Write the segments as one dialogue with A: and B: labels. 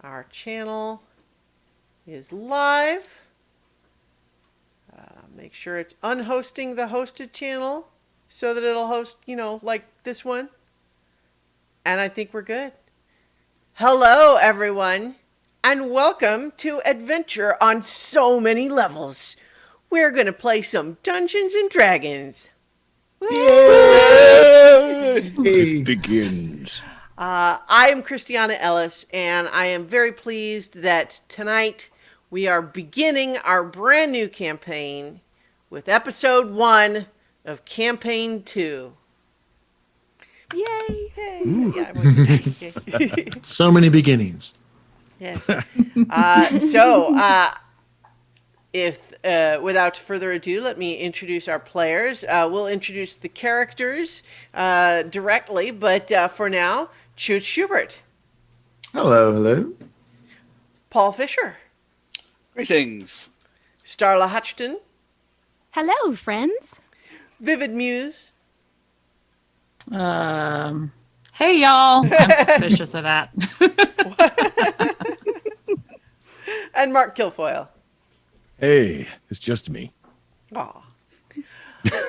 A: Our channel is live. Make sure it's unhosting the hosted channel so that it'll host, like this one. And I think we're good. Hello, everyone, and welcome to Adventure on So Many Levels. We're going to play some Dungeons and Dragons.
B: It begins.
A: I am Christiana Ellis, and I am very pleased that tonight we are beginning our brand new campaign with episode 1 of campaign 2.
C: Yay!
A: Hey. Yeah,
B: So many beginnings.
A: yes. If without further ado, let me introduce our players. We'll introduce the characters directly, but for now, Chooch Schubert,
B: Hello.
A: Paul Fisher,
D: Greetings.
A: Starla Hutchton,
C: Hello, friends.
A: Vivid Muse,
E: Hey, y'all. I'm suspicious of that.
A: and Mark Kilfoyle.
B: Hey, it's just me.
A: Aw.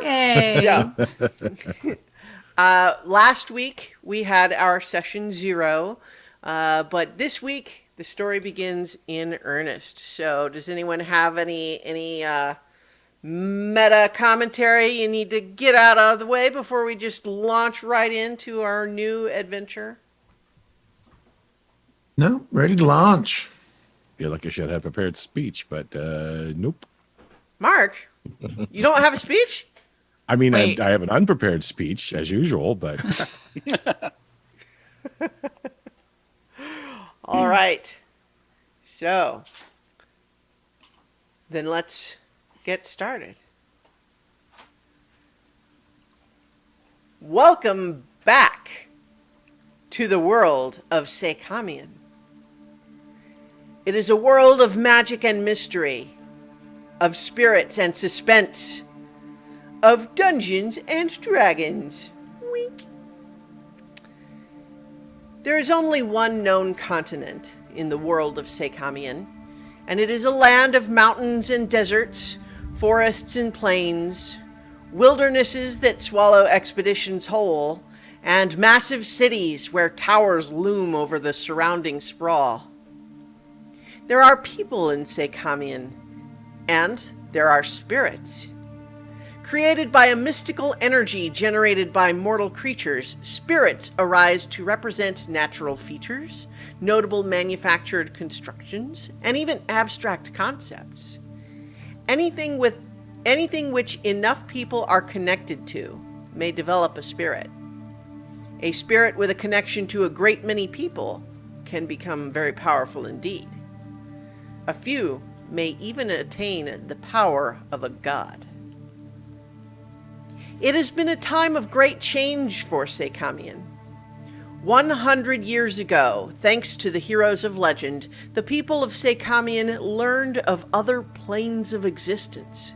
E: Yay.
A: So, last week we had our session 0, but this week the story begins in earnest. So, does anyone have any meta commentary you need to get out of the way before we just launch right into our new adventure?
B: No, ready to launch.
F: Feel like I should have prepared speech, but nope.
A: Mark, you don't have a speech?
F: I mean,
E: Wait.
F: I have an unprepared speech as usual, but
A: All right. So, then let's get started. Welcome back to the world of Sekamian. It is a world of magic and mystery, of spirits and suspense, of Dungeons and Dragons. Wink. There is only one known continent in the world of Sekamian, and it is a land of mountains and deserts, forests and plains, wildernesses that swallow expeditions whole, and massive cities where towers loom over the surrounding sprawl. There are people in Sekamian, and there are spirits. Created by a mystical energy generated by mortal creatures, spirits arise to represent natural features, notable manufactured constructions, and even abstract concepts. Anything which enough people are connected to may develop a spirit. A spirit with a connection to a great many people can become very powerful indeed. A few may even attain the power of a god. It has been a time of great change for Sekamian. 100 years ago, thanks to the heroes of legend, the people of Sekamian learned of other planes of existence.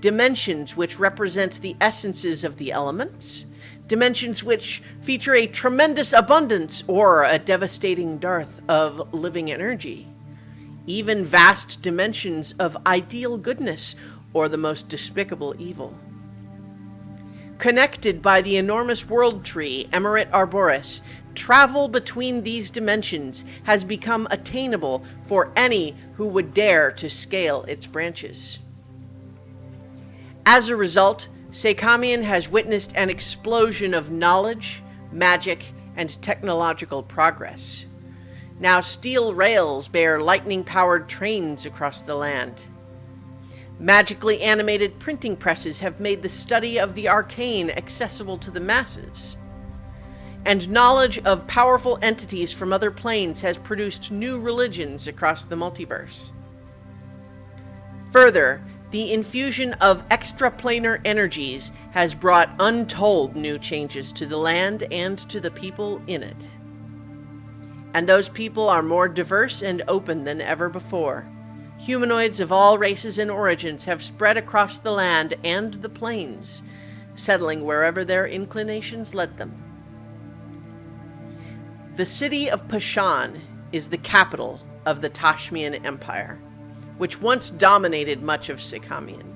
A: Dimensions which represent the essences of the elements, dimensions which feature a tremendous abundance or a devastating dearth of living energy. Even vast dimensions of ideal goodness or the most despicable evil. Connected by the enormous world tree, Emerit Arboris, travel between these dimensions has become attainable for any who would dare to scale its branches. As a result, Sekamian has witnessed an explosion of knowledge, magic, and technological progress. Now steel rails bear lightning-powered trains across the land. Magically animated printing presses have made the study of the arcane accessible to the masses. And knowledge of powerful entities from other planes has produced new religions across the multiverse. Further, the infusion of extraplanar energies has brought untold new changes to the land and to the people in it. And those people are more diverse and open than ever before. Humanoids of all races and origins have spread across the land and the plains, settling wherever their inclinations led them. The city of Pashan is the capital of the Tashmian Empire, which once dominated much of Sekamian.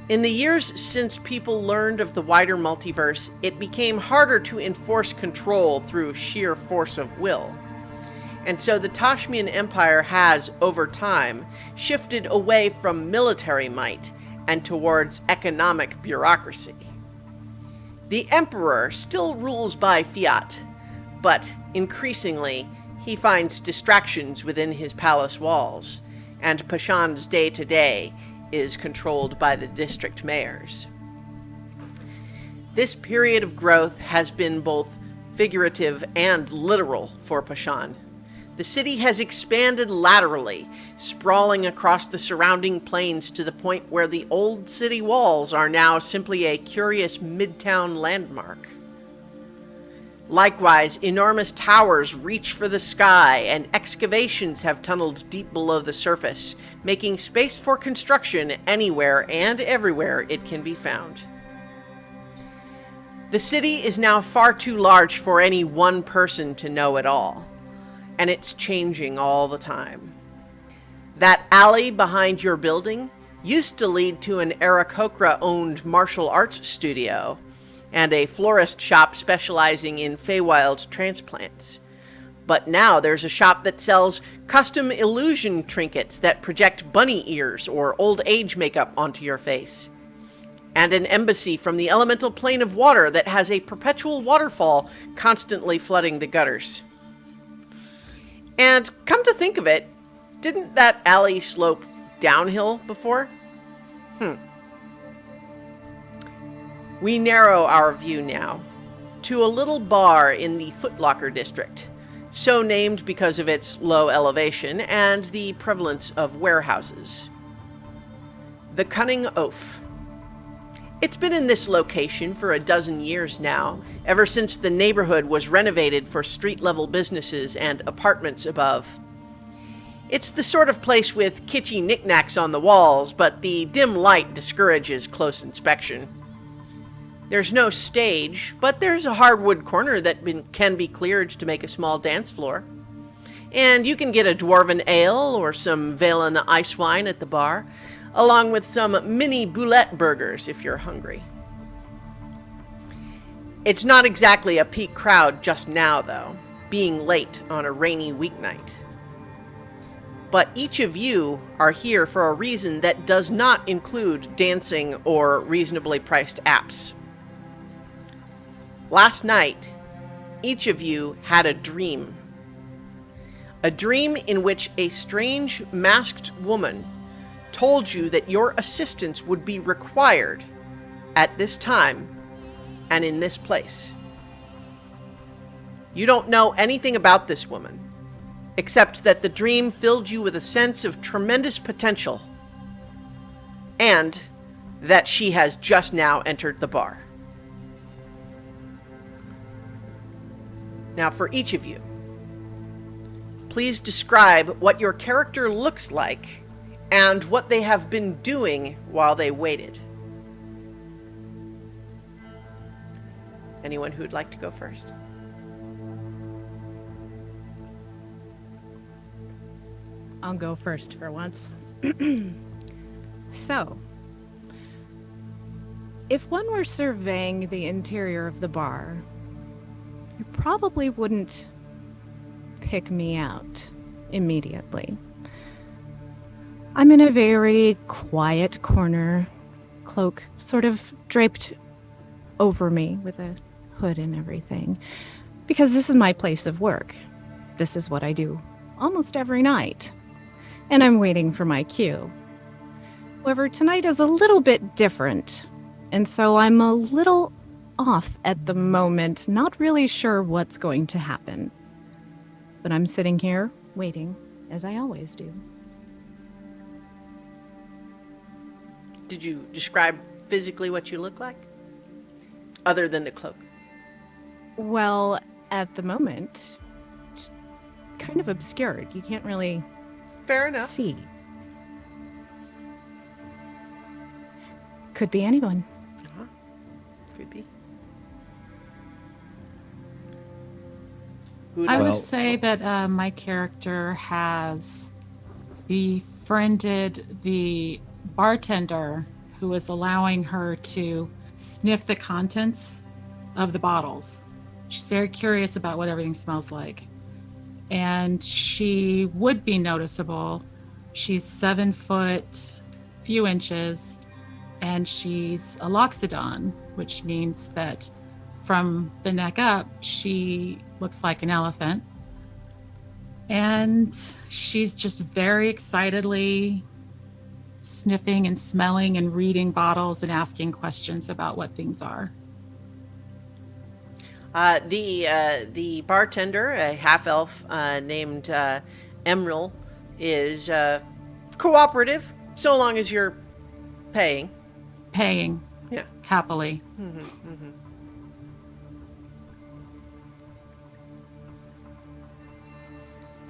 A: In the years since people learned of the wider multiverse, it became harder to enforce control through sheer force of will. And so the Tashmian Empire has, over time, shifted away from military might and towards economic bureaucracy. The Emperor still rules by fiat, but increasingly he finds distractions within his palace walls, and Pashan's day-to-day is controlled by the district mayors. This period of growth has been both figurative and literal for Pashan. The city has expanded laterally, sprawling across the surrounding plains to the point where the old city walls are now simply a curious midtown landmark. Likewise, enormous towers reach for the sky, and excavations have tunneled deep below the surface, making space for construction anywhere and everywhere it can be found. The city is now far too large for any one person to know it all, and it's changing all the time. That alley behind your building used to lead to an Aarakocra-owned martial arts studio and a florist shop specializing in Feywild transplants. But now there's a shop that sells custom illusion trinkets that project bunny ears or old age makeup onto your face. And an embassy from the elemental plane of water that has a perpetual waterfall constantly flooding the gutters. And come to think of it, didn't that alley slope downhill before? We narrow our view now to a little bar in the Footlocker district, so named because of its low elevation and the prevalence of warehouses. The Cunning Oaf. It's been in this location for a dozen years now, ever since the neighborhood was renovated for street-level businesses and apartments above. It's the sort of place with kitschy knickknacks on the walls, but the dim light discourages close inspection. There's no stage, but there's a hardwood corner that can be cleared to make a small dance floor. And you can get a dwarven ale or some Valen ice wine at the bar, along with some mini boulette burgers if you're hungry. It's not exactly a peak crowd just now, though, being late on a rainy weeknight. But each of you are here for a reason that does not include dancing or reasonably priced apps. Last night, each of you had a dream. A dream in which a strange masked woman told you that your assistance would be required at this time and in this place. You don't know anything about this woman, except that the dream filled you with a sense of tremendous potential, and that she has just now entered the bar. Now, for each of you, please describe what your character looks like and what they have been doing while they waited. Anyone who'd like to go first?
C: I'll go first for once. So, if one were surveying the interior of the bar, you probably wouldn't pick me out immediately. I'm in a very quiet corner, cloak sort of draped over me with a hood and everything, because this is my place of work. This is what I do almost every night, and I'm waiting for my cue. However, tonight is a little bit different, and so I'm a little off at the moment, not really sure what's going to happen. But I'm sitting here waiting, as I always do.
A: Did you describe physically what you look like? Other than the cloak?
C: Well, at the moment, it's kind of obscured. You can't really
A: Fair enough.
C: see. Could be anyone.
A: Could be. Who
E: I
A: knows?
E: would say that my character has befriended the bartender who was allowing her to sniff the contents of the bottles. She's very curious about what everything smells like. And she would be noticeable. She's 7 foot, few inches, and she's a loxodon, which means that from the neck up, she looks like an elephant. And she's just very excitedly sniffing and smelling and reading bottles and asking questions about what things are.
A: The bartender, a half elf named Emerald, is cooperative so long as you're paying.
E: Paying
A: Yeah.
E: happily.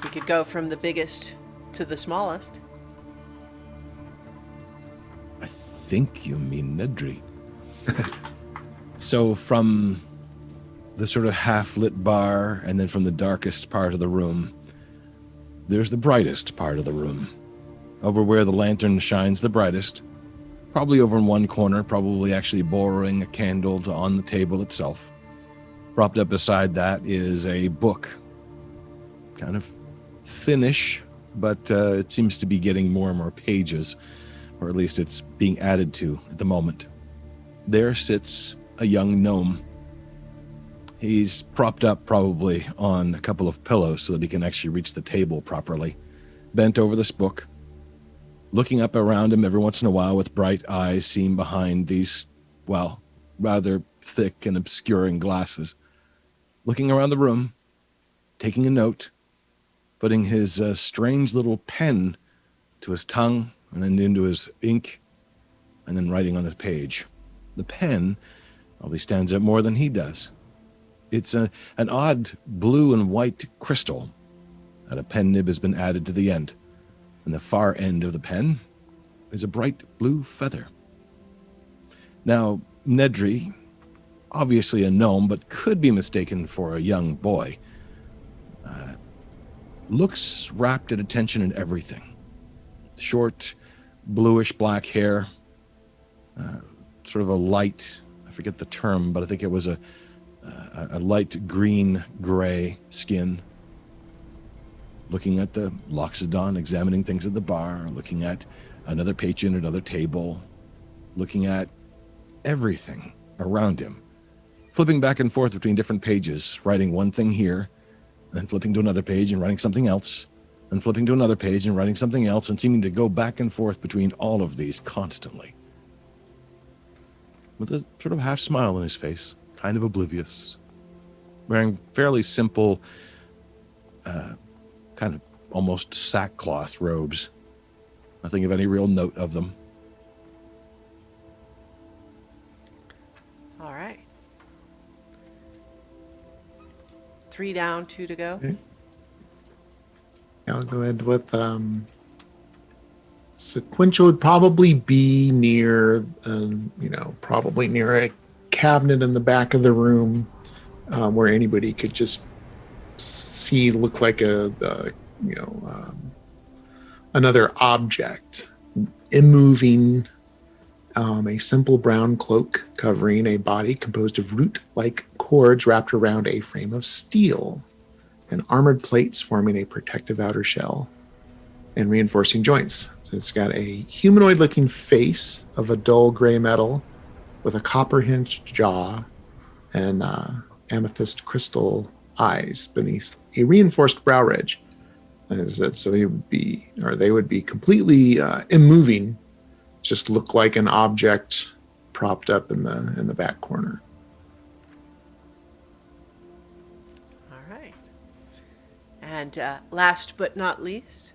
A: You could go from the biggest to the smallest.
F: I think you mean Nedry. So from the sort of half-lit bar, and then from the darkest part of the room, there's the brightest part of the room. Over where the lantern shines the brightest, probably over in one corner, probably actually borrowing a candle on the table itself. Propped up beside that is a book. Kind of thinnish, but it seems to be getting more and more pages, or at least it's being added to at the moment. There sits a young gnome. He's propped up probably on a couple of pillows so that he can actually reach the table properly, bent over this book, looking up around him every once in a while with bright eyes seen behind these, well, rather thick and obscuring glasses, looking around the room, taking a note, putting his strange little pen to his tongue and then into his ink, and then writing on the page. The pen probably stands out more than he does. It's an odd blue and white crystal, and a pen nib has been added to the end. And the far end of the pen is a bright blue feather. Now, Nedry, obviously a gnome, but could be mistaken for a young boy, looks rapt at attention in everything. Short, bluish black hair, sort of a light, I forget the term, but I think it was a light green-gray skin. Looking at the Loxodon, examining things at the bar, looking at another patron at another table, looking at everything around him, flipping back and forth between different pages, writing one thing here, then flipping to another page and writing something else, then flipping to another page and writing something else, and seeming to go back and forth between all of these constantly. With a sort of half smile on his face, kind of oblivious, wearing fairly simple, kind of almost sackcloth robes. Nothing of any real note of them.
A: All right. 3 down, 2 to go.
B: Okay. I'll go ahead with Sequential would probably be near, probably near a cabinet in the back of the room where anybody could just see, look like another object, immoving, a simple brown cloak covering a body composed of root-like cords wrapped around a frame of steel, and armored plates forming a protective outer shell and reinforcing joints. So it's got a humanoid-looking face of a dull gray metal with a copper-hinged jaw and amethyst crystal eyes beneath a reinforced brow ridge. So they would be completely immoving, just look like an object propped up in the back corner.
A: All right. And last but not least,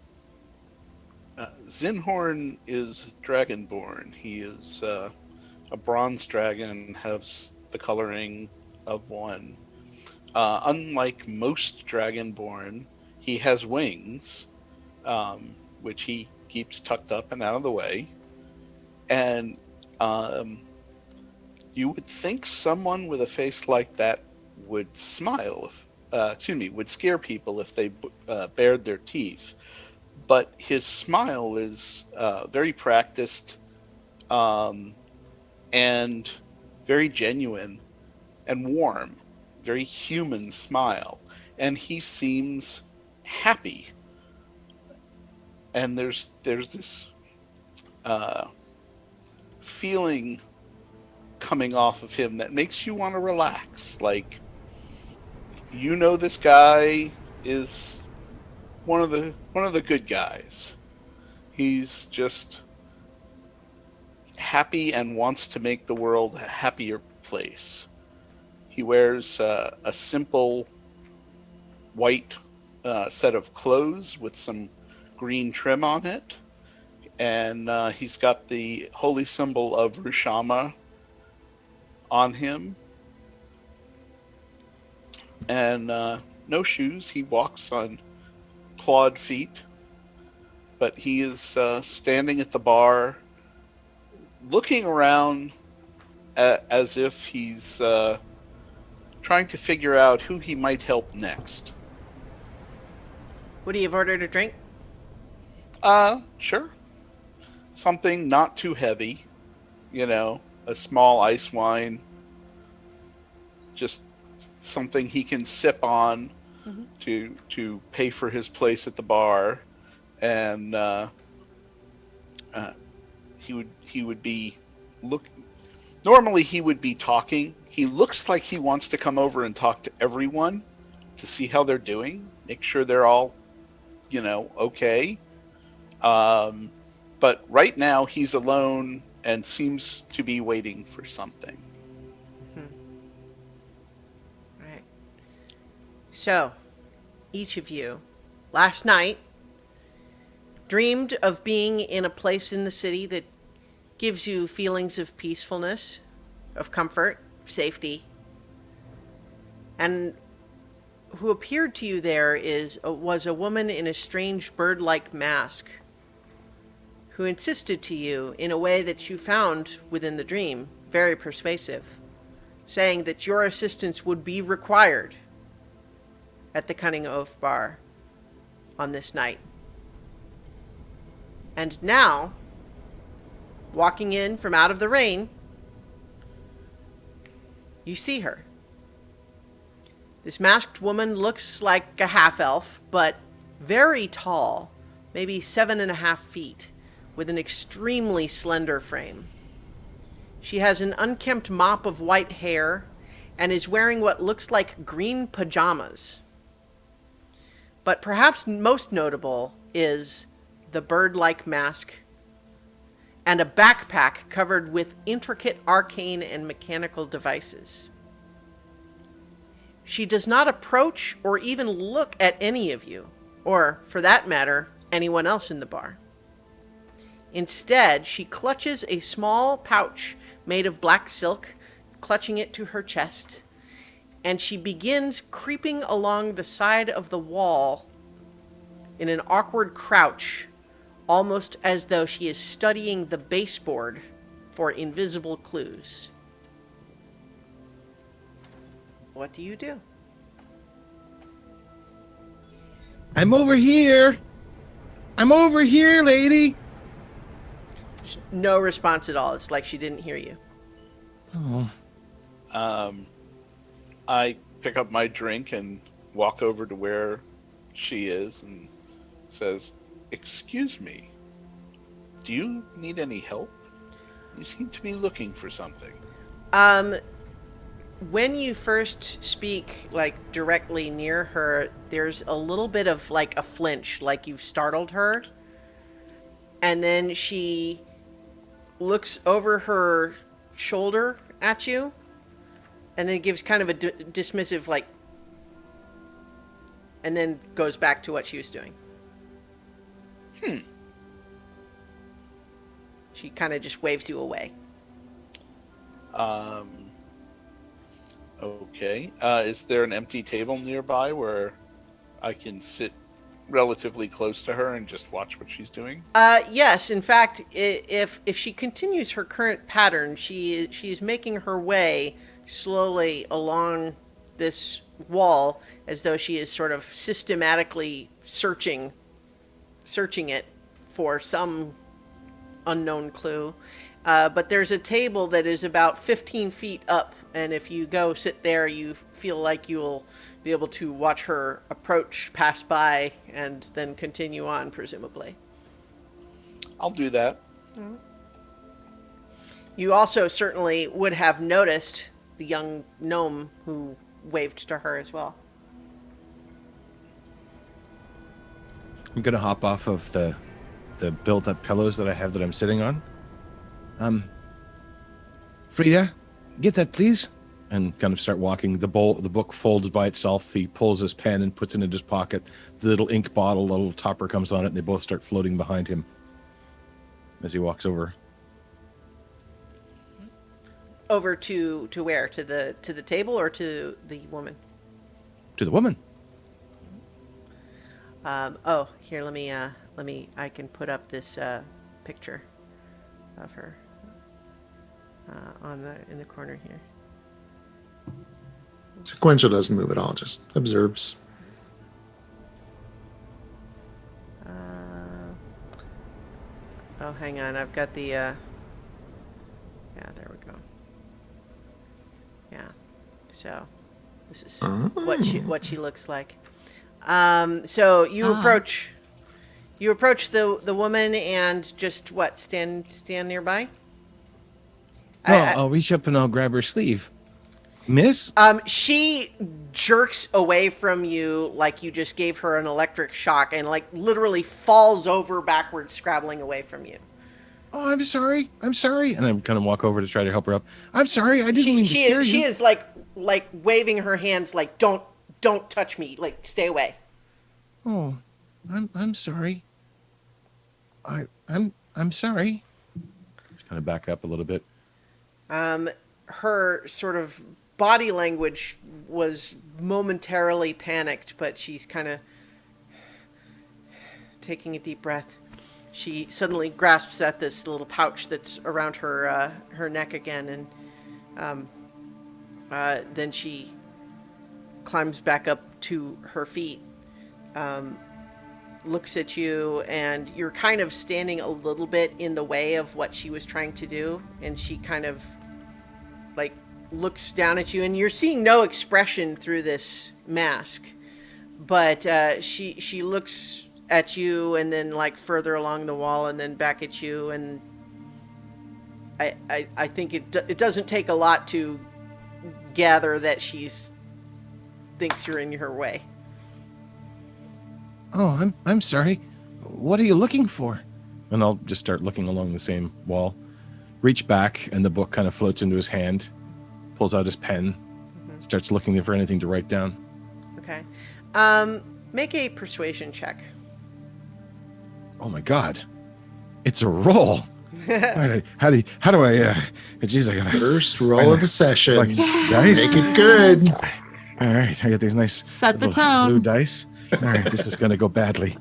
D: Zinhorn is dragonborn. He is a bronze dragon and has the coloring of one. Unlike most dragonborn, he has wings, which he keeps tucked up and out of the way. And you would think someone with a face like that would smile would scare people if they bared their teeth. But his smile is very practiced, and very genuine and warm, very human smile. And he seems happy. And there's this feeling coming off of him that makes you want to relax. Like, this guy is one of the good guys. He's just happy and wants to make the world a happier place. He wears a simple white set of clothes with some green trim on it, and he's got the holy symbol of Rushama on him, and no shoes. He walks on clawed feet, but he is standing at the bar, looking around as if he's trying to figure out who he might help next.
A: What do you have ordered to drink?
D: Sure. Something not too heavy, a small ice wine, just something he can sip on to pay for his place at the bar, and he would be normally he would be talking. He looks like he wants to come over and talk to everyone to see how they're doing, make sure they're all okay. But right now he's alone and seems to be waiting for something.
A: Right. So, each of you, last night, dreamed of being in a place in the city that gives you feelings of peacefulness, of comfort, safety. And who appeared to you there was a woman in a strange bird-like mask who insisted to you in a way that you found within the dream very persuasive, saying that your assistance would be required at the Cunning Oath Bar on this night. And now, walking in from out of the rain, you see her. This masked woman looks like a half-elf, but very tall, maybe 7.5 feet, with an extremely slender frame. She has an unkempt mop of white hair and is wearing what looks like green pajamas. But perhaps most notable is the bird-like mask and a backpack covered with intricate arcane and mechanical devices. She does not approach or even look at any of you, or, for that matter, anyone else in the bar. Instead, she clutches a small pouch made of black silk, clutching it to her chest, and she begins creeping along the side of the wall in an awkward crouch, almost as though she is studying the baseboard for invisible clues. What do you do?
F: I'm over here. I'm over here, lady.
A: No response at all. It's like she didn't hear you.
F: Oh.
D: I pick up my drink and walk over to where she is and says, "Excuse me, do you need any help? You seem to be looking for something."
A: When you first speak, like, directly near her, there's a little bit of, like, a flinch, like you've startled her. And then she looks over her shoulder at you, and then gives kind of a dismissive, like, and then goes back to what she was doing. She kind of just waves you away.
D: Okay. Is there an empty table nearby where I can sit relatively close to her and just watch what she's doing?
A: Yes. In fact, if she continues her current pattern, she is making her way slowly along this wall as though she is sort of systematically searching it for some unknown clue. But there's a table that is about 15 feet up, and if you go sit there, you feel like you'll be able to watch her approach, pass by, and then continue on, presumably.
D: I'll do that.
A: You also certainly would have noticed the young gnome who waved to her as well.
F: I'm gonna hop off of the built-up pillows that I have that I'm sitting on. Frida, get that, please. And kind of start walking. The book folds by itself. He pulls his pen and puts it in his pocket. The little ink bottle, the little topper comes on it, and they both start floating behind him as he walks over.
A: Over to where? To the table or to the woman?
F: To the woman.
A: Oh, here, let me, I can put up this picture of her in the corner here.
B: Sequential doesn't move at all, just observes.
A: Oh, hang on, I've got the, yeah, there we go. Yeah, so this is what she looks like. So you approach the woman and just stand nearby.
F: Well, I'll reach up and I'll grab her sleeve. Miss?
A: She jerks away from you like you just gave her an electric shock and like literally falls over backwards, scrabbling away from you.
F: Oh, I'm sorry. And I'm kind of walk over to try to help her up. I'm sorry. I didn't mean to scare you.
A: She is like waving her hands like don't touch me, like stay away.
F: Oh, I'm sorry. I'm sorry. Just kind of back up a little bit.
A: Her sort of body language was momentarily panicked, but she's kind of taking a deep breath. She suddenly grasps at this little pouch that's around her neck again, and then she climbs back up to her feet, looks at you, and you're kind of standing a little bit in the way of what she was trying to do, and she kind of like looks down at you, and you're seeing no expression through this mask, but she looks at you and then like further along the wall and then back at you, and I think it doesn't take a lot to gather that she's thinks you're in her way.
F: Oh, I'm sorry. What are you looking for? And I'll just start looking along the same wall. Reach back, and the book kind of floats into his hand. Pulls out his pen. Starts looking for anything to write down.
A: Okay. Make a persuasion check.
F: Oh my God. It's a roll. How do I, geez, I gotta.
B: First roll of the session.
F: Like dice?
B: Make it good.
F: All right, I got these nice
E: Set the
F: little
E: tone.
F: blue dice. All right, this is going to go badly.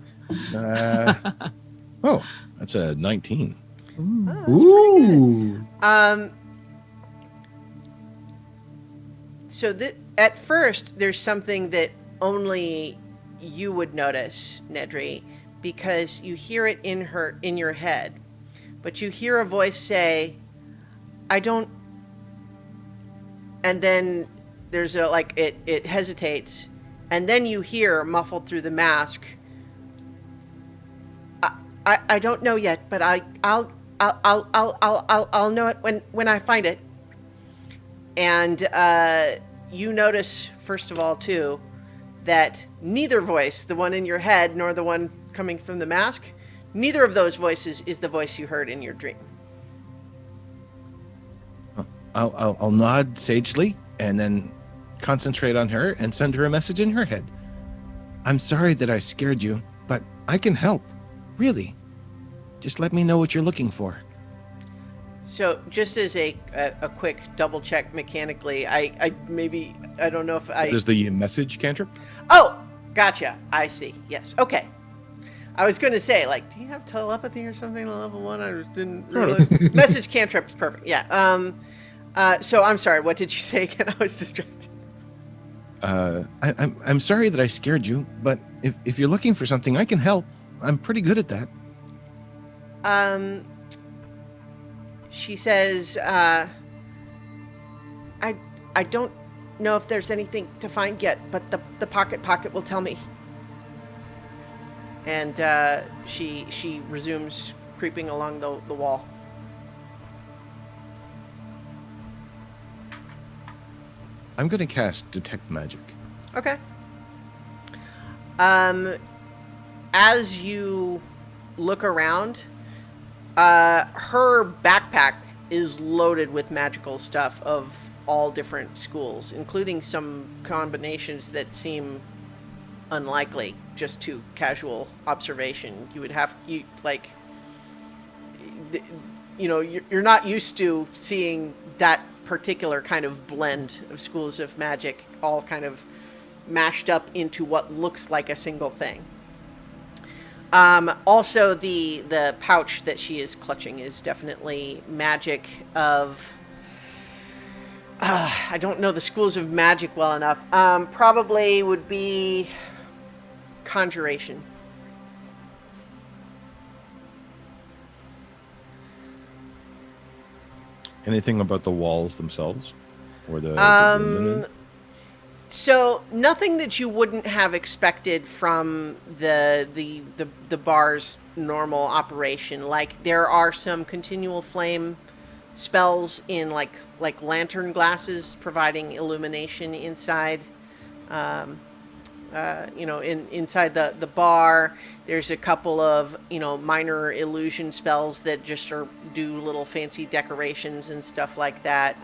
F: Oh, that's a 19.
B: Ooh.
A: So at first, there's something that only you would notice, Nedry, because you hear it in your head. But you hear a voice say, "I don't," and then there's it hesitates, and then you hear muffled through the mask, I don't know yet, but I'll know it when I find it. And you notice, first of all, too, that neither voice, the one in your head nor the one coming from the mask, neither of those voices is the voice you heard in your dream.
F: I'll nod sagely and then concentrate on her and send her a message in her head. I'm sorry that I scared you, but I can help. Really. Just let me know what you're looking for.
A: So just as a quick double check mechanically, I don't know if I...
F: Does the message cantrip?
A: Oh, gotcha. I see. Yes. Okay. I was going to say, like, do you have telepathy or something on level 1? I just didn't realize. Message cantrip is perfect. Yeah. So I'm sorry. What did you say again? I was distracted.
F: I'm sorry that I scared you, but if you're looking for something, I can help. I'm pretty good at that.
A: She says, I don't know if there's anything to find yet, but the pocket will tell me. And she resumes creeping along the wall.
F: I'm going to cast Detect Magic.
A: Okay. As you look around, her backpack is loaded with magical stuff of all different schools, including some combinations that seem unlikely just to casual observation. You would have, you're not used to seeing that particular kind of blend of schools of magic all kind of mashed up into what looks like a single thing. Also, the pouch that she is clutching is definitely magic of... I don't know the schools of magic well enough. Probably would be conjuration.
F: Anything about the walls themselves? Or the linen?
A: So nothing that you wouldn't have expected from the bar's normal operation. Like there are some continual flame spells in like lantern glasses providing illumination inside. Inside the bar. There's a couple of minor illusion spells that just do little fancy decorations and stuff like that.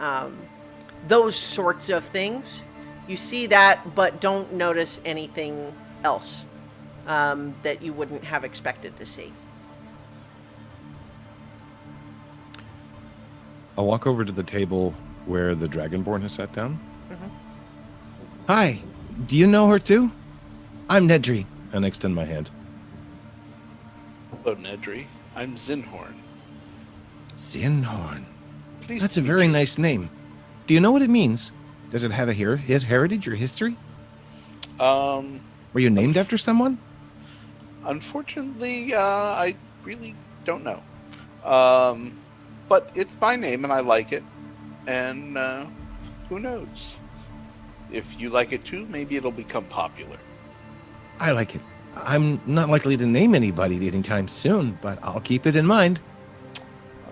A: Those sorts of things. You see that, but don't notice anything else that you wouldn't have expected to see.
F: I'll walk over to the table where the Dragonborn has sat down.
A: Mm-hmm.
F: Hi, do you know her too? I'm Nedry, and I extend my hand.
D: Hello, Nedry. I'm Zinhorn.
F: Zinhorn.
D: Please.
F: That's a very nice name. Do you know what it means? Does it have his heritage or history? Were you named after someone?
D: Unfortunately, I really don't know. But it's my name and I like it. And who knows? If you like it too, maybe it'll become popular.
F: I like it. I'm not likely to name anybody anytime soon, but I'll keep it in mind.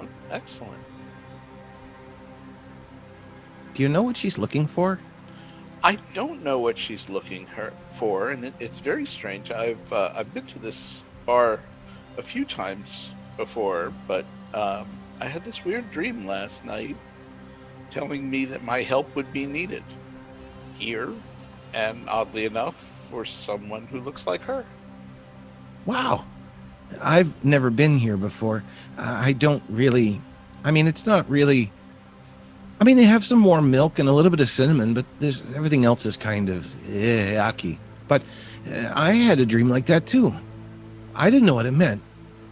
D: Oh, excellent.
F: Do you know what she's looking for?
D: I don't know what she's looking for, and it's very strange. I've been to this bar a few times before, but I had this weird dream last night telling me that my help would be needed here, and oddly enough, for someone who looks like her.
F: Wow. I've never been here before. I don't really... it's not really... they have some warm milk and a little bit of cinnamon, but everything else is kind of yucky. But I had a dream like that too. I didn't know what it meant,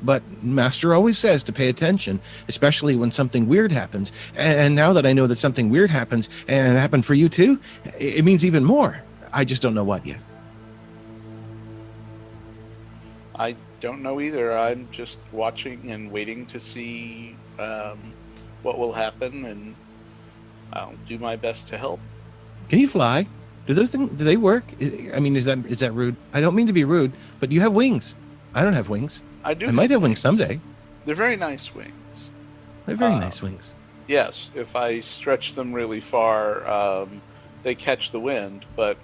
F: but Master always says to pay attention, especially when something weird happens. And now that I know that something weird happens, and it happened for you too, it means even more. I just don't know what yet.
D: I don't know either. I'm just watching and waiting to see what will happen, and I'll do my best to help.
F: Can you fly? Do they work? Is that rude? I don't mean to be rude, but you have wings. I don't have wings.
D: I do.
F: I might have wings someday.
D: They're very nice wings.
F: They're very nice wings.
D: Yes, if I stretch them really far, they catch the wind, but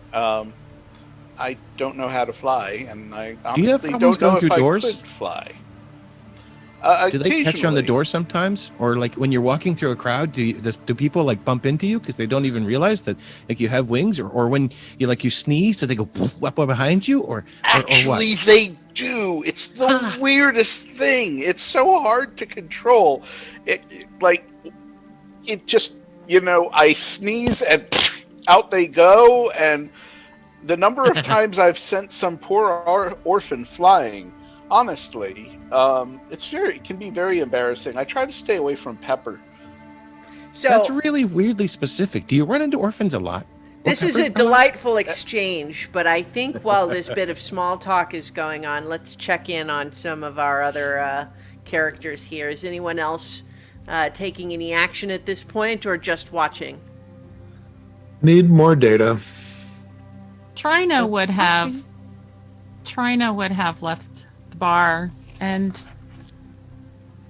D: I don't know how to fly, and I honestly don't know if I could fly.
F: Do they catch you on the door sometimes? Or like when you're walking through a crowd, do people like bump into you because they don't even realize that like you have wings? Or when you sneeze, do they go up behind you? Or
D: Actually, they do. It's the weirdest thing. It's so hard to control. It just, I sneeze and out they go. And the number of times I've sent some poor orphan flying, honestly, it can be very embarrassing. I try to stay away from Pepper.
A: So
F: that's really weirdly specific. Do you run into orphans a lot?
A: This is a delightful exchange, but I think while this bit of small talk is going on, let's check in on some of our other characters here. Is anyone else taking any action at this point, or just watching?
B: Need more data.
E: Trina would have left the bar and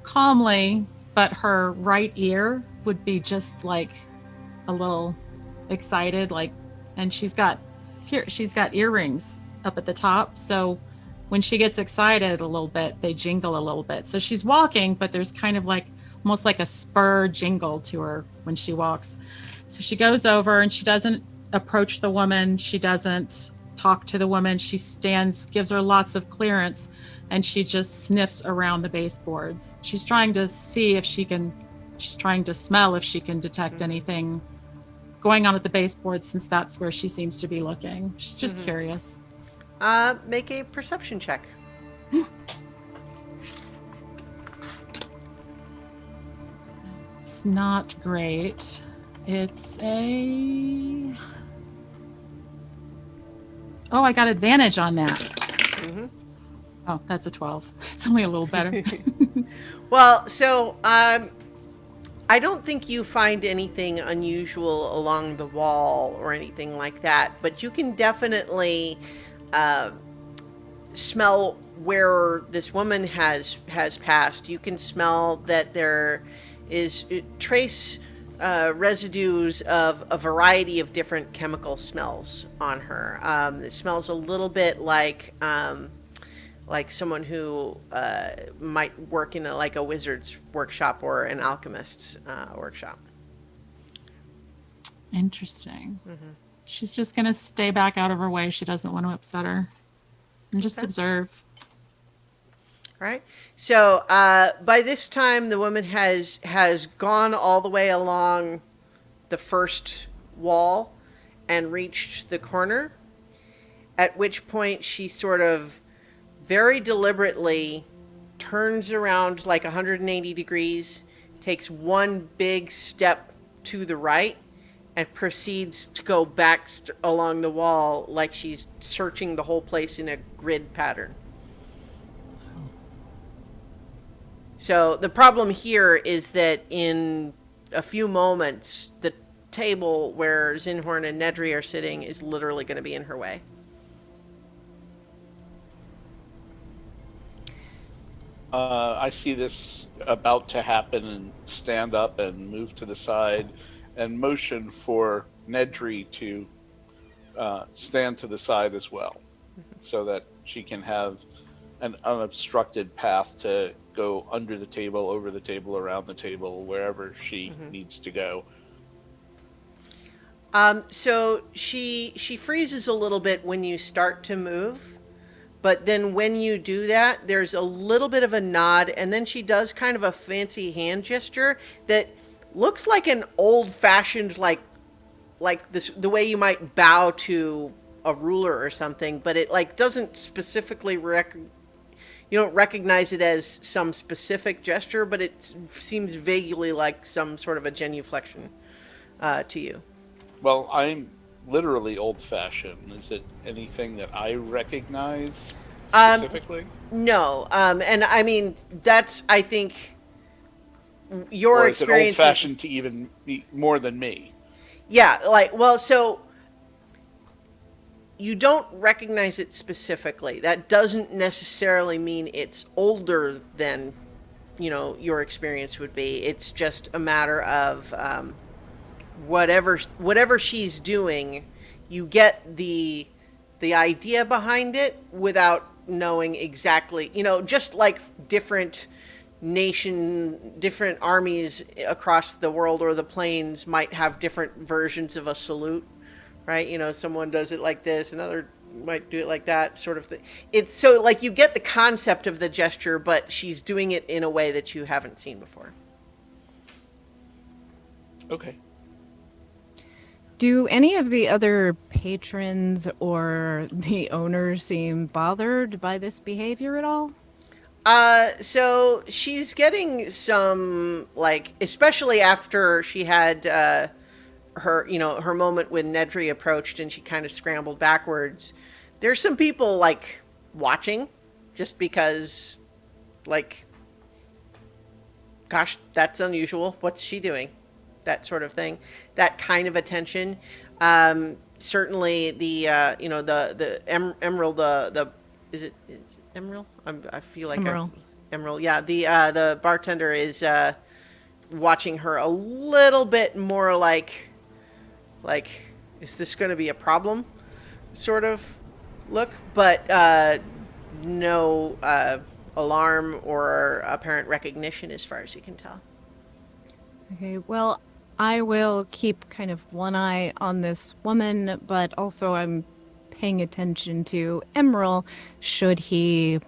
E: calmly, but her right ear would be just like a little excited, like, and she's got earrings up at the top, so when she gets excited a little bit, they jingle a little bit. So she's walking, but there's kind of like almost like a spur jingle to her when she walks. So she goes over and she doesn't approach the woman, she doesn't talk to the woman, she stands, gives her lots of clearance, and she just sniffs around the baseboards. She's trying to see if she can, she's trying to smell if she can detect anything going on at the baseboard, since that's where she seems to be looking. She's just curious.
A: Make a perception check.
E: It's not great. It's a... Oh, I got advantage on that. Oh, that's a 12. It's only a little better.
A: Well, so I don't think you find anything unusual along the wall or anything like that, but you can definitely smell where this woman has passed. You can smell that there is trace residues of a variety of different chemical smells on her. It smells a little bit like someone who might work in a wizard's workshop or an alchemist's workshop.
E: Interesting. She's just going to stay back out of her way. She doesn't want to upset her. And just observe.
A: All right. So by this time, the woman has gone all the way along the first wall and reached the corner, at which point she sort of very deliberately turns around like 180 degrees, takes one big step to the right, and proceeds to go back along the wall like she's searching the whole place in a grid pattern. So the problem here is that in a few moments, the table where Zinhorn and Nedry are sitting is literally going to be in her way.
D: I see this about to happen and stand up and move to the side and motion for Nedry to stand to the side as well, so that she can have an unobstructed path to go under the table, over the table, around the table, wherever she needs to go.
A: So she freezes a little bit when you start to move. But then when you do that, there's a little bit of a nod, and then she does kind of a fancy hand gesture that looks like an old-fashioned, like this, the way you might bow to a ruler or something, but it doesn't specifically you don't recognize it as some specific gesture, but it seems vaguely like some sort of a genuflection to you.
D: Well, I'm literally old-fashioned. Is it anything that I recognize specifically?
A: No, and I mean that's, I think, your
D: or is
A: experience.
D: It old-fashioned to even be more than me?
A: Yeah, so you don't recognize it specifically. That doesn't necessarily mean it's older than your experience would be. It's just a matter of whatever she's doing, you get the idea behind it without knowing exactly, just like different armies across the world or the planes might have different versions of a salute, right? Someone does it like this, another might do it like that, sort of thing. It's so like you get the concept of the gesture, but she's doing it in a way that you haven't seen before.
D: Okay.
C: Do any of the other patrons or the owner seem bothered by this behavior at all?
A: So she's getting some, especially after she had her moment when Nedry approached and she kind of scrambled backwards. There's some people like watching just because, like, gosh, that's unusual. What's she doing? That sort of thing. That kind of attention. Certainly the Emerald, is it Emerald? I feel like
C: Emerald.
A: Emerald. Yeah, the bartender is watching her a little bit more like, is this going to be a problem? Sort of look, but no alarm or apparent recognition as far as you can tell.
C: Okay, well, I will keep kind of one eye on this woman, but also I'm paying attention to Emerald should he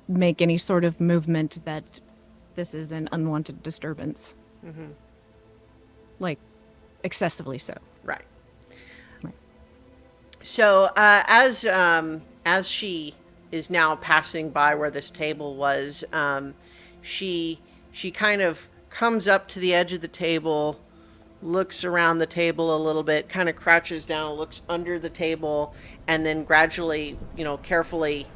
C: make any sort of movement that this is an unwanted disturbance.
A: Mm-hmm.
C: Like, excessively so.
A: Right.
C: Right.
A: So as she is now passing by where this table was, she kind of comes up to the edge of the table, looks around the table a little bit, kind of crouches down, looks under the table, and then gradually, carefully,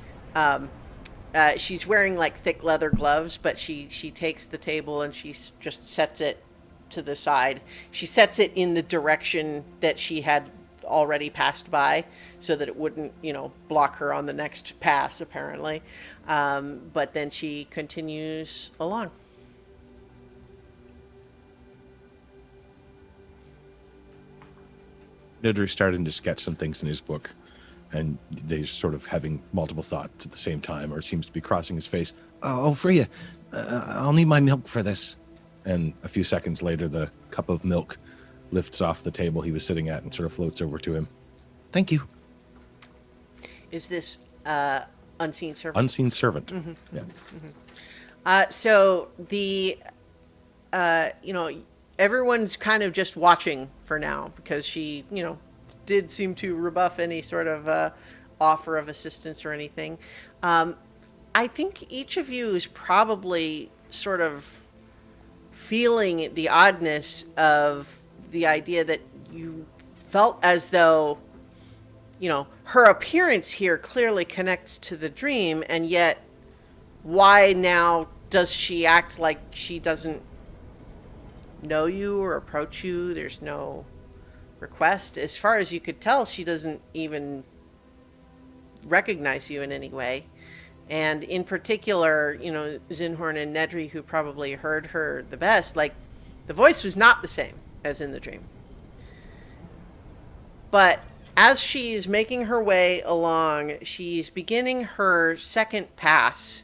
A: she's wearing like thick leather gloves, but she takes the table and she just sets it to the side. She sets it in the direction that she had already passed by so that it wouldn't, block her on the next pass, apparently. But then she continues along.
F: Nedry's starting to sketch some things in his book, and they're sort of having multiple thoughts at the same time, or it seems to be crossing his face. Oh, Freya, I'll need my milk for this. And a few seconds later, the cup of milk lifts off the table he was sitting at and sort of floats over to him. Thank you.
A: Is this unseen servant?
F: Unseen servant.
A: Mm-hmm.
F: Yeah.
A: So the, everyone's kind of just watching for now because she, did seem to rebuff any sort of offer of assistance or anything. I think each of you is probably sort of feeling the oddness of the idea that you felt as though, her appearance here clearly connects to the dream, and yet why now does she act like she doesn't know you or approach you? There's no request. As far as you could tell, she doesn't even recognize you in any way. And in particular, Zinhorn and Nedry, who probably heard her the best, like, the voice was not the same as in the dream. But as she's making her way along, she's beginning her second pass,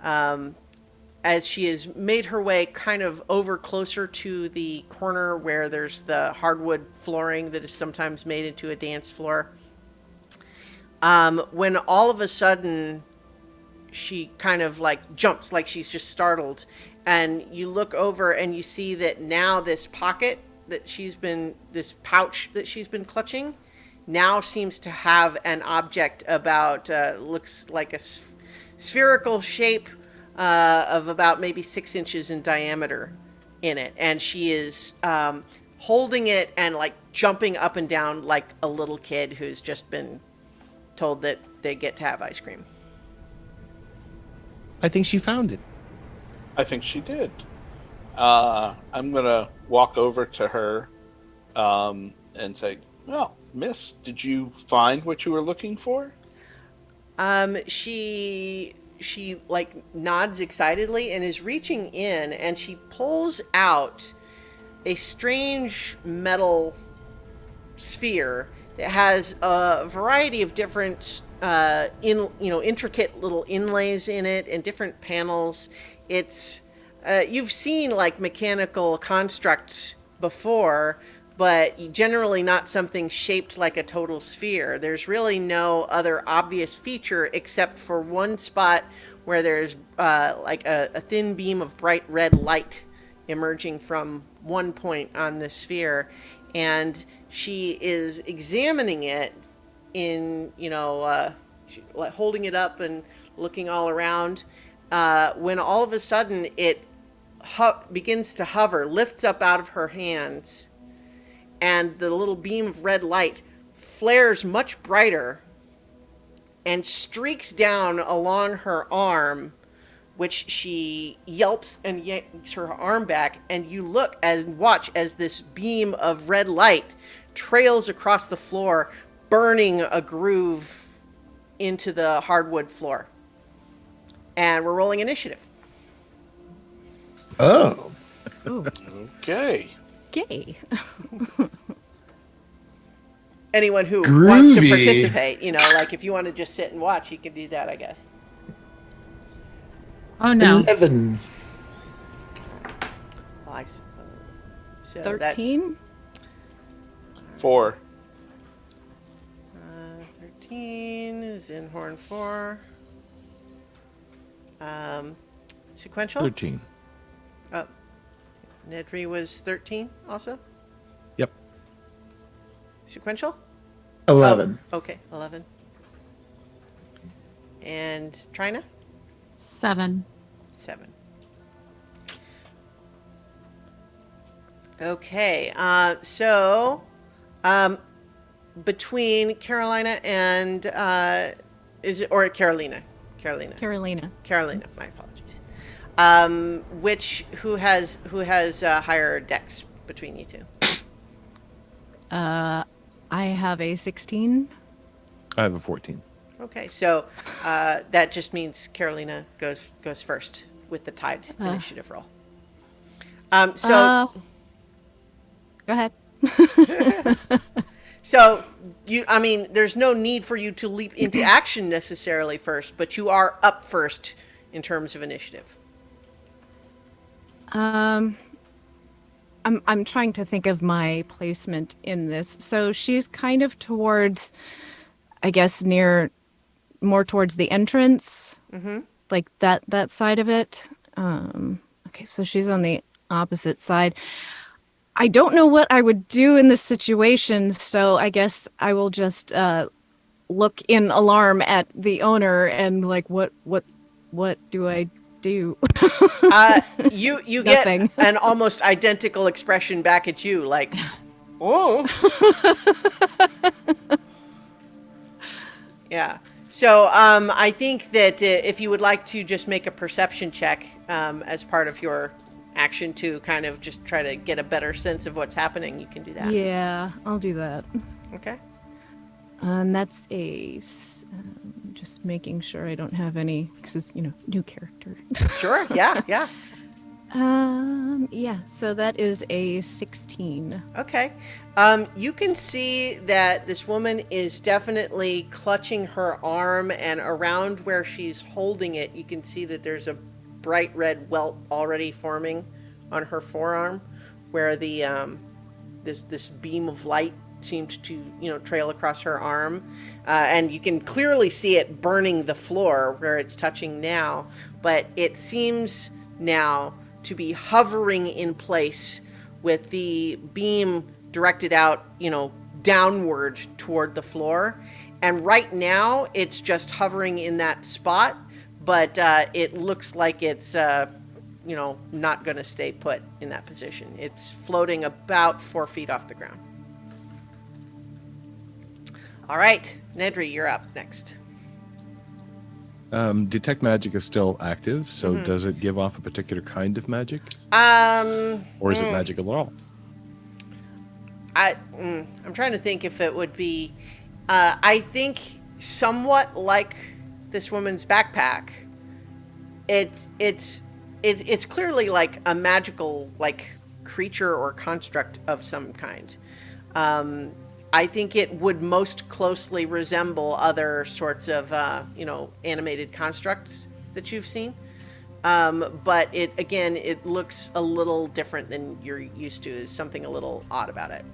A: as she has made her way kind of over closer to the corner where there's the hardwood flooring that is sometimes made into a dance floor. When all of a sudden she kind of like jumps, like she's just startled, and you look over and you see that now this pouch that she's been clutching now seems to have an object about, looks like a spherical shape of about maybe 6 inches in diameter in it. And she is holding it and like jumping up and down like a little kid who's just been told that they get to have ice cream.
F: I think she found it.
D: I think she did. I'm going to walk over to her and say, well, miss, did you find what you were looking for?
A: She like nods excitedly and is reaching in, and she pulls out a strange metal sphere that has a variety of different intricate little inlays in it and different panels. It's you've seen like mechanical constructs before, but generally not something shaped like a total sphere. There's really no other obvious feature except for one spot where there's like a thin beam of bright red light emerging from one point on the sphere. And she is examining it in, holding it up and looking all around, when all of a sudden it begins to hover, lifts up out of her hands, and the little beam of red light flares much brighter and streaks down along her arm, which she yelps and yanks her arm back, and you look and watch as this beam of red light trails across the floor, burning a groove into the hardwood floor. And we're rolling initiative.
B: Oh.
C: Ooh,
D: Okay.
C: gay.
A: Anyone who wants to
B: Groovy.
A: participate, you know, like if you want to just sit and watch, you can do that, I guess.
E: Oh no.
B: 11.
A: Well, I suppose. So
C: 13?
D: 4.
A: That's 13 is in horn 4. Sequential?
F: 13.
A: Oh, Nedry was 13 also?
F: Yep.
A: Sequential?
B: 11.
A: Oh, okay, 11. And Trina?
E: 7.
A: 7. Okay, so between Carolina and is it or Carolina?
C: Carolina.
A: Carolina, my apologies. Who has higher dex between you two?
C: I have a 16.
F: I have a 14.
A: Okay, so that just means Carolina goes first with the tied initiative roll. So
C: Go ahead.
A: so I mean, there's no need for you to leap into action necessarily first, but you are up first in terms of initiative.
C: I'm trying to think of my placement in this. So she's kind of towards, I guess, more towards the entrance, like that side of it. Okay, so she's on the opposite side. I don't know what I would do in this situation, so I guess I will just look in alarm at the owner and like, what do I do?
A: You get
C: Nothing.
A: an almost identical expression back at you, like, oh. Yeah. So I think that if you would like to just make a perception check as part of your action to kind of just try to get a better sense of what's happening, you can do that.
C: Yeah, I'll do that.
A: Okay.
C: And that's just making sure I don't have any, because it's, new character.
A: Sure. Yeah. Yeah.
C: Yeah, so that is a 16.
A: Okay. You can see that this woman is definitely clutching her arm, and around where she's holding it, you can see that there's a bright red welt already forming on her forearm, where the this beam of light seemed to trail across her arm, and you can clearly see it burning the floor where it's touching now. But it seems now to be hovering in place with the beam directed out, downward toward the floor. And right now it's just hovering in that spot, but it looks like it's, not going to stay put in that position. It's floating about 4 feet off the ground. All right, Nedry, you're up next.
F: Detect magic is still active, so does it give off a particular kind of magic? Or is it magical at all?
A: I'm trying to think if it would be, I think somewhat like this woman's backpack. It's clearly like a magical creature or construct of some kind. I think it would most closely resemble other sorts of animated constructs that you've seen. But it looks a little different than you're used to. There's something a little odd about it.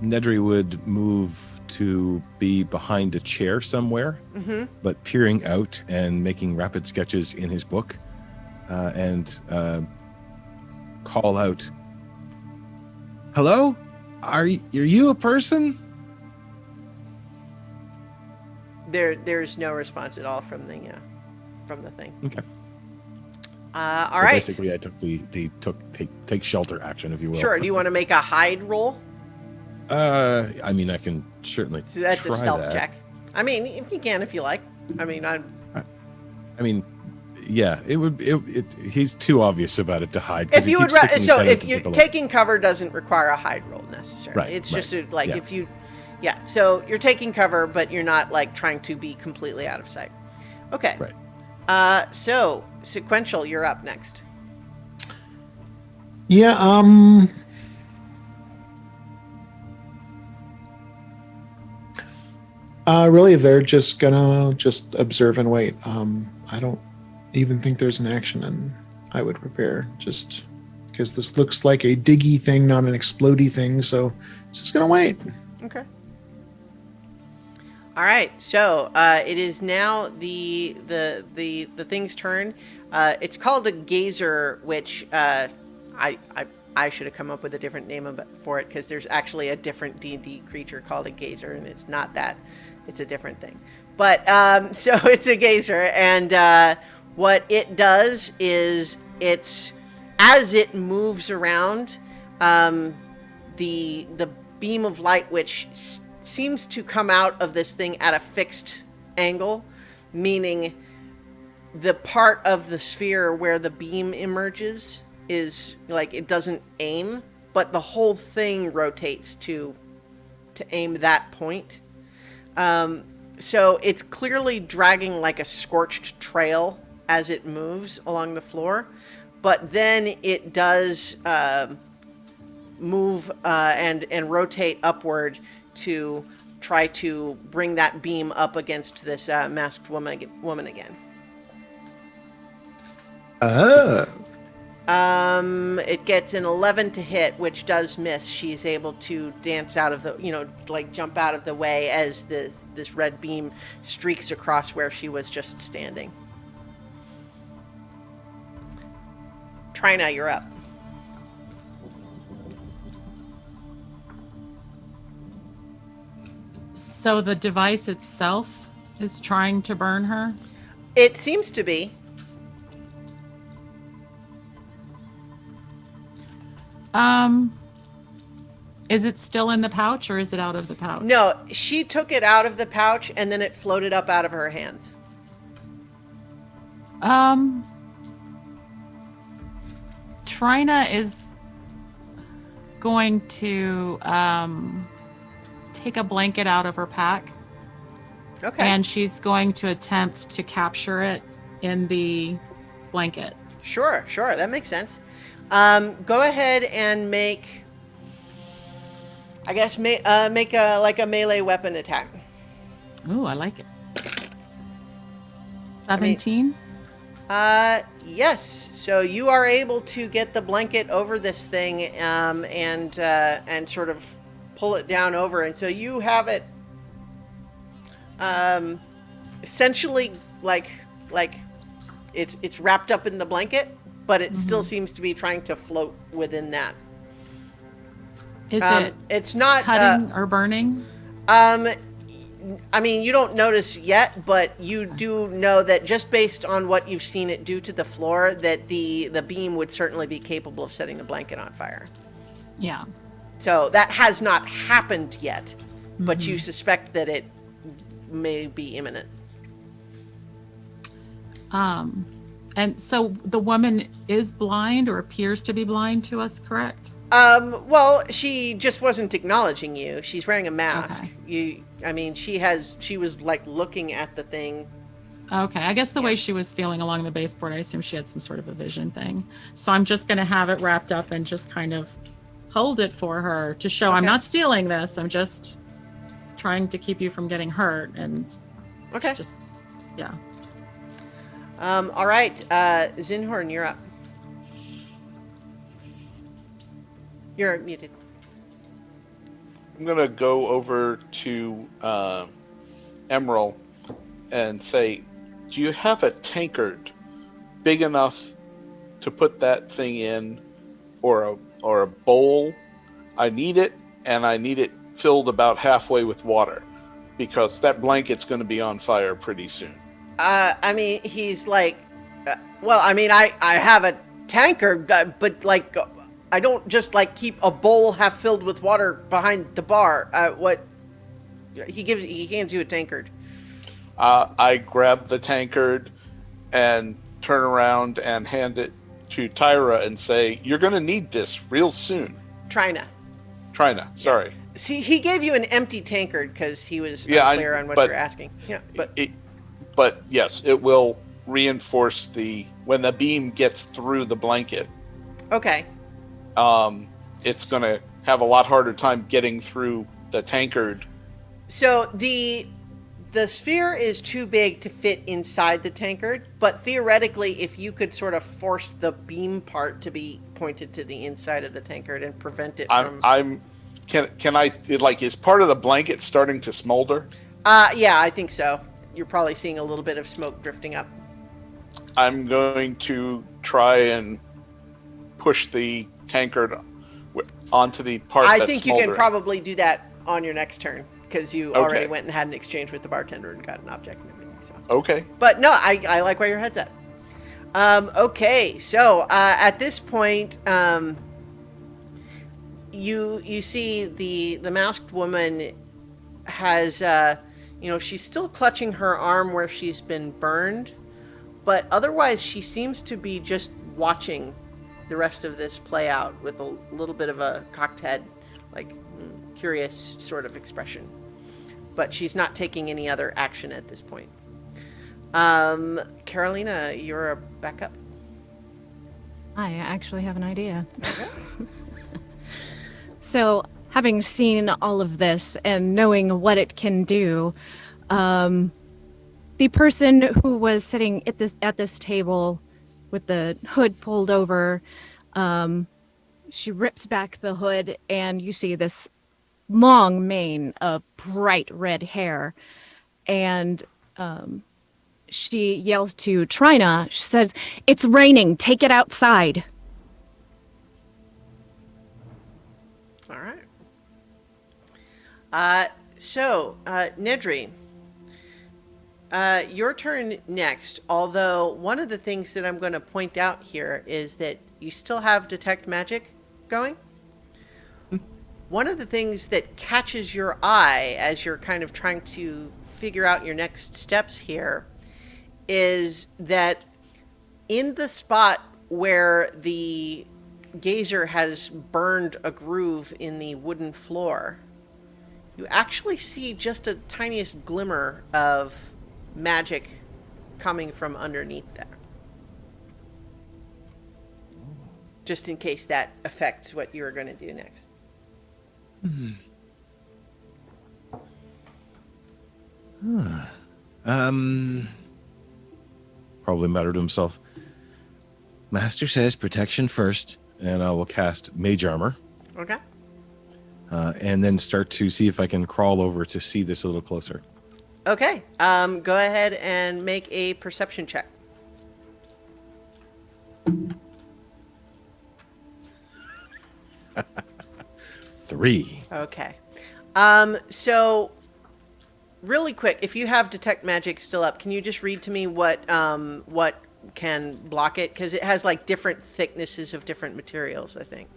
F: Nedry would move to be behind a chair somewhere, but peering out and making rapid sketches in his book, and call out, "Hello? Are you a person?"
A: There's no response at all from the thing.
F: Okay.
A: All
F: So
A: right.
F: basically, I took the take shelter action, if you will.
A: Sure. Do you want to make a hide roll?
F: I mean, I can certainly
A: So that's
F: try
A: a stealth
F: that.
A: check. I mean, if you can, if you like. I mean,
F: I mean, yeah, it would. He's too obvious about it to hide. 'Cause
A: if
F: he
A: you would,
F: keeps sticking his
A: so
F: head
A: if
F: into
A: you
F: the pillow.
A: taking cover doesn't require a hide roll necessarily.
F: Right,
A: It's
F: right,
A: just like
F: yeah.
A: if you, yeah. So you're taking cover, but you're not like trying to be completely out of sight. Okay.
F: Right.
A: So sequential, you're up next.
B: Yeah, really, they're just gonna observe and wait. I don't even think there's an action, and I would prepare just because this looks like a diggy thing, not an explodey thing. So it's just gonna wait.
A: Okay. All right. So it is now the thing's turn. It's called a gazer, which I should have come up with a different name for it because there's actually a different D&D creature called a gazer, and it's not that. It's a different thing. But so it's a gazer, and what it does is it's as it moves around, the beam of light which seems to come out of this thing at a fixed angle, meaning the part of the sphere where the beam emerges is like it doesn't aim, but the whole thing rotates to aim that point. So it's clearly dragging like a scorched trail as it moves along the floor, but then it does move and rotate upward to try to bring that beam up against this masked woman again.
B: Oh,
A: It gets an 11 to hit, which does miss. She's able to dance out of the, like jump out of the way as this red beam streaks across where she was just standing. Trina, you're up.
E: So the device itself is trying to burn her?
A: It seems to be.
E: Is it still in the pouch or is it out of the pouch?
A: No, she took it out of the pouch and then it floated up out of her hands.
E: Trina is going to take a blanket out of her pack.
A: Okay.
E: And she's going to attempt to capture it in the blanket.
A: Sure, that makes sense. Go ahead and make, I guess, make a melee weapon attack.
E: Ooh, I like it. 17?
A: Yes. So you are able to get the blanket over this thing, and sort of pull it down over, and so you have it, essentially like it's wrapped up in the blanket, but it still seems to be trying to float within that.
E: Is it
A: It's not
E: cutting or burning?
A: I mean, you don't notice yet, but you do know that just based on what you've seen it do to the floor, that the beam would certainly be capable of setting the blanket on fire.
E: Yeah.
A: So that has not happened yet, but you suspect that it may be imminent.
E: And so the woman is blind or appears to be blind to us, correct?
A: Well, she just wasn't acknowledging you. She's wearing a mask.
E: Okay.
A: She was like looking at the thing.
E: Okay, I guess the way she was feeling along the baseboard, I assume she had some sort of a vision thing. So I'm just going to have it wrapped up and just kind of hold it for her to show I'm not stealing this. I'm just trying to keep you from getting hurt. And
A: Okay.
E: just, yeah.
A: All right. Zinhorn, you're up. You're muted.
D: I'm gonna go over to Emerald and say, "Do you have a tankard big enough to put that thing in, or a bowl? I need it, and I need it filled about halfway with water, because that blanket's going to be on fire pretty soon."
A: I mean, he's like Well, I mean, I have a tankard, but like, I don't just like keep a bowl half filled with water behind the bar. What he hands you a tankard.
D: I grab the tankard and turn around and hand it to Tyra and say, "You're going to need this real soon."
A: Trina.
D: Trina, sorry.
A: See, he gave you an empty tankard because he was
D: Yeah,
A: unclear on what
D: but
A: you're asking. Yeah, but
D: But yes, it will reinforce when the beam gets through the blanket.
A: okay.
D: It's going to have a lot harder time getting through the tankard.
A: So the sphere is too big to fit inside the tankard, but theoretically, if you could sort of force the beam part to be pointed to the inside of the tankard and prevent it from...
D: Can I, like, is part of the blanket starting to smolder?
A: Yeah, I think so. You're probably seeing a little bit of smoke drifting up.
D: I'm going to try and push the tankard onto the part that's
A: I think you
D: smoldering.
A: can probably do that on your next turn, because you
D: Okay.
A: already went and had an exchange with the bartender and got an object and everything. So.
D: Okay.
A: But no, I like where your head's at. Okay, so at this point, you see the masked woman has, she's still clutching her arm where she's been burned, but otherwise she seems to be just watching the rest of this play out with a little bit of a cocked head, like curious sort of expression. But she's not taking any other action at this point. Carolina, you're back up.
C: I actually have an idea. So, having seen all of this and knowing what it can do, the person who was sitting at this table with the hood pulled over, she rips back the hood, and you see this long mane of bright red hair, and she yells to Trina. She says, "It's raining. Take it outside."
A: All right. Nedry, your turn next. Although one of the things that I'm going to point out here is that you still have Detect Magic going. One of the things that catches your eye as you're kind of trying to figure out your next steps here is that in the spot where the gazer has burned a groove in the wooden floor, you actually see just a tiniest glimmer of magic coming from underneath there. Just in case that affects what you're going to do next.
F: Probably mutter to himself. Master says protection first, and I will cast Mage Armor,
A: Okay.
F: and then start to see if I can crawl over to see this a little closer.
A: Okay. Go ahead and make a perception check.
F: 3.
A: Okay. So really quick, if you have Detect Magic still up, can you just read to me what can block it? Because it has like different thicknesses of different materials, I think.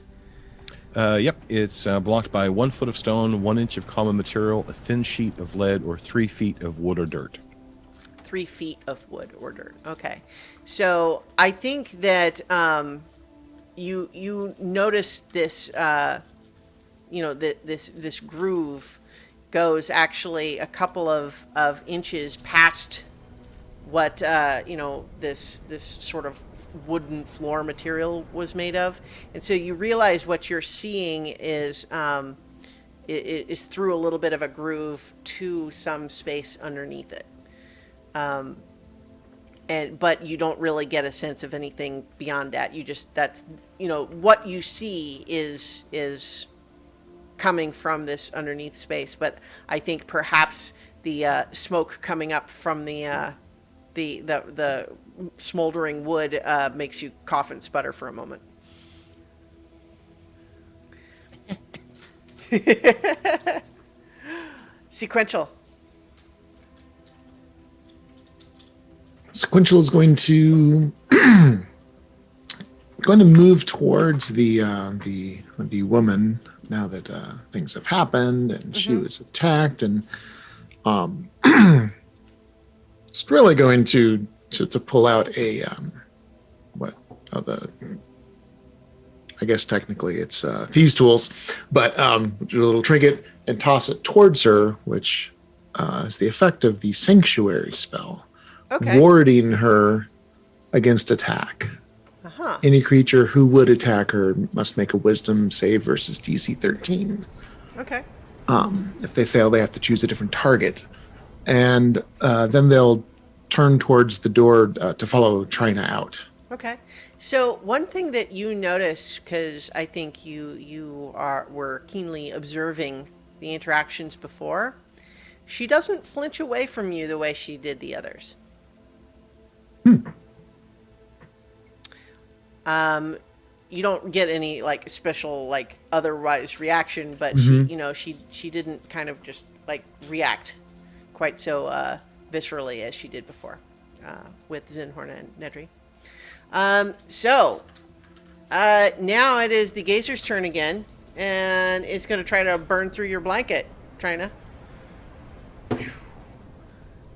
F: Yep, it's blocked by 1 foot of stone, 1 inch of common material, a thin sheet of lead, or 3 feet of wood or dirt.
A: 3 feet of wood or dirt. Okay. So I think that you notice this this groove goes actually a couple of inches past what this sort of wooden floor material was made of, and so you realize what you're seeing is through a little bit of a groove to some space underneath it, but you don't really get a sense of anything beyond that. What you see is coming from this underneath space, but I think perhaps the smoke coming up from the smoldering wood makes you cough and sputter for a moment. Sequential.
B: Quinchel is going to going to move towards the woman now that things have happened and she was attacked, and it's really going to pull out a I guess technically it's thieves' tools, but a little trinket, and toss it towards her, which is the effect of the sanctuary spell, warding her against attack.
A: Uh-huh.
B: Any creature who would attack her must make a wisdom save versus DC 13.
A: Okay.
B: If they fail, they have to choose a different target. And then they'll turn towards the door to follow Trina out.
A: Okay. So one thing that you notice, because I think you were keenly observing the interactions before, she doesn't flinch away from you the way she did the others. You don't get any like special like otherwise reaction, but she didn't kind of just like react quite so viscerally as she did before with Zinhorn and Nedry. So now it is the Gazer's turn again, and it's going to try to burn through your blanket, Trina.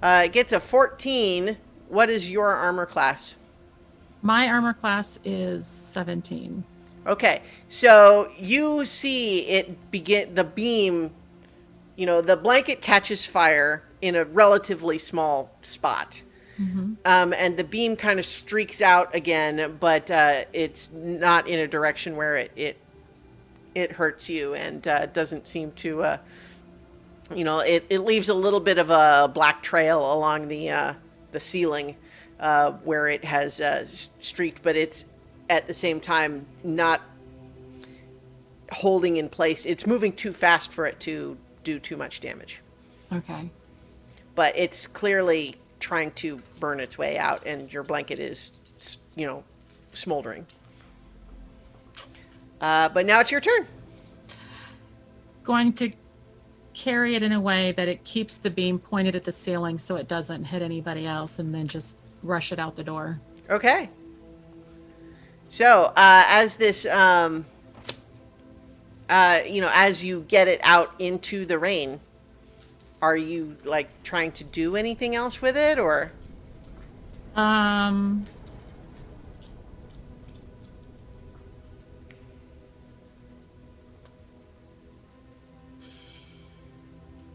A: It gets a 14. What is your armor class?
E: My armor class is 17.
A: Okay, so you see it begin, the beam, the blanket catches fire in a relatively small spot. And the beam kind of streaks out again, but it's not in a direction where it hurts you, and doesn't seem to, it leaves a little bit of a black trail along the ceiling where it has streaked, but it's at the same time not holding in place. It's moving too fast for it to do too much damage.
E: Okay.
A: But it's clearly trying to burn its way out, and your blanket is, smoldering. But now it's your turn.
E: Going to carry it in a way that it keeps the beam pointed at the ceiling so it doesn't hit anybody else, and then just rush it out the door.
A: Okay. So, as this, as you get it out into the rain, are you like trying to do anything else with it, or?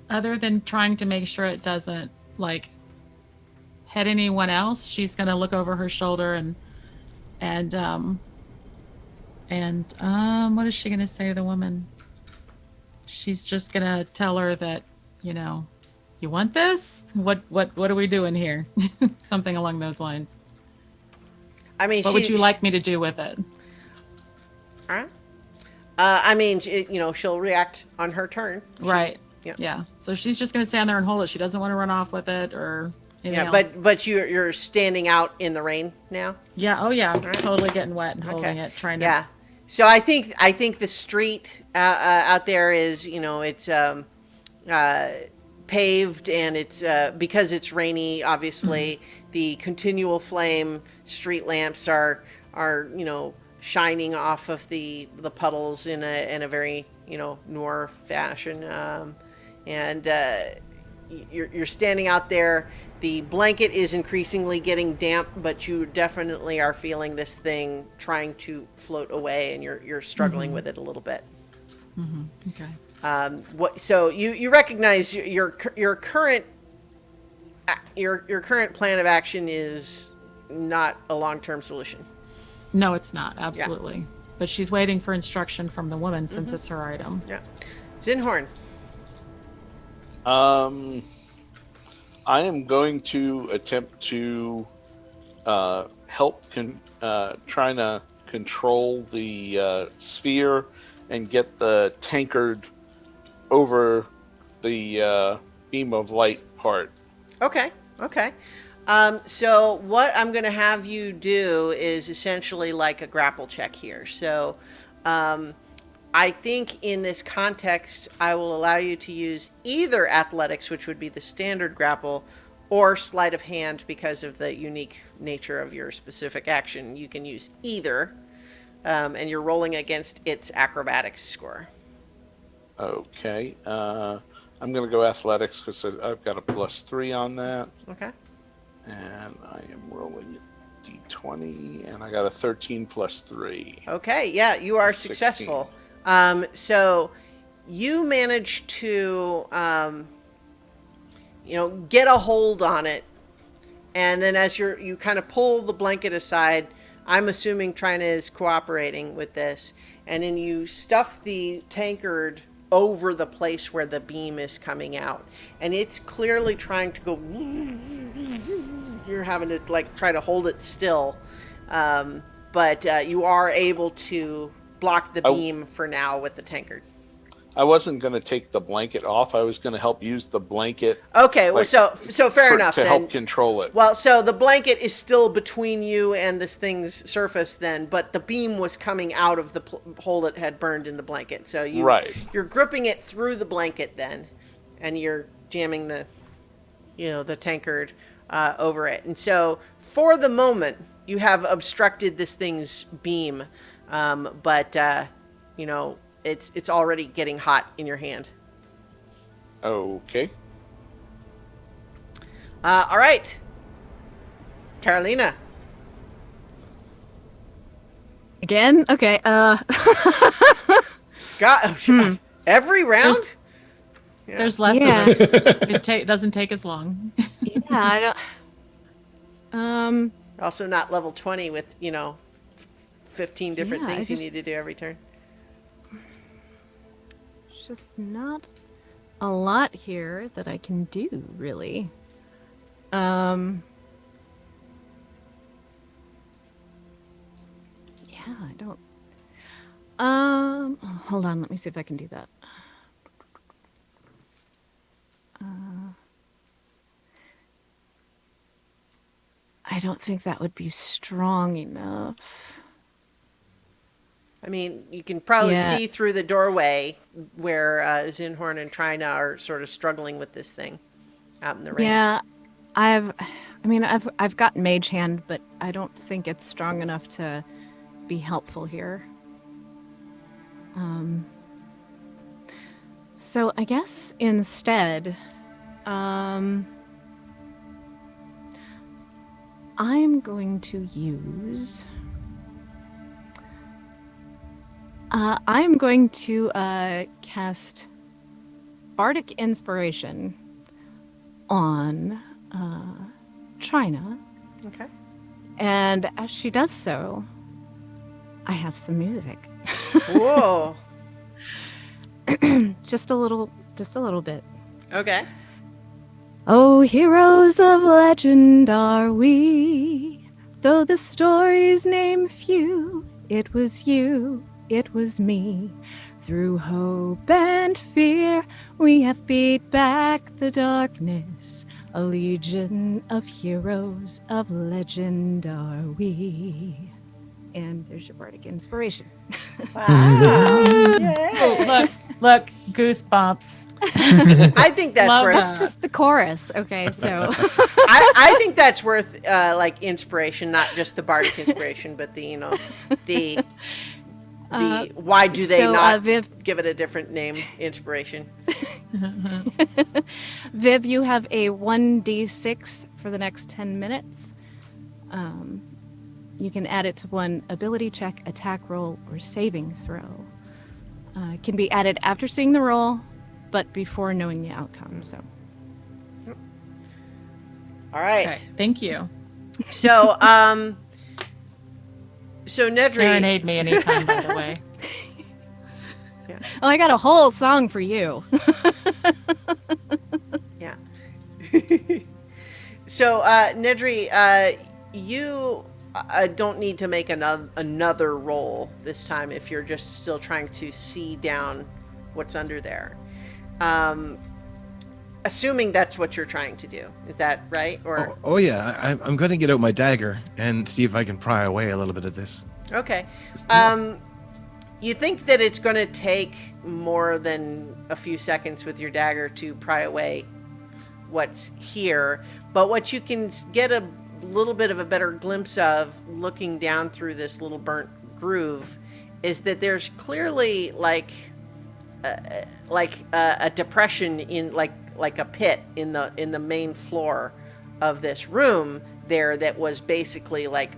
E: Other than trying to make sure it doesn't like hit anyone else, she's gonna look over her shoulder and what is she gonna say to the woman? She's just gonna tell her that, you want this? What are we doing here? Something along those lines.
A: I mean,
E: what would you like me to do with it?
A: She'll react on her turn.
E: Right.
A: Yeah.
E: Yeah. So she's just gonna stand there and hold it. She doesn't want to run off with it or anything else.
A: But you're standing out in the rain now.
E: Yeah. Oh yeah. Right. Totally getting wet and holding it, trying to.
A: Yeah. So I think the street out there is, it's paved, and it's because it's rainy. Obviously, the continual flame street lamps are shining off of the puddles in a very noir fashion, and you're standing out there. The blanket is increasingly getting damp, but you definitely are feeling this thing trying to float away, and you're struggling with it a little bit.
E: Okay.
A: So you recognize your current plan of action is not a long-term solution.
E: No, it's not. Absolutely. Yeah. But she's waiting for instruction from the woman since it's her item.
A: Yeah. Zinhorn.
D: I am going to attempt to help trying to control the sphere and get the tankard over the beam of light part.
A: Okay. So what I'm going to have you do is essentially like a grapple check here. So I think in this context, I will allow you to use either athletics, which would be the standard grapple, or sleight of hand because of the unique nature of your specific action. You can use either, and you're rolling against its acrobatics score.
D: Okay. I'm going to go athletics because I've got a +3 on that.
A: Okay.
D: And I am rolling a d20, and I got a 13 plus 3.
A: Okay, yeah, you are
D: 16.
A: successful. So you manage to, get a hold on it, and then as you kind of pull the blanket aside, I'm assuming Trina is cooperating with this, and then you stuff the tankard over the place where the beam is coming out, and it's clearly trying to go. You're having to try to hold it still, but you are able to block the beam for now with the tankard.
D: I wasn't going to take the blanket off. I was going to help use the blanket.
A: Okay, well, so fair enough
D: to
A: then.
D: help control it.
A: Well, so the blanket is still between you and this thing's surface then, but the beam was coming out of the hole that had burned in the blanket. So you're gripping it through the blanket then, and you're jamming the tankard over it. And so for the moment, you have obstructed this thing's beam, but it's already getting hot in your hand.
D: Okay.
A: All right. Carolina.
C: Again? Okay.
A: Every round?
E: There's less
C: Yeah.
E: of us. It doesn't take as long.
C: Yeah, I don't.
A: Also not level 20 with, 15 different
C: Yeah,
A: things you need to do every turn.
C: It's just not a lot here that I can do, really. Yeah, I don't. Hold on, let me see if I can do that. I don't think that would be strong enough.
A: I mean, you can probably
C: Yeah.
A: see through the doorway where Zinhorn and Trina are sort of struggling with this thing out in the rain.
C: Yeah, I've got Mage Hand, but I don't think it's strong enough to be helpful here. So I guess instead, I'm going to use. I'm going to cast Bardic Inspiration on Trina.
A: Okay.
C: And as she does so, I have some music.
A: Whoa.
C: Just a little bit.
A: Okay.
C: Oh, heroes of legend are we, though the stories name few. It was you, it was me. Through hope and fear, we have beat back the darkness. A legion of heroes of legend are we. And there's your Bardic Inspiration.
A: Wow.
E: Oh, look, goosebumps.
A: I think that's
E: Love
A: worth.
E: that.
C: That's just the chorus. Okay, so
A: I think that's worth inspiration, not just the Bardic Inspiration, but the why do they
C: so,
A: not
C: Viv,
A: give it a different name? Inspiration.
C: Viv, you have a 1d6 for the next 10 minutes. You can add it to one ability check, attack roll, or saving throw. It can be added after seeing the roll, but before knowing the outcome. So,
A: All right.
E: Okay, thank you.
A: So, Nedry.
E: Serenade me anytime, by the way.
C: oh, I got a whole song for you.
A: Yeah. So, Nedry, you don't need to make another roll this time if you're just still trying to see down what's under there. Assuming that's what you're trying to do. Is that right? Or
F: Oh yeah, I'm going to get out my dagger and see if I can pry away a little bit of this.
A: Okay. You think that it's going to take more than a few seconds with your dagger to pry away what's here. But what you can get a little bit of a better glimpse of looking down through this little burnt groove is that there's clearly like a depression in like a pit in the main floor of this room there that was basically like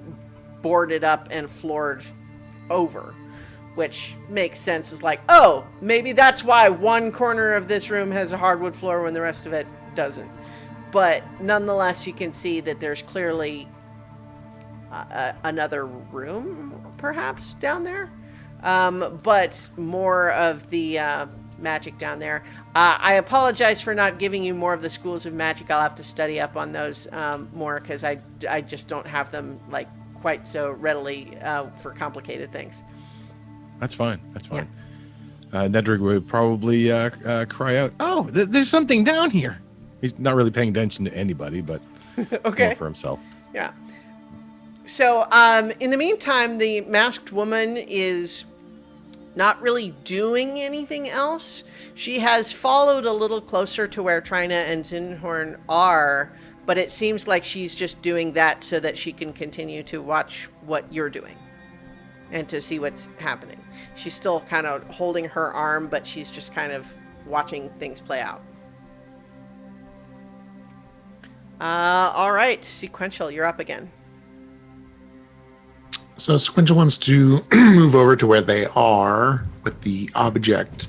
A: boarded up and floored over, which makes sense. Is like, oh, maybe that's why one corner of this room has a hardwood floor when the rest of it doesn't. But nonetheless, you can see that there's clearly another room perhaps down there, but more of the magic down there. I apologize for not giving you more of the schools of magic. I'll have to study up on those more, because I just don't have them like quite so readily for complicated things.
F: That's fine. That's fine. Nedrick would probably cry out, "Oh, there's something down here." He's not really paying attention to anybody, but
A: Okay.
F: more for himself.
A: Yeah. So, in the meantime, the masked woman is not really doing anything else. She has followed a little closer to where Trina and Zinhorn are, but it seems like she's just doing that so that she can continue to watch what you're doing and to see what's happening. She's still kind of holding her arm, but she's just kind of watching things play out. All right, Sequential, you're up again.
B: So Sequential wants to move over to where they are with the object,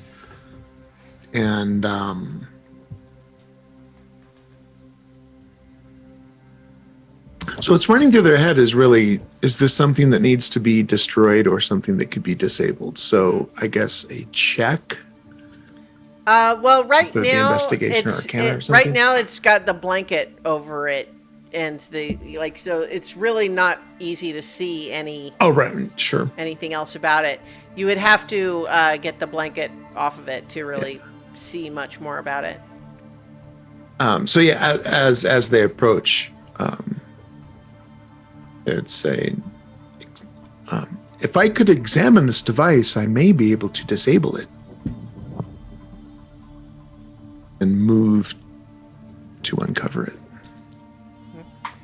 B: and so it's running through their head is this something that needs to be destroyed or something that could be disabled? So I guess a check.
A: Well, right
B: Would it be
A: now,
B: investigation or arcana or
A: right
B: something?
A: now it's got the blanket over it, and so it's really not easy to see
B: Oh, right, sure.
A: anything else about it. You would have to get the blanket off of it to really see much more about it.
B: So yeah, as they approach, it's say, if I could examine this device, I may be able to disable it and move to uncover it.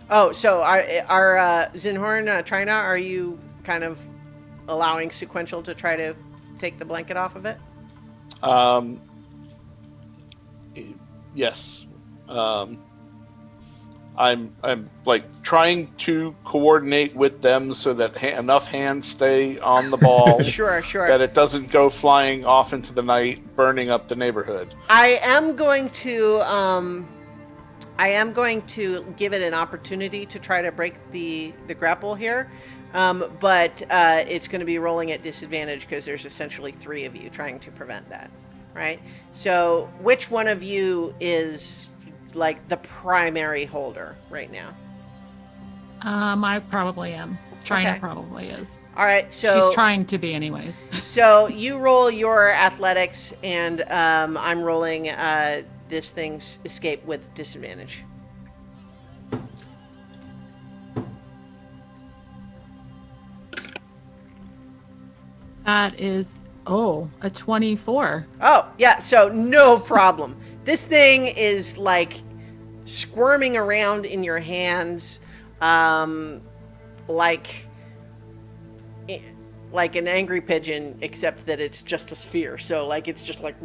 A: Oh, so are Zinhorn, Trina, are you kind of allowing Sequential to try to take the blanket off of it?
D: Yes. I'm like trying to coordinate with them so that enough hands stay on the ball.
A: Sure.
D: That it doesn't go flying off into the night, burning up the neighborhood.
A: I am going to give it an opportunity to try to break the grapple here, but it's going to be rolling at disadvantage because there's essentially 3 of you trying to prevent that, right? So which one of you is like the primary holder right now?
E: I probably am. Trina
A: Okay.
E: probably is.
A: All right, so
E: She's trying to be anyways.
A: So you roll your athletics, and I'm rolling this thing's escape with disadvantage.
E: That is, a 24.
A: Oh, yeah, so no problem. This thing is like squirming around in your hands, like an angry pigeon, except that it's just a sphere. So like it's just like,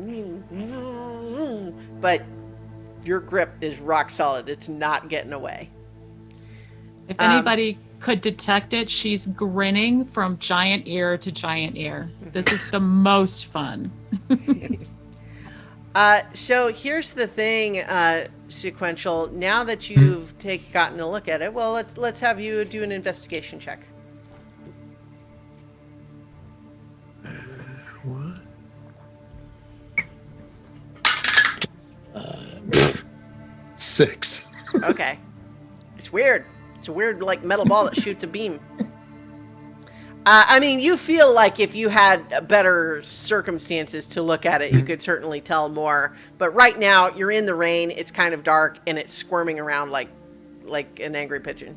A: but your grip is rock solid. It's not getting away.
E: If anybody could detect it, she's grinning from giant ear to giant ear. This is the most fun.
A: So here's the thing, Sequential. Now that you've gotten a look at it, well, let's have you do an investigation check.
B: What? 6.
A: Okay. It's weird. It's a weird, like, metal ball that shoots a beam. I mean, you feel like if you had better circumstances to look at it, you could certainly tell more. But right now, you're in the rain, it's kind of dark, and it's squirming around like an angry pigeon.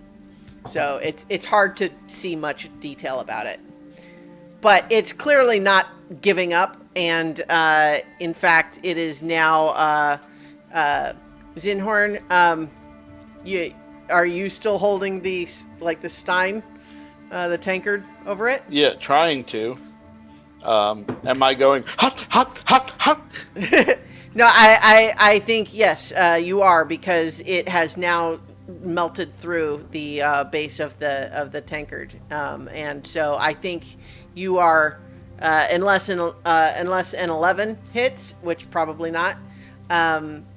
A: So it's hard to see much detail about it. But it's clearly not giving up, and in fact, it is now Zinhorn, are you still holding the stein, the tankard over it?
D: Yeah, trying to. Am I going hot, hot, hot, hot?
A: No, I think yes, you are, because it has now melted through the base of the tankard, and so I think you are, unless an 11 hits, which probably not,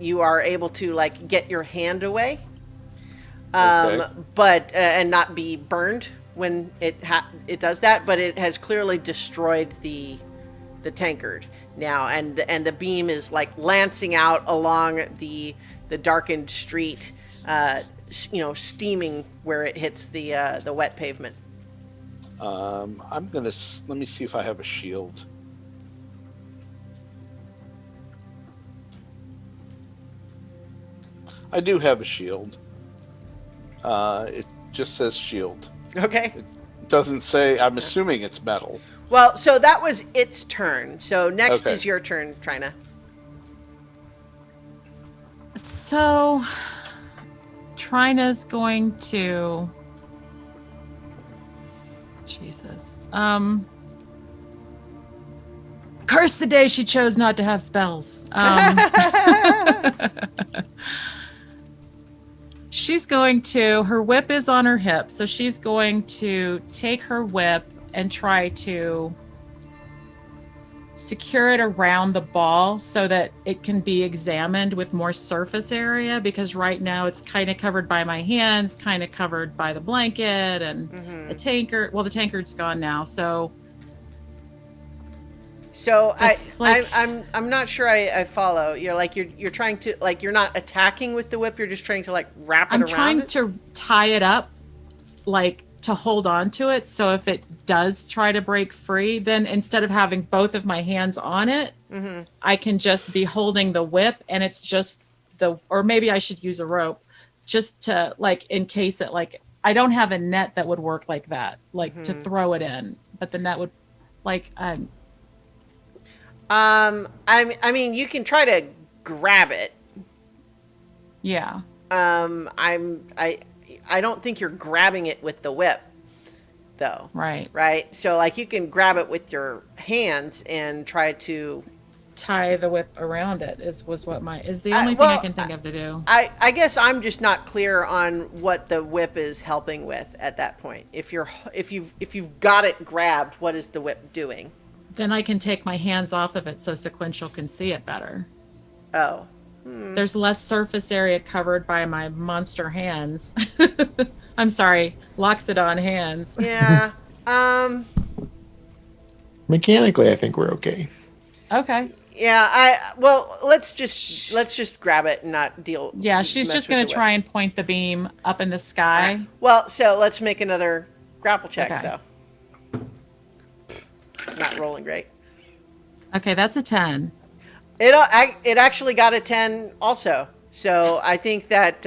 A: you are able to like get your hand away,
D: Okay.
A: but and not be burned when it does that, but it has clearly destroyed the tankard now, and the beam is like lancing out along the darkened street, steaming where it hits the wet pavement.
D: I'm gonna let me see if I have a shield. I do have a shield. It just says shield.
A: Okay.
D: It doesn't say. I'm assuming it's metal.
A: Well, so that was its turn. So next
D: Okay.
A: is your turn, Trina.
E: So, Trina's going to. Jesus. Curse the day she chose not to have spells. She's going to. Her whip is on her hip, so she's going to take her whip and try to secure it around the ball so that it can be examined with more surface area, because right now it's kind of covered by my hands, kind of covered by the blanket and the tankard. Well, the tankard's gone now, so It's
A: I'm not sure I follow. You're trying to, like, you're not attacking with the whip. You're just trying to like wrap it
E: I'm
A: around
E: trying
A: it?
E: to tie it up, like to hold on to it. So if it does try to break free, then instead of having both of my hands on it, I can just be holding the whip, and it's just or maybe I should use a rope just to like encase it. Like, I don't have a net that would work like that, like to throw it in, but the net would like,
A: I mean, you can try to grab it.
E: yeah.
A: I don't think you're grabbing it with the whip, though.
E: Right.
A: Right? So, like, you can grab it with your hands and try to...
E: Tie the whip around it is the only thing
A: well,
E: I can think of to do.
A: I guess I'm just not clear on what the whip is helping with at that point. If you've got it grabbed, what is the whip doing?
E: Then I can take my hands off of it so Sequential can see it better.
A: Oh.
E: There's less surface area covered by my monster hands. I'm sorry, Loxodon hands.
A: Yeah.
B: Mechanically, I think we're okay.
E: Okay.
A: Yeah, let's just grab it and not deal.
E: Yeah, she's
A: mess
E: just
A: with
E: going
A: the
E: to
A: whip.
E: try and point the beam up in the sky.
A: Well, so let's make another grapple check,
E: Okay.
A: though. Not rolling great.
E: Okay, that's a 10.
A: It actually got a 10 also. So I think that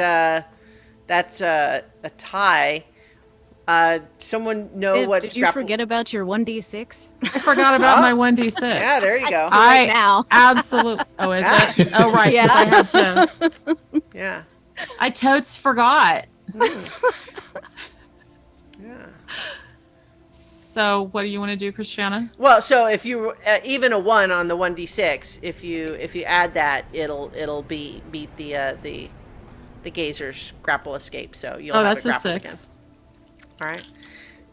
A: that's a tie. Someone know
C: Viv,
A: what
C: did you
A: grapple...
C: forget about your 1d6?
E: I forgot about my 1d6.
A: Yeah, there you go.
C: Right now.
E: Absolutely. Oh, is it? Oh, right.
C: Yeah.
E: 'cause I had to.
A: Yeah.
E: I totes forgot.
A: Yeah.
E: So, what do you want to do, Christiana?
A: Well, so if you even a 1 on the 1d6, if you add that, it'll beat the Gazer's grapple escape. So you'll
E: Oh,
A: have
E: that's
A: it
E: a
A: grappled
E: 6.
A: again. All right.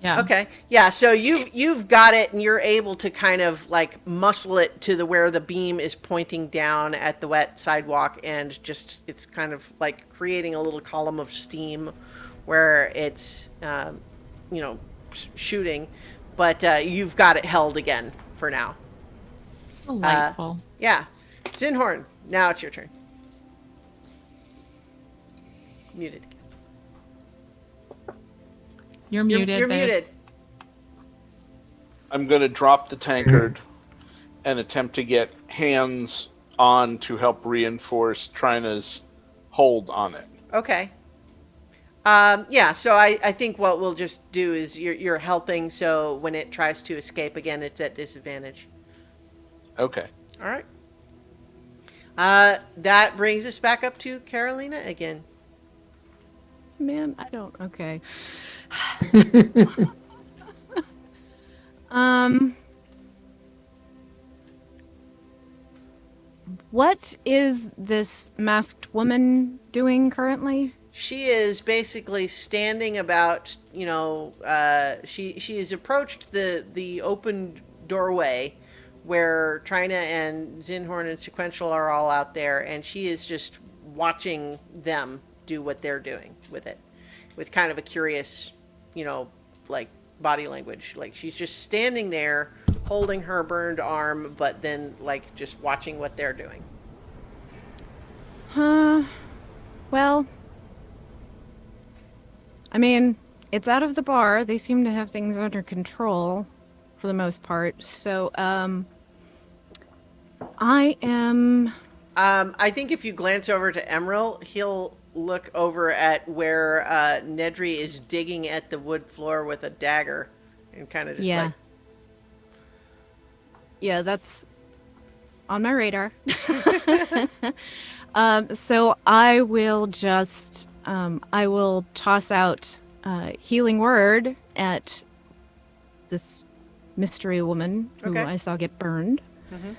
E: Yeah.
A: Okay. Yeah. So you've got it, and you're able to kind of like muscle it to where the beam is pointing down at the wet sidewalk, and just it's kind of like creating a little column of steam, where it's shooting, but you've got it held again for now.
E: Delightful.
A: Yeah. Zinhorn. Now it's your turn. Muted.
E: You're muted.
A: You're
E: babe.
A: muted.
D: I'm going to drop the tankard and attempt to get hands on to help reinforce Trina's hold on it.
A: Okay. Yeah, so I think what we'll just do is you're helping, so when it tries to escape again, it's at disadvantage.
D: Okay.
A: All right. That brings us back up to Carolina again.
C: Man, I don't. Okay. What is this masked woman doing currently?
A: She is basically standing about, she has approached the open doorway where Trina and Zinhorn and Sequential are all out there, and she is just watching them do what they're doing with it, with kind of a curious, like body language. Like she's just standing there holding her burned arm, but then like just watching what they're doing.
C: Well, I mean, it's out of the bar. They seem to have things under control for the most part. So, I am...
A: I think if you glance over to Emerald, he'll look over at where Nedry is digging at the wood floor with a dagger and kind of just like...
C: Yeah, that's on my radar. So I will just... I will toss out healing word at this mystery woman who
A: Okay.
C: I saw get burned.
A: Mhm.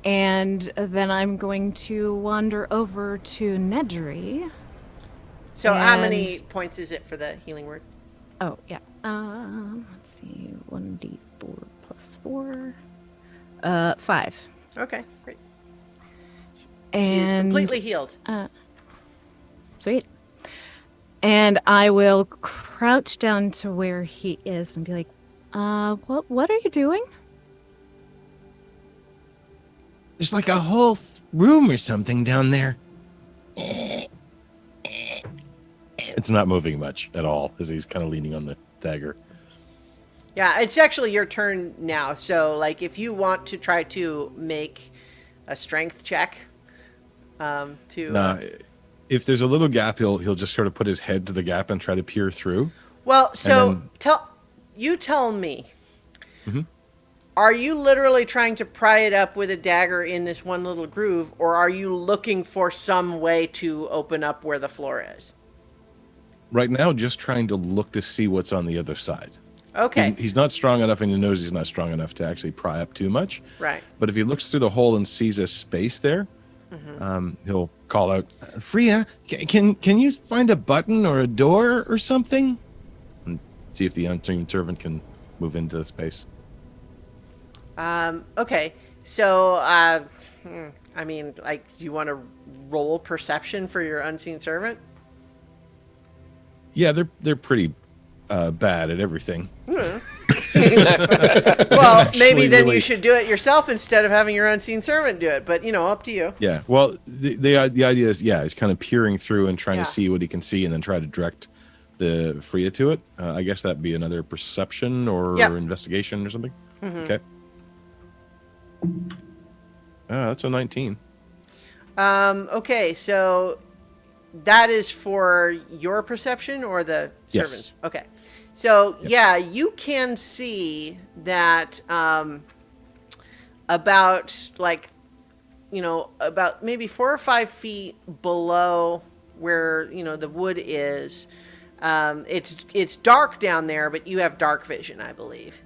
C: And then I'm going to wander over to Nedry.
A: So how many
C: And-
A: points is it for the healing word?
C: Oh, yeah. Let's see. 1d4 plus 4. 5.
A: Okay, great.
C: And
A: She is completely healed.
C: Sweet. And I will crouch down to where he is and be like, what are you doing?
F: There's like a whole room or something down there. It's not moving much at all as he's kind of leaning on the dagger.
A: Yeah, it's actually your turn now. So, like, if you want to try to make a strength check,
F: If there's a little gap, he'll just sort of put his head to the gap and try to peer through.
A: well, so
F: then-
A: tell me,
F: Mhm.
A: are you literally trying to pry it up with a dagger in this one little groove, or are you looking for some way to open up where the floor is?
F: Right now, just trying to look to see what's on the other side.
A: Okay,
F: He's not strong enough, and he knows he's not strong enough to actually pry up too much.
A: right.
F: But if he looks through the hole and sees a space there, he'll call out, "Freya, can you find a button or a door or something?" And see if the unseen servant can move into the space.
A: Okay, so, I mean, like, do you want to roll perception for your unseen servant?
F: Yeah, they're pretty bad at everything.
A: Well, maybe
F: Actually,
A: then you
F: really-
A: should do it yourself instead of having your unseen servant do it. But up to you.
F: Yeah. Well, the idea is, he's kind of peering through and trying
A: Yeah.
F: to see what he can see, and then try to direct the Freya to it. I guess that'd be another perception or
A: Yep.
F: investigation or something. Okay. That's a 19.
A: Okay, so that is for your perception or the
F: Yes.
A: servant's? Okay. So yeah, you can see that about about maybe 4 or 5 feet below where the wood is. It's dark down there, but you have dark vision, I believe.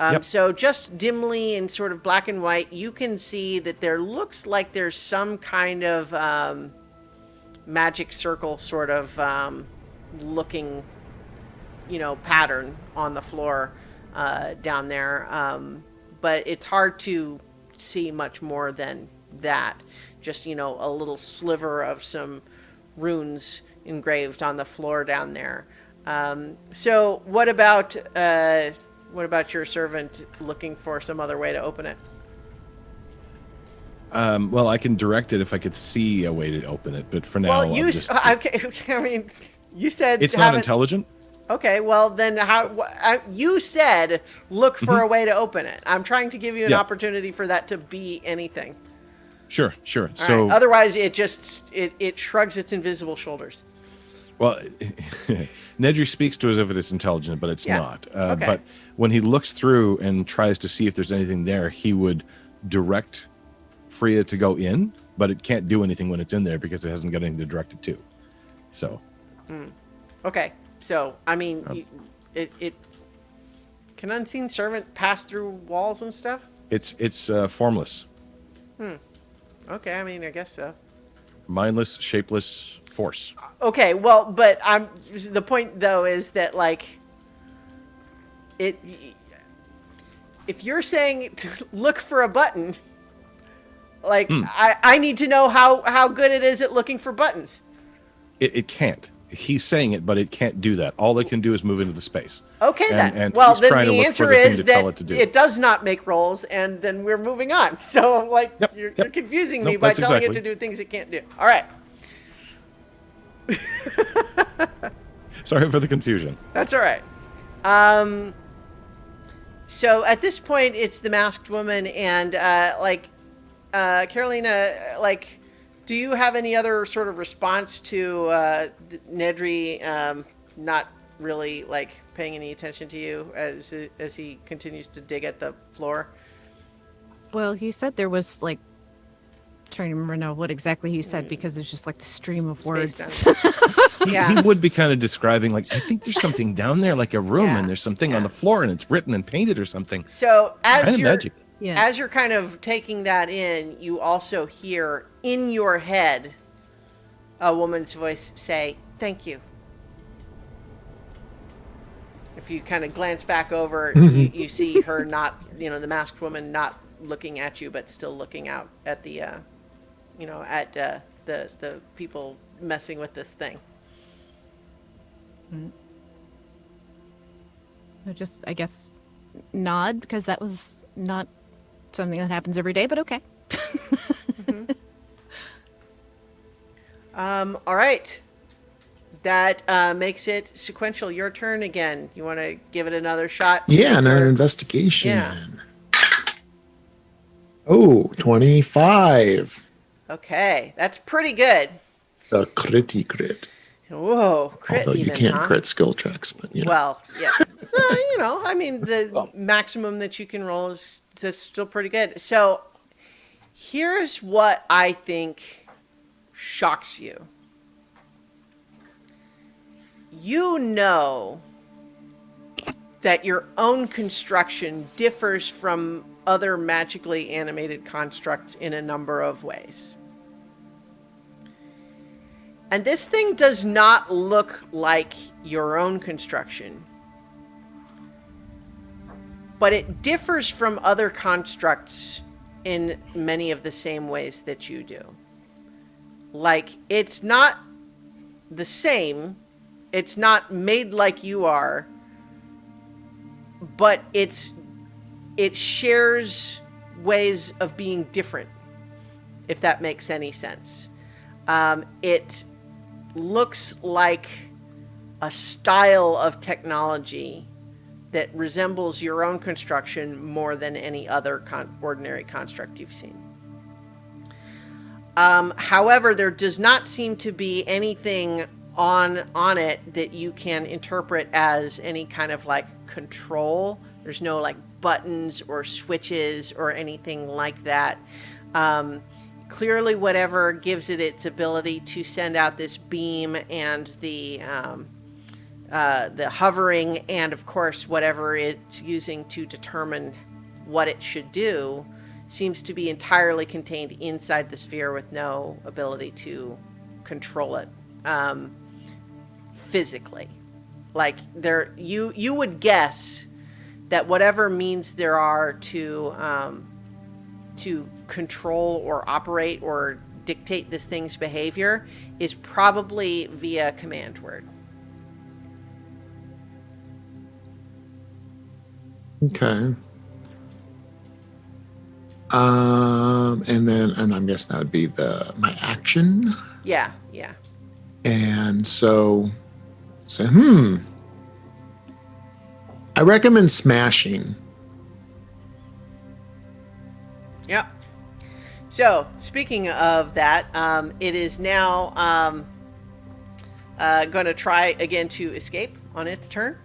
F: Yep.
A: So just dimly in sort of black and white, you can see that there looks like there's some kind of magic circle sort of looking, pattern on the floor down there. But it's hard to see much more than that. Just, a little sliver of some runes engraved on the floor down there. So what about your servant looking for some other way to open it?
F: Well, I can direct it if I could see a way to open it, but for now,
A: Well,
F: I'll just,
A: okay. I mean, you said
F: it's
A: have
F: not
A: it-
F: intelligent.
A: Okay, well then, you said look for a way to open it. I'm trying to give you an
F: Yeah.
A: opportunity for that to be anything.
F: Sure.
A: All
F: So,
A: right. Otherwise, it shrugs its invisible shoulders.
F: well, Nedry speaks to us as if it is intelligent, but it's
A: Yeah.
F: not.
A: Okay.
F: But when he looks through and tries to see if there's anything there, he would direct Freya to go in, but it can't do anything when it's in there because it hasn't got anything to direct it to. So
A: Okay, so I mean, it can unseen servant pass through walls and stuff?
F: it's formless,
A: Okay, I mean, I guess so.
F: mindless, shapeless force.
A: Okay, well, but the point though is that like if you're saying to look for a button, like I need to know how good it is at looking for buttons.
F: It can't. He's saying it, but it can't do that. All it can do is move into the space.
A: Okay, then.
F: And
A: Well,
F: he's
A: then
F: trying to
A: the
F: look
A: answer
F: for the thing
A: is
F: to tell
A: that
F: it to do.
A: it does not make rolls, and then we're moving on. So, like,
F: Yep,
A: you're
F: yep.
A: confusing me
F: Nope,
A: by
F: that's
A: telling it
F: exactly.
A: to do things it can't do. All right,
F: Sorry for the confusion.
A: that's all right. So at this point, it's the masked woman, and Carolina, like, do you have any other sort of response to Nedry not really like paying any attention to you as he continues to dig at the floor?
C: Well, he said there was like, trying to remember now what exactly he said because it's just like the stream of words.
A: Yeah.
F: He would be kind of describing, like, I think there's something down there, like a room,
A: Yeah,
F: and there's something
A: yeah.
F: on the floor, and it's written and painted or something.
A: So as
F: Kind of
A: you're
F: magic.
C: Yeah.
A: as you're kind of taking that in, you also hear in your head a woman's voice say, "Thank you." If you kind of glance back over, you see her not, the masked woman not looking at you, but still looking out at the, the people messing with this thing.
C: I just, I guess, nod because that was not something that happens every day, but okay.
A: All right. That makes it sequential. Your turn again. You want to give it another shot?
B: Yeah, another
A: Or-
B: investigation.
A: Yeah.
B: Oh, 25.
A: Okay, that's pretty good.
B: The critty crit.
A: Whoa, crit
B: Although you
A: even,
B: can't
A: huh?
B: crit skill checks, but you know.
A: Well, yeah. I mean, the maximum that you can roll is still pretty good. So here's what I think shocks you. You know that your own construction differs from other magically animated constructs in a number of ways. And this thing does not look like your own construction. But it differs from other constructs in many of the same ways that you do. Like, it's not the same, it's not made like you are, but it shares ways of being different, if that makes any sense. It looks like a style of technology that resembles your own construction more than any other ordinary construct you've seen. However, there does not seem to be anything on it that you can interpret as any kind of like control. There's no like buttons or switches or anything like that. Clearly, whatever gives it its ability to send out this beam and the hovering, and of course whatever it's using to determine what it should do, seems to be entirely contained inside the sphere with no ability to control it physically. Like you would guess that whatever means there are to control or operate or dictate this thing's behavior is probably via command word.
B: Okay. And I'm guessing that would be my action.
A: Yeah.
B: And so I recommend smashing.
A: Yep. So, speaking of that, it is now going to try again to escape on its turn.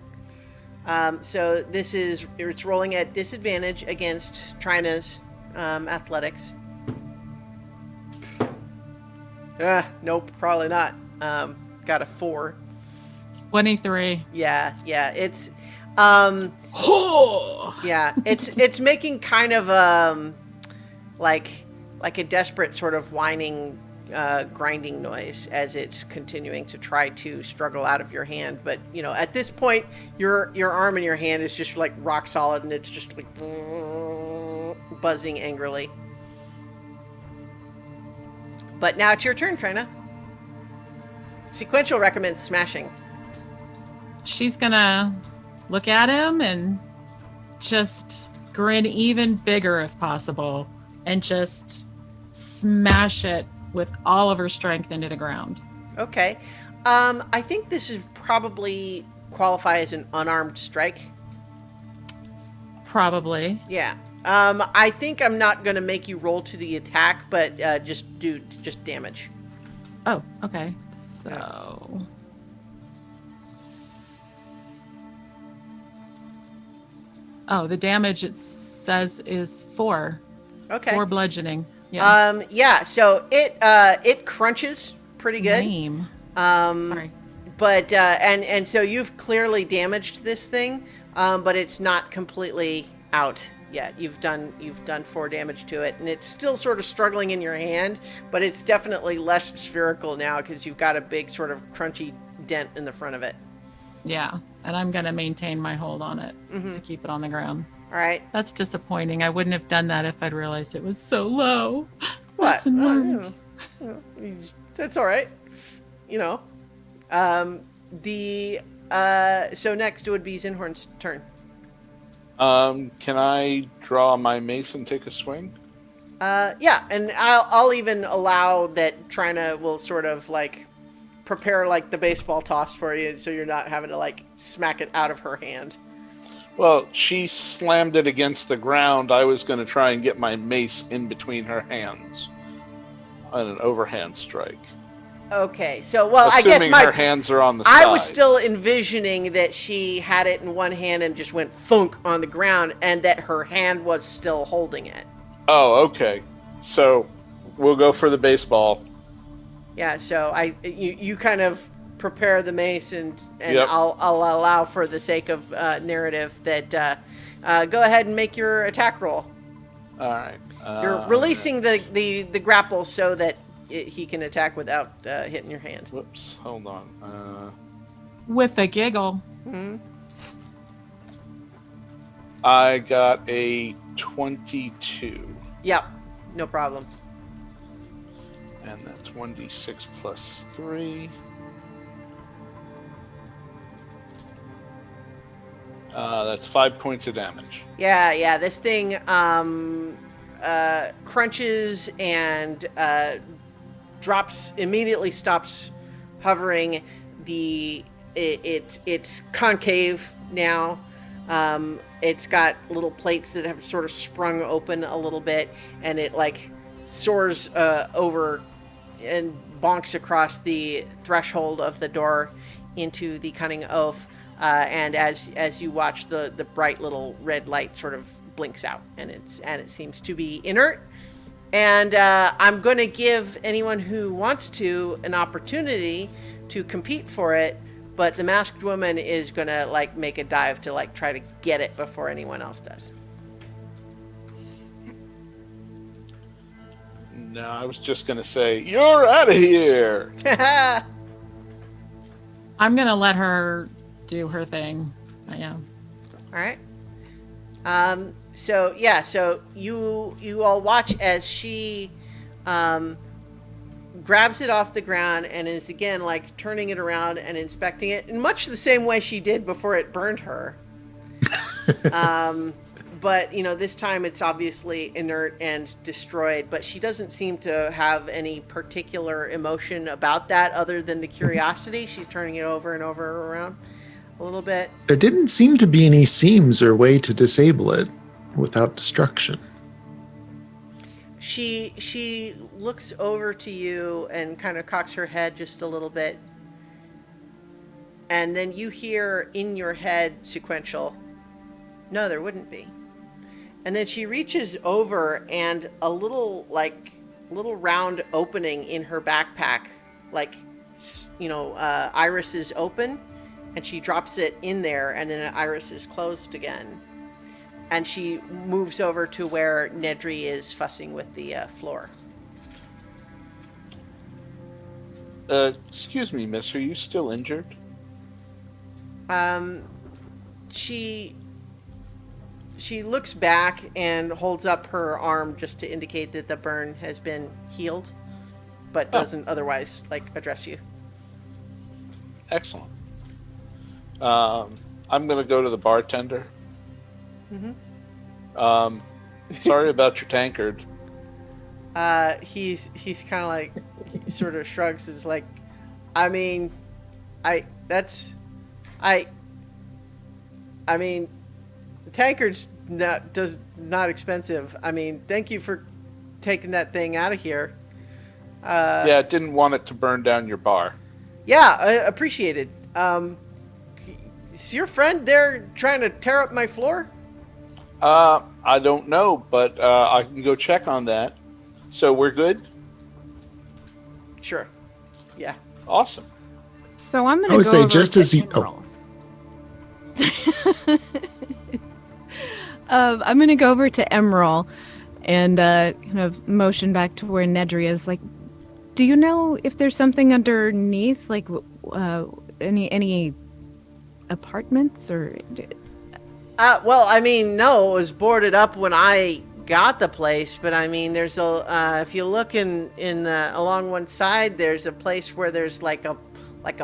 A: So it's rolling at disadvantage against Trina's athletics. Nope, probably not. Got a 4.
E: 23.
A: Yeah, it's yeah, it's making kind of like a desperate sort of whining grinding noise as it's continuing to try to struggle out of your hand. But at this point, your arm and your hand is just like rock solid, and it's just like buzzing angrily. But now it's your turn, Trina. Sequential recommends smashing.
E: She's gonna look at him and just grin even bigger if possible, and just smash it with all of her strength into the ground.
A: Okay. I think this is probably qualify as an unarmed strike.
E: Probably.
A: Yeah. I think I'm not going to make you roll to the attack, but just damage.
E: Oh, okay. So. Oh, the damage it says is 4.
A: Okay.
E: 4 bludgeoning. Yeah.
A: Yeah. So it crunches pretty good.
E: Lame. Sorry.
A: But and so you've clearly damaged this thing, but it's not completely out yet. You've done 4 damage to it, and it's still sort of struggling in your hand, but it's definitely less spherical now because you've got a big sort of crunchy dent in the front of it.
E: Yeah. And I'm going to maintain my hold on it to keep it on the ground.
A: All right.
E: That's disappointing. I wouldn't have done that if I'd realized it was so low.
A: What?
E: Lesson learned.
A: That's all right. So next it would be Zinhorn's turn.
D: Can I draw my mace and take a swing?
A: Yeah, and I'll even allow that Trina will sort of like prepare like the baseball toss for you, so you're not having to like smack it out of her hand.
D: Well, she slammed it against the ground. I was going to try and get my mace in between her hands on an overhand strike.
A: Okay, so I
D: Assuming
A: guess
D: her hands are on the sides.
A: I was still envisioning that she had it in one hand and just went thunk on the ground, and that her hand was still holding it.
D: Oh, okay. So we'll go for the baseball.
A: Yeah, so you kind of prepare the mace, and
D: Yep.
A: I'll allow for the sake of narrative that go ahead and make your attack roll.
D: All right.
A: You're releasing the grapple so that he can attack without hitting your hand.
D: Whoops. Hold on.
E: With a giggle.
D: I got a 22.
A: Yep, no problem.
D: And that's 1d6 plus 3. That's 5 points of damage.
A: Yeah, this thing crunches and immediately stops hovering. It's concave now. It's got little plates that have sort of sprung open a little bit, and it like soars over and bonks across the threshold of the door into the cunning oaf. And as you watch, the bright little red light sort of blinks out, and it seems to be inert. And I'm going to give anyone who wants to an opportunity to compete for it, but the masked woman is going to like make a dive to like try to get it before anyone else does.
D: No, I was just going to say, you're out of here.
E: I'm going to let her do her thing. I am.
A: All right. So you all watch as she grabs it off the ground and is again like turning it around and inspecting it in much the same way she did before it burned her. But this time it's obviously inert and destroyed, but she doesn't seem to have any particular emotion about that other than the curiosity. She's turning it over and over around a little bit.
B: There didn't seem to be any seams or way to disable it without destruction.
A: She looks over to you and kind of cocks her head just a little bit. And then you hear in your head sequential, no, there wouldn't be. And then she reaches over and a little like little round opening in her backpack, like, Iris is open, and she drops it in there, and then Iris is closed again. And she moves over to where Nedry is fussing with the floor.
D: Excuse me, miss, are you still injured?
A: She looks back and holds up her arm just to indicate that the burn has been healed, but doesn't otherwise, address you.
D: Excellent. I'm going to go to the bartender. Sorry about your tankard.
A: He's kind of like, he sort of shrugs. Is like, I mean, the tankard's not expensive. I mean, thank you for taking that thing out of here.
D: Yeah, didn't want it to burn down your bar.
A: Yeah, appreciated. Is your friend there trying to tear up my floor?
D: I don't know, but I can go check on that. So we're good?
A: Sure. Yeah.
D: Awesome.
C: So I'm going
B: I would
C: to go
B: say
C: over
B: just
C: to
B: as you-
C: Emerald. I'm going to go over to Emerald and kind of motion back to where Nedry is. Like, do you know if there's something underneath, like any apartments or?
A: Well, I mean, no, it was boarded up when I got the place, but I mean, there's if you look in along one side, there's a place where there's like a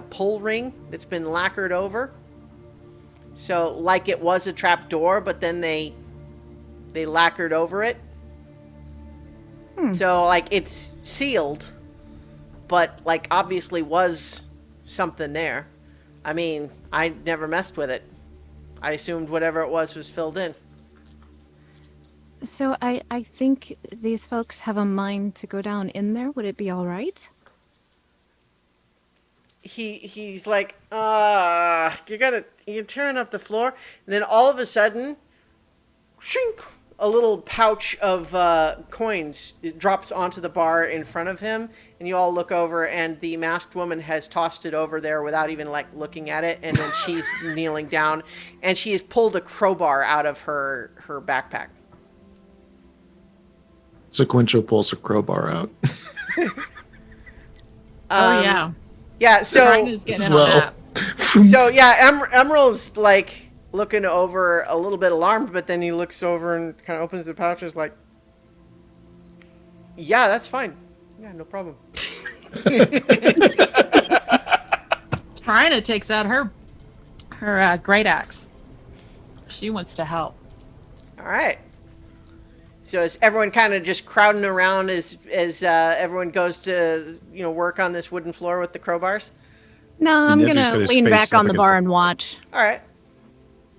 A: pull ring that's been lacquered over. So like it was a trap door, but then they lacquered over it. So like it's sealed, but like obviously was something there. I mean, I never messed with it. I assumed whatever it was filled in.
C: So I think these folks have a mind to go down in there. Would it be all right?
A: He's like, you're tearing up the floor. And then all of a sudden, shrink, a little pouch of coins drops onto the bar in front of him. And you all look over, and the masked woman has tossed it over there without even looking at it. And then she's kneeling down, and she has pulled a crowbar out of her backpack.
B: Sequential pulls a crowbar out.
E: Oh yeah.
A: Yeah, so
E: Rhina's getting
B: as
E: in on
B: well.
E: that.
A: So yeah, Emerald's like looking over a little bit alarmed, but then he looks over and kind of opens the pouch and is like, yeah, that's fine. Yeah, no problem.
E: Rhina takes out her great axe. She wants to help.
A: All right. So is everyone kind of just crowding around as everyone goes to work on this wooden floor with the crowbars?
C: No, I'm
F: Nedry's
C: going
F: got
C: to
F: his
C: lean
F: face
C: back
F: up
C: on the
F: against
C: bar
F: the
C: and
F: floor.
C: watch.
A: All right.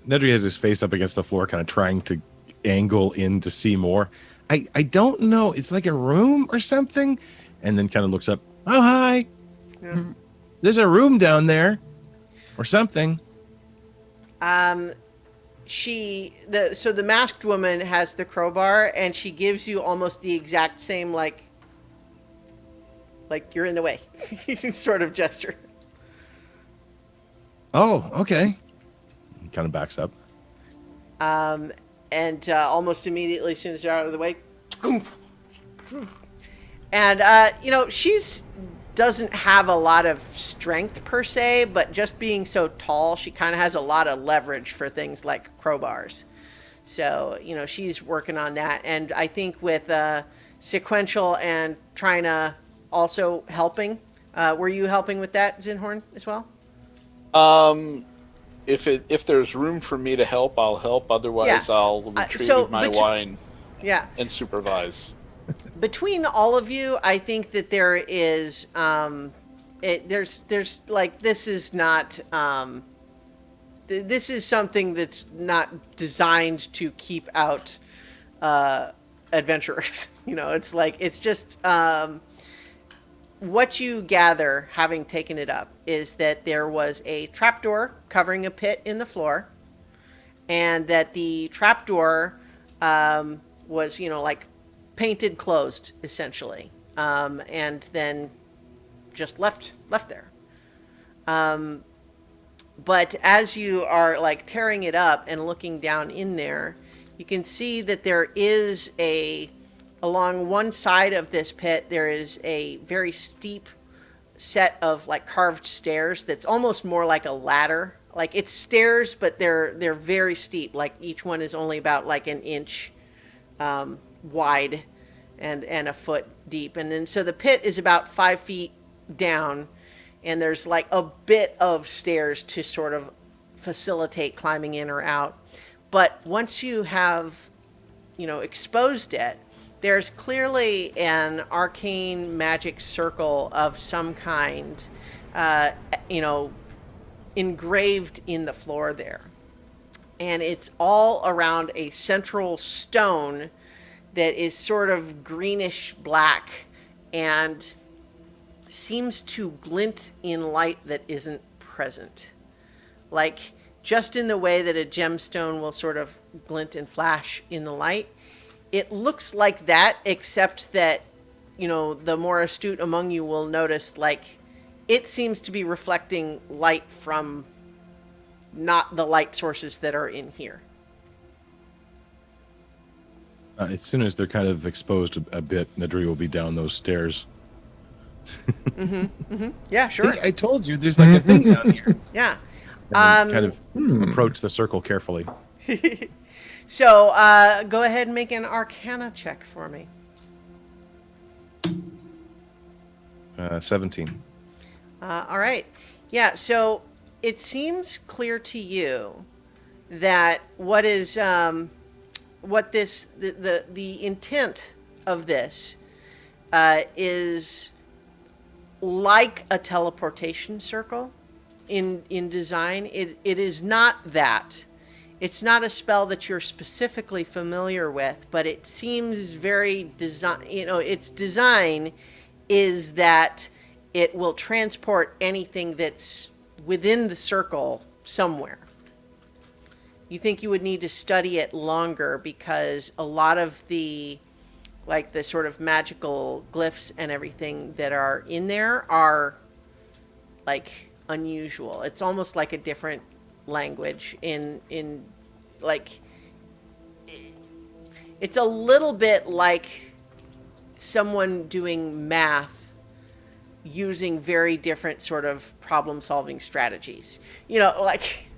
F: Nedry has his face up against the floor, kind of trying to angle in to see more. I don't know. It's like a room or something. And then kind of looks up. Oh, hi.
A: Yeah.
F: There's a room down there or something.
A: So the masked woman has the crowbar, and she gives you almost the exact same like you're in the way sort of gesture.
F: Oh, okay. He kind of backs up.
A: And almost immediately, as soon as you're out of the way, and she's doesn't have a lot of strength per se, but just being so tall, she kind of has a lot of leverage for things like crowbars. So she's working on that, and I think with Sequential and Trina also helping. Were you helping with that, Zinhorn, as well?
D: If there's room for me to help, I'll help. Otherwise,
A: Yeah.
D: I'll retrieve
A: So
D: my wine
A: Yeah.
D: and supervise.
A: Between all of you, I think that there is there's like this is not this is something that's not designed to keep out adventurers. It's just what you gather, having taken it up, is that there was a trapdoor covering a pit in the floor, and that the trapdoor was painted closed, essentially. and then just left there. But as you are like tearing it up and looking down in there, you can see that there is along one side of this pit, there is a very steep set of like carved stairs that's almost more like a ladder. Like it's stairs, but they're very steep. Like each one is only about like an inch wide and a foot deep. And then so the pit is about 5 feet down, and there's like a bit of stairs to sort of facilitate climbing in or out. But once you have, exposed it, there's clearly an arcane magic circle of some kind, engraved in the floor there. And it's all around a central stone that is sort of greenish black and seems to glint in light that isn't present. Like just in the way that a gemstone will sort of glint and flash in the light. It looks like that, except that, the more astute among you will notice, like, it seems to be reflecting light from not the light sources that are in here.
F: As soon as they're kind of exposed a bit, Nedry will be down those stairs.
A: Yeah, sure.
F: See, I told you, there's like a thing down here.
A: Yeah.
F: And then kind of approach the circle carefully.
A: So, go ahead and make an Arcana check for me.
F: 17.
A: All right. Yeah, so it seems clear to you that the intent of this is like a teleportation circle in design. It is not that. It's not a spell that you're specifically familiar with, but it seems very its design is that it will transport anything that's within the circle somewhere. You think you would need to study it longer because a lot of the sort of magical glyphs and everything that are in there are like unusual. It's almost like a different language in like it's a little bit like someone doing math using very different sort of problem solving strategies. Like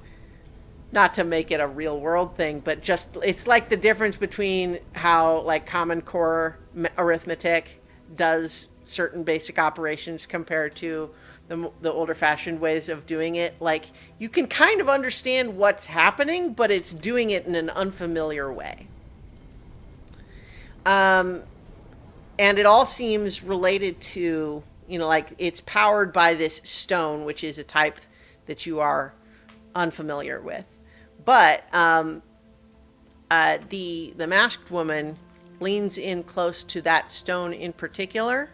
A: not to make it a real world thing, but just it's like the difference between how like Common Core arithmetic does certain basic operations compared to the older fashioned ways of doing it. Like you can kind of understand what's happening, but it's doing it in an unfamiliar way. And it all seems related to, like it's powered by this stone, which is a type that you are unfamiliar with. But the masked woman leans in close to that stone in particular,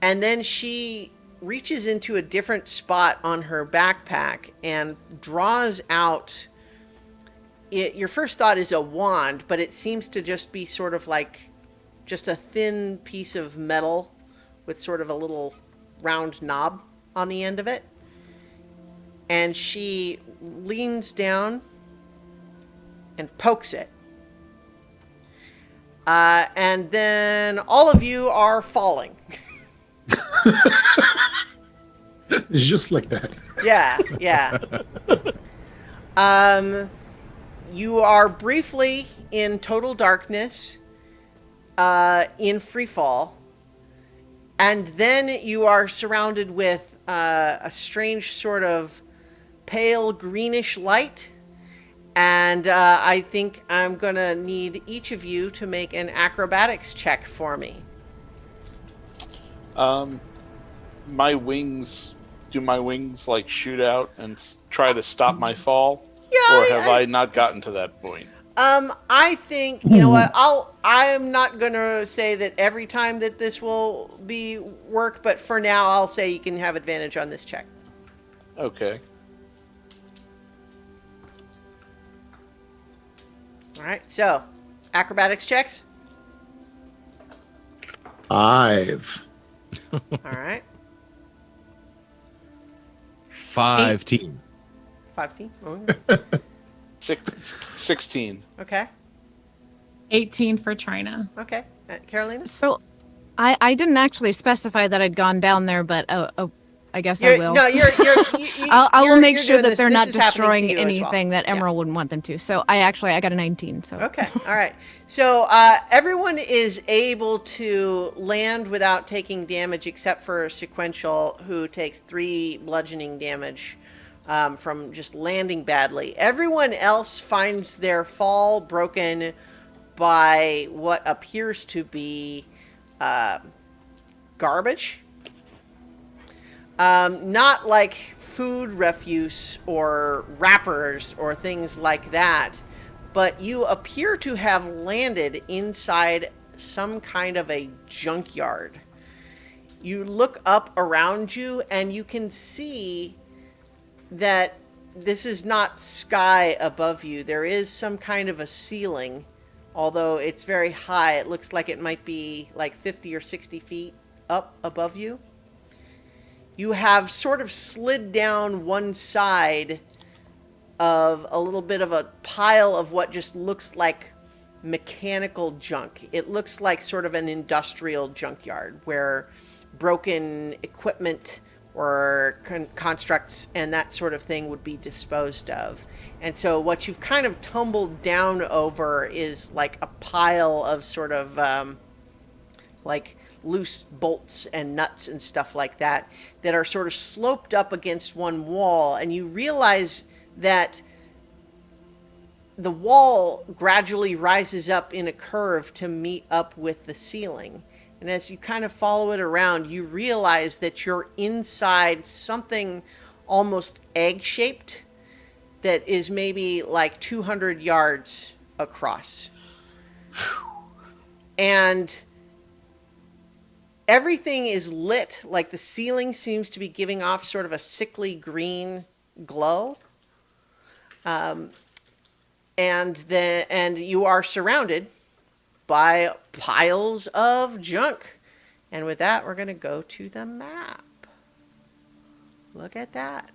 A: and then she reaches into a different spot on her backpack and draws out your first thought is a wand, but it seems to just be sort of like just a thin piece of metal with sort of a little round knob on the end of it. And she leans down and pokes it. And then all of you are falling.
B: Just like that.
A: Yeah. You are briefly in total darkness, in free fall, and then you are surrounded with a strange sort of pale greenish light. And I think I'm going to need each of you to make an acrobatics check for me.
D: My wings, do my wings like shoot out and try to stop my fall?
A: Yeah,
D: or have I not gotten to that point?
A: I think, you know what, I'm not going to say that every time that this will be work, but for now I'll say you can have advantage on this check.
D: Okay.
A: All right, so acrobatics checks.
B: 5.
A: All right.
F: 15.
A: 15. Oh,
D: 16.
A: okay.
E: 18 for Trina.
A: Okay. Carolina?
C: So, I didn't actually specify that I'd gone down there, but I guess I will.
A: No, you're
C: I will make
A: you're
C: sure
A: doing
C: that
A: this.
C: they're
A: This
C: not
A: is happening to
C: destroying
A: you as well.
C: anything that
A: Yeah.
C: Emerald wouldn't want them to. So I got a 19. So
A: Okay. All right. So everyone is able to land without taking damage except for Sequential, who takes 3 bludgeoning damage from just landing badly. Everyone else finds their fall broken by what appears to be garbage. Not like food refuse or wrappers or things like that, but you appear to have landed inside some kind of a junkyard. You look up around you and you can see that this is not sky above you. There is some kind of a ceiling, although it's very high. It looks like it might be like 50 or 60 feet up above you. You have sort of slid down one side of a little bit of a pile of what just looks like mechanical junk. It looks like sort of an industrial junkyard where broken equipment or constructs and that sort of thing would be disposed of. And so what you've kind of tumbled down over is like a pile of sort of like loose bolts and nuts and stuff like that that are sort of sloped up against one wall, and you realize that the wall gradually rises up in a curve to meet up with the ceiling. And as you kind of follow it around, you realize that you're inside something almost egg-shaped that is maybe like 200 yards across. And everything is lit, like the ceiling seems to be giving off sort of a sickly green glow. And you are surrounded by piles of junk. And with that, we're going to go to the map. Look at that.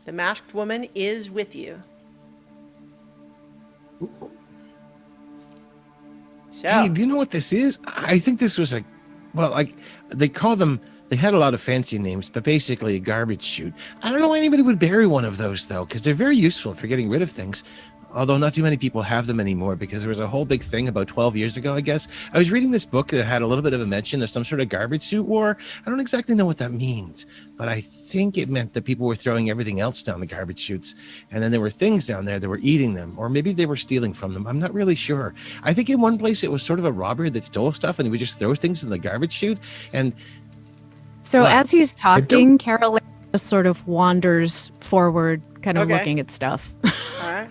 A: The masked woman is with you. So,
F: Hey, do you know what this is? I think this was like they call them, they had a lot of fancy names, but basically a garbage chute. I don't know why anybody would bury one of those though, because they're very useful for getting rid of things. Although not too many people have them anymore, because there was a whole big thing about 12 years ago, I guess. I was reading this book that had a little bit of a mention of some sort of garbage chute war. I don't exactly know what that means, but I think it meant that people were throwing everything else down the garbage chutes. And then there were things down there that were eating them, or maybe they were stealing from them. I'm not really sure. I think in one place it was sort of a robber that stole stuff and he would just throw things in the garbage chute. And
C: So
F: What?
C: as he's
B: don't-
C: talking, Carol just sort of wanders forward, kind of
A: Okay.
C: looking at stuff.
A: all right.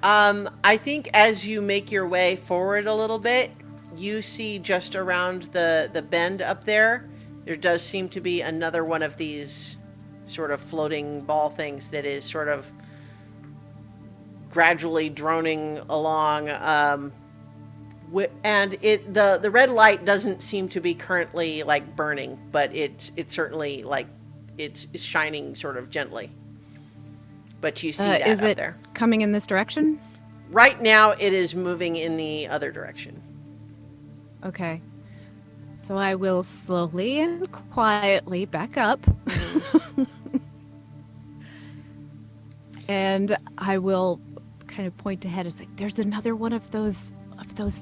A: I think as you make your way forward a little bit, you see just around the bend up there, there does seem to be another one of these sort of floating ball things that is sort of gradually droning along. And the red light doesn't seem to be currently like burning, but it's certainly like it's shining sort of gently. But you see that
C: is
A: up
C: it
A: there.
C: coming in this direction?
A: Right now, it is moving in the other direction.
C: Okay. So I will slowly and quietly back up. And I will kind of point ahead and say, there's another one of those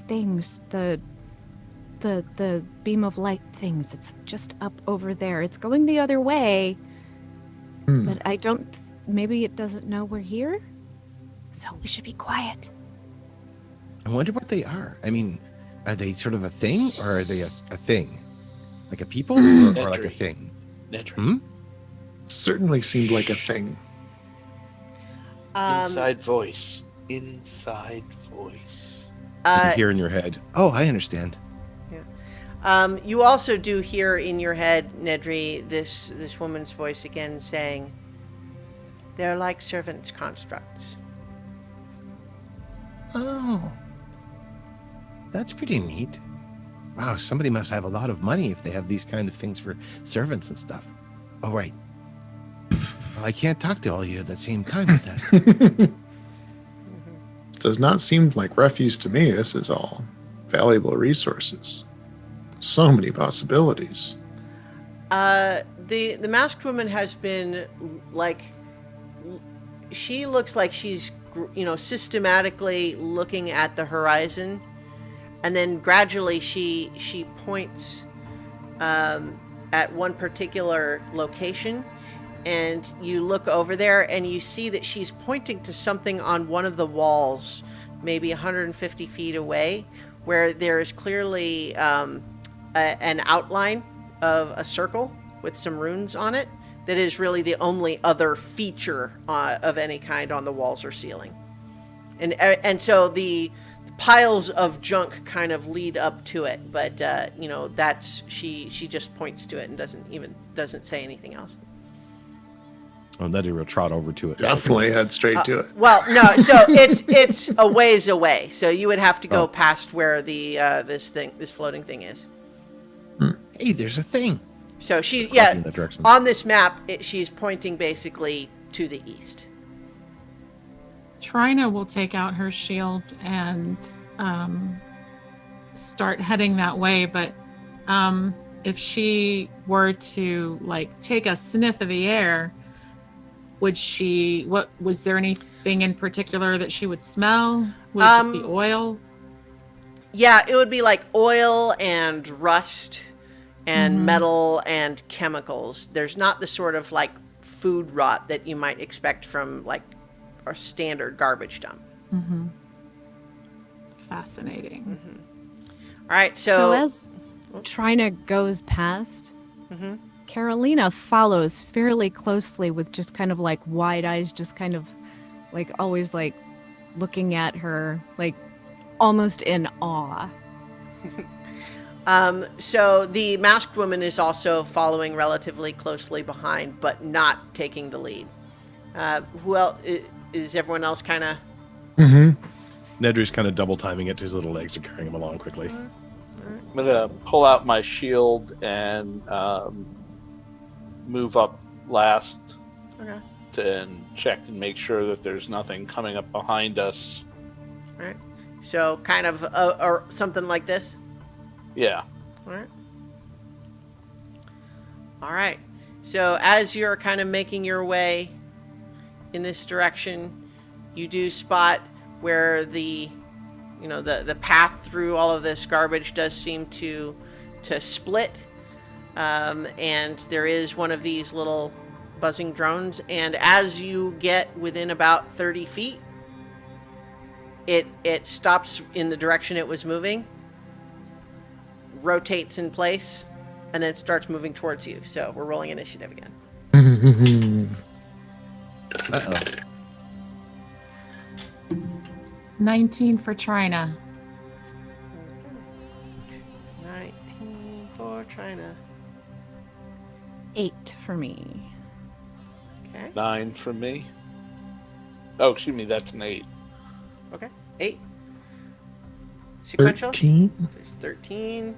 C: things, the beam of light things. It's just up over there. It's going the other way, but I don't, maybe it doesn't know we're here. So we should be quiet.
F: I wonder what they are. I mean, are they sort of a thing, or are they a thing? Like a people, or like a
D: Nedry.
F: thing?
D: Nedry.
F: Hmm?
B: Certainly seemed like a thing.
D: Inside voice. Inside voice.
F: You can hear in your head. Oh, I understand.
A: You also do hear in your head, Nedry, this woman's voice again saying, "They're like servants' constructs."
F: Oh. That's pretty neat. Wow, somebody must have a lot of money if they have these kind of things for servants and stuff. Oh, right. Well, I can't talk to all you at the same time with that.
B: Does not seem like refuse to me. This is all valuable resources. So many possibilities.
A: The masked woman has been like, she looks like she's systematically looking at the horizon, and then gradually she points at one particular location, and you look over there and you see that she's pointing to something on one of the walls, maybe 150 feet away, where there is clearly an outline of a circle with some runes on it that is really the only other feature of any kind on the walls or ceiling. And so the piles of junk kind of lead up to it, but that's she just points to it and doesn't say anything else.
F: Oh, Nedry will trot over to it.
B: Definitely head straight to it.
A: Well, no, so it's a ways away, so you would have to go past where the this floating thing is.
F: Hey, there's a thing.
A: So
F: In that direction.
A: on this map, she's pointing basically to the east.
E: Trina will take out her shield and start heading that way. But if she were to take a sniff of the air, was there anything in particular that she would smell? Would it just be oil?
A: Yeah, it would be like oil and rust and metal and chemicals. There's not the sort of food rot that you might expect from a standard garbage dump.
E: Fascinating.
A: All right,
C: So as Trina goes past, Carolina follows fairly closely with just kind of wide eyes, just kind of always looking at her, almost in awe.
A: So the masked woman is also following relatively closely behind, but not taking the lead. Who else? Is everyone else kind of...
F: Nedry's kind of double timing it. His little legs are carrying him along quickly.
D: I'm gonna pull out my shield and move up last and check and make sure that there's nothing coming up behind us.
A: All right. So kind of or something like this.
D: Yeah.
A: All right. All right. So as you're kind of making your way in this direction, you do spot where the path through all of this garbage does seem to split, and there is one of these little buzzing drones. And as you get within about 30 feet, it stops in the direction it was moving, rotates in place, and then it starts moving towards you. So we're rolling initiative again.
F: Uh-oh.
E: 19 for Trina.
A: 19 for China.
C: 8 for me.
A: Okay.
D: 9 for me. Oh, excuse me, that's an 8.
A: Okay. 8. Sequential.
B: 13.
A: There's 13.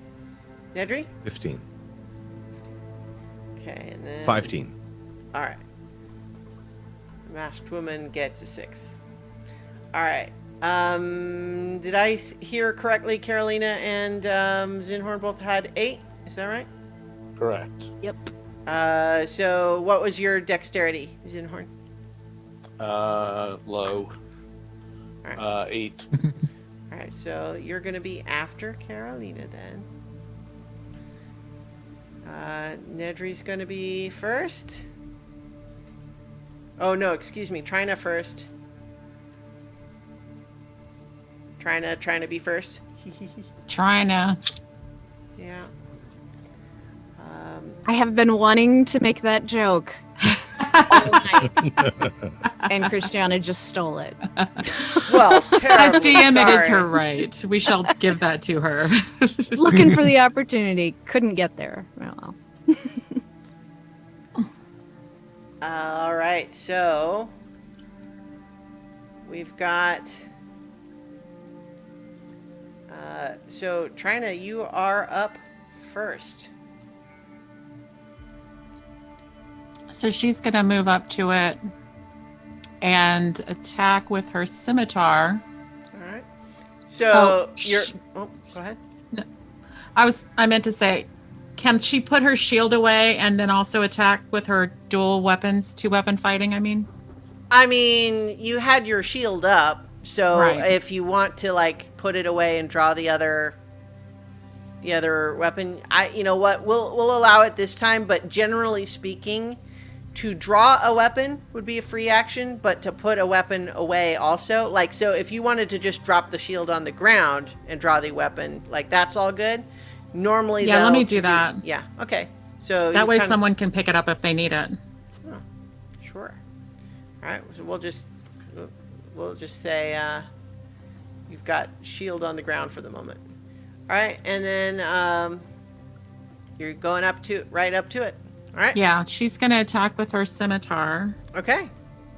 A: Nedry.
F: 15.
A: Okay, and then
F: 15.
A: All right. Masked woman gets a 6. All right. Did I hear correctly? Carolina and Zinhorn both had 8. Is that right?
D: Correct.
C: Yep.
A: So what was your dexterity, Zinhorn?
D: Low.
A: All right.
D: 8.
A: All right. So you're going to be after Carolina then. Nedry's going to be first. Oh no, excuse me. Trina first. Trying to be first.
E: Trina.
A: Yeah.
C: I have been wanting to make that joke all night, and Christiana just stole it.
A: Well,
E: As
A: terribly
E: DM, it is
A: sorry.
E: her right. We shall give that to her.
C: Looking for the opportunity, couldn't get there. Oh, well.
A: All right, so we've got So Trina, you are up first.
E: So she's going to move up to it and attack with her scimitar.
A: All right. So
E: Oh,
A: you're. Oh, go ahead.
E: I meant to say, can she put her shield away and then also attack with her dual weapons, 2-weapon fighting, I mean?
A: I mean, you had your shield up, so
E: Right.
A: if you want to like put it away and draw the other weapon, you know what, we'll allow it this time. But generally speaking, to draw a weapon would be a free action, but to put a weapon away also, like, so if you wanted to just drop the shield on the ground and draw the weapon, like, that's all good. Normally,
E: Yeah, let
A: though,
E: me
A: to
E: do that.
A: Yeah, okay. So
E: That
A: you
E: way
A: kinda-
E: someone can pick it up if they need it.
A: Sure. All right. So we'll just say you've got shield on the ground for the moment. All right, and then you're going right up to it. All right.
E: Yeah, she's going to attack with her scimitar.
A: Okay.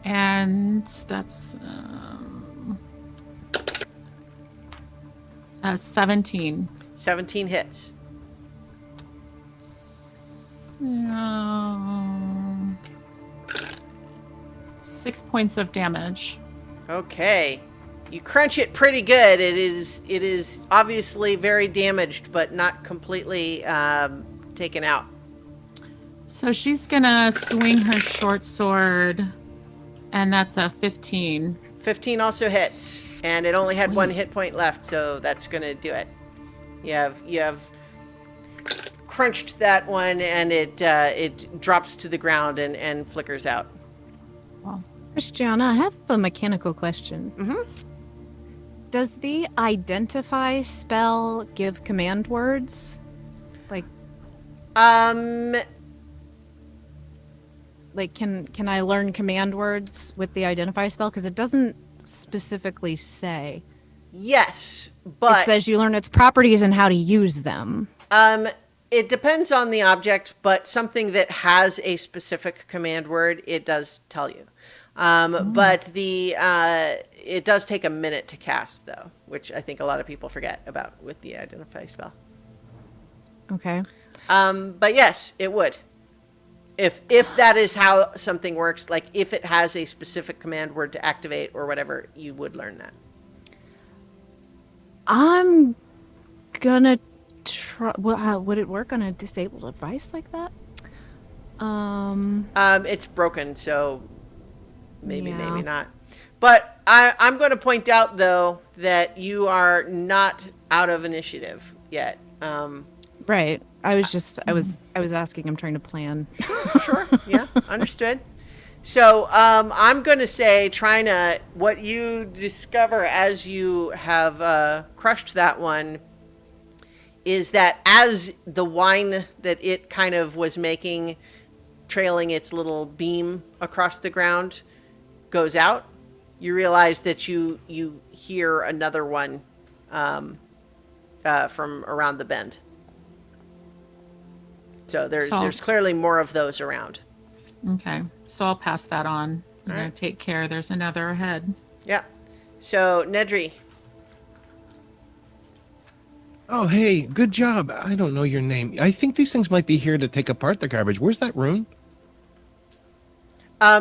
E: And that's 17.
A: 17 hits.
E: So, 6 points of damage.
A: Okay. You crunch it pretty good. It is obviously very damaged, but not completely taken out.
E: So she's going to swing her short sword, and that's a 15.
A: 15 also hits, and it only had
E: Sweet.
A: 1 hit point left, so that's going to do it. You have crunched that one, and it drops to the ground and flickers out.
C: Christiana, I have a mechanical question.
A: Mhm.
C: Does the identify spell give command words? Like, can I learn command words with the identify spell? Because it doesn't specifically say.
A: Yes,
C: It
A: but
C: says you learn its properties and how to use them.
A: it depends on the object, but something that has a specific command word, it does tell you. But it does take a minute to cast, though, which I think a lot of people forget about with the identify spell.
C: Okay.
A: But yes, it would. If that is how something works, like if it has a specific command word to activate or whatever, you would learn that.
C: I'm gonna try. Well, how would it work on a disabled device like that?
A: It's broken, so maybe
C: Yeah.
A: not. But I'm going to point out, though, that you are not out of initiative yet.
C: Right. I was asking. I'm trying to plan.
A: Sure. Yeah. Understood. So I'm going to say, Trina, what you discover as you have crushed that one is that as the wine that it kind of was making, trailing its little beam across the ground, goes out, you realize that you hear another one from around the bend. So there's clearly more of those around.
E: Okay, so I'll pass that on. I'm
A: All
E: going
A: right.
E: to take care. There's another ahead.
A: Yeah. So Nedry.
F: Oh, hey, good job. I don't know your name. I think these things might be here to take apart the garbage. Where's that rune?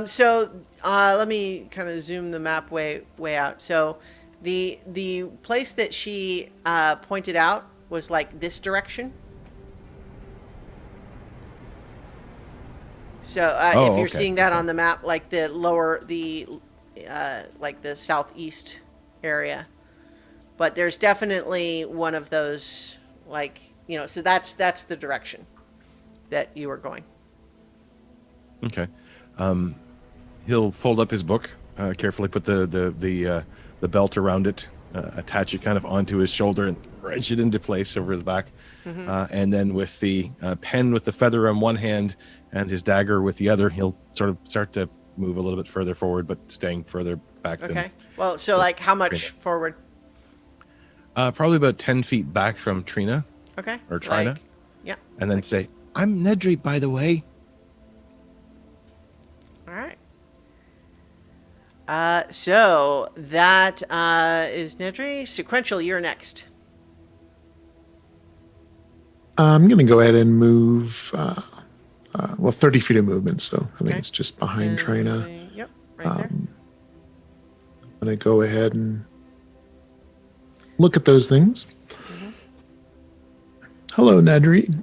A: So let me kind of zoom the map way out. So the place that she pointed out was like this direction. So if you're
F: okay,
A: seeing that
F: okay.
A: on the map, like the like the southeast area, but there's definitely one of those, like, so that's the direction that you were going.
F: Okay. He'll fold up his book, carefully put the belt around it, attach it kind of onto his shoulder and wrench it into place over his back. And then with the pen with the feather on one hand and his dagger with the other, he'll sort of start to move a little bit further forward, but staying further back
A: Okay.
F: than
A: Well, so like how much forward?
F: probably about 10 feet back from Trina,
A: Okay.
F: Or Trina?
A: Like, yeah.
F: and then say, "I'm Nedry, by the way."
A: All right. So that is Nedry. Sequential, you're next.
B: I'm going to go ahead and move, 30 feet of movement. So I think
A: Okay.
B: it's just behind Trina.
A: Yep, right there.
B: I'm going to go ahead and look at those things. Hello, Nedry.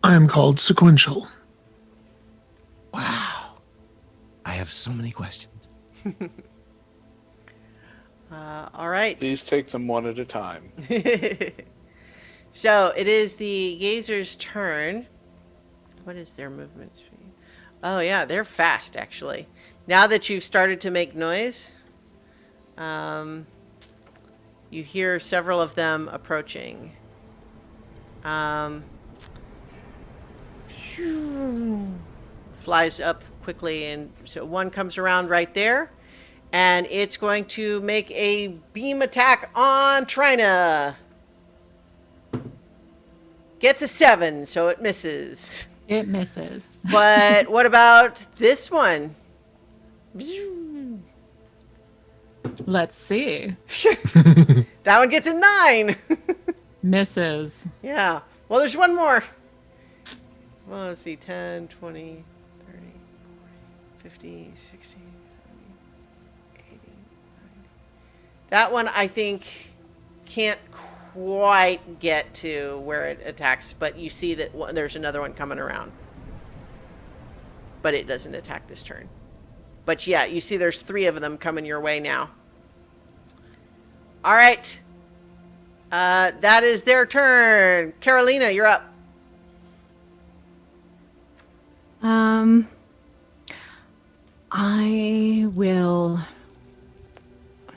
B: I am called Sequential.
F: Wow. I have so many questions.
A: All right.
D: Please take them one at a time.
A: So it is the Gazer's turn. What is their movement speed? Oh yeah, they're fast actually. Now that you've started to make noise, you hear several of them approaching. Flies up quickly, and so one comes around right there, and it's going to make a beam attack on Trina. Gets a 7, so it misses.
E: It misses.
A: But what about this one?
E: Let's see.
A: That one gets a 9.
E: Misses.
A: Yeah. Well, there's one more. Well, let's see. 10, 20, 30, 50, 60, 70, 80, 90. That one, I think, can't quite get to where it attacks, but you see that there's another one coming around. But it doesn't attack this turn. But yeah, you see there's 3 of them coming your way now. All right. That is their turn. Carolina, you're up.
C: I will.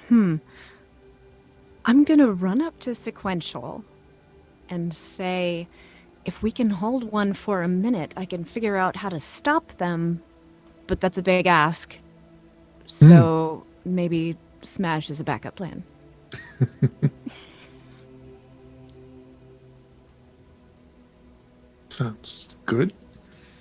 C: I'm gonna run up to Sequential and say, if we can hold one for a minute, I can figure out how to stop them. But that's a big ask. So maybe Smash is a backup plan.
B: Sounds good.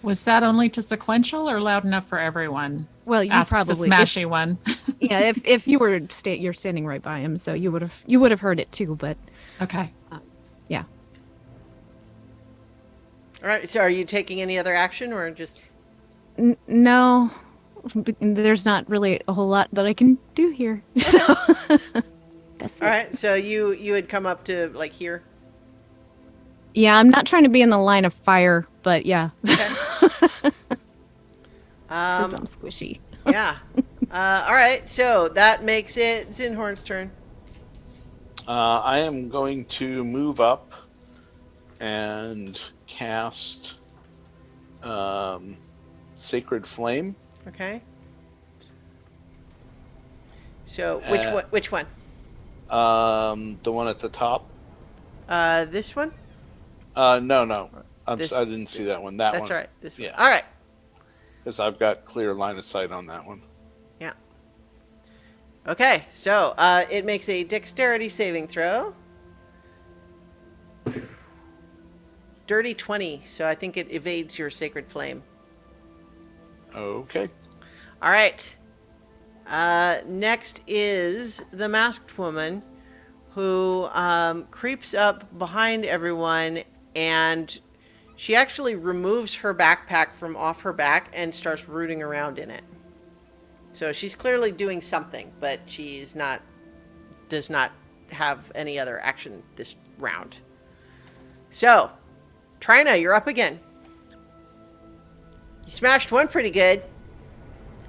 E: Was that only to Sequential or loud enough for everyone?
C: Well, you
E: Asks
C: probably
E: the smashy one.
C: yeah. If you were you're standing right by him, so you would have heard it too. But
E: Okay.
C: yeah.
A: All right. So are you taking any other action or just...
C: No, there's not really a whole lot that I can do here. So that's
A: All
C: it.
A: right. So you had come up to like here.
C: Yeah, I'm not trying to be in the line of fire, but yeah, because I'm squishy.
A: Yeah. All right. So that makes it Zinhorn's turn.
D: I am going to move up and cast Sacred Flame.
A: Okay. So which one? Which one?
D: The one at the top.
A: This one.
D: No. I
A: This-
D: didn't see that one. That
A: That's
D: one.
A: right. This one.
D: Yeah.
A: All right.
D: Because I've got clear line of sight on that one.
A: Yeah. Okay. So it makes a dexterity saving throw. Dirty 20. So I think it evades your sacred flame.
D: Okay.
A: All right. Next is the masked woman who creeps up behind everyone, and she actually removes her backpack from off her back and starts rooting around in it. So she's clearly doing something, but does not have any other action this round. So, Trina, you're up again. You smashed one pretty good.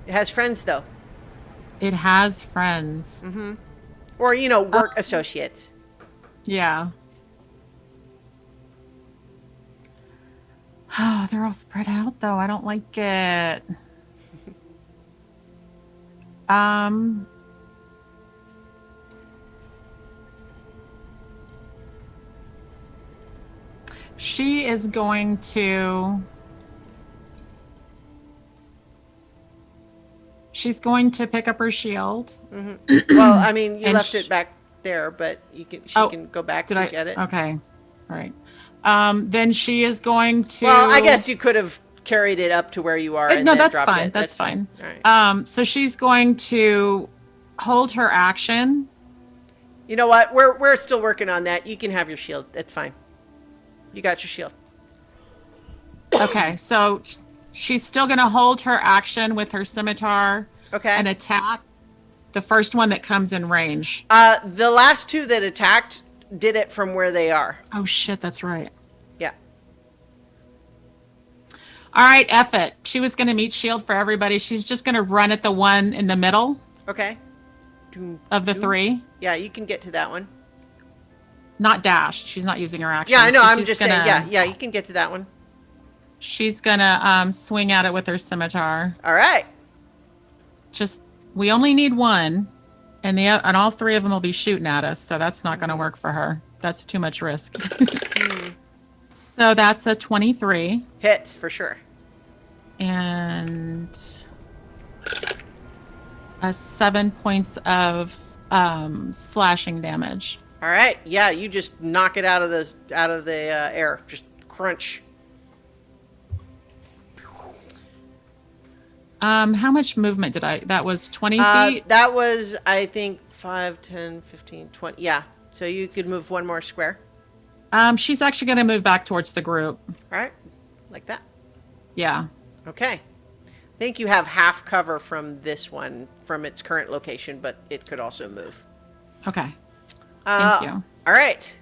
A: It has friends, though.
E: It has friends.
A: Or, work associates.
E: Yeah. Oh, they're all spread out though. I don't like it. She is going to. She's going to pick up her shield.
A: Well, I mean, you
E: And
A: left it back there, but she
E: Oh,
A: can go back
E: Did
A: to
E: I
A: get it.
E: Okay. All right. Then she is going to.
A: Well, I guess you could have carried it up to where you are. And
E: No,
A: then
E: that's
A: dropped
E: fine.
A: it.
E: That's fine.
A: All right.
E: So she's going to hold her action.
A: You know what? We're still working on that. You can have your shield. That's fine. You got your shield.
E: Okay, so she's still going to hold her action with her scimitar
A: Okay.
E: and attack the first one that comes in range.
A: The last two that attacked did it from where they are.
E: Oh shit, that's right.
A: Yeah.
E: All right, F it. She was going to meet shield for everybody. She's just going to run at the one in the middle
A: Okay.
E: of the three.
A: Yeah, you can get to that one.
E: Not dashed. She's not using her action.
A: Yeah, I know.
E: So
A: I'm
E: she's
A: just
E: gonna-
A: saying. Yeah, you can get to that one.
E: She's going to swing at it with her scimitar.
A: All right.
E: Just, we only need one, and all three of them will be shooting at us, so that's not going to work for her. That's too much risk. So that's a 23.
A: Hits for sure.
E: And 7 points of slashing damage.
A: All right. Yeah, you just knock it out of the air. Just crunch.
E: How much movement did I? That was 20 feet.
A: That was, I think, 5, 10, 15, 20. Yeah. So you could move one more square.
E: She's actually going to move back towards the group.
A: All right. Like that.
E: Yeah.
A: Okay. I think you have half cover from this one, from its current location, but it could also move.
E: Okay. Thank you.
A: All right.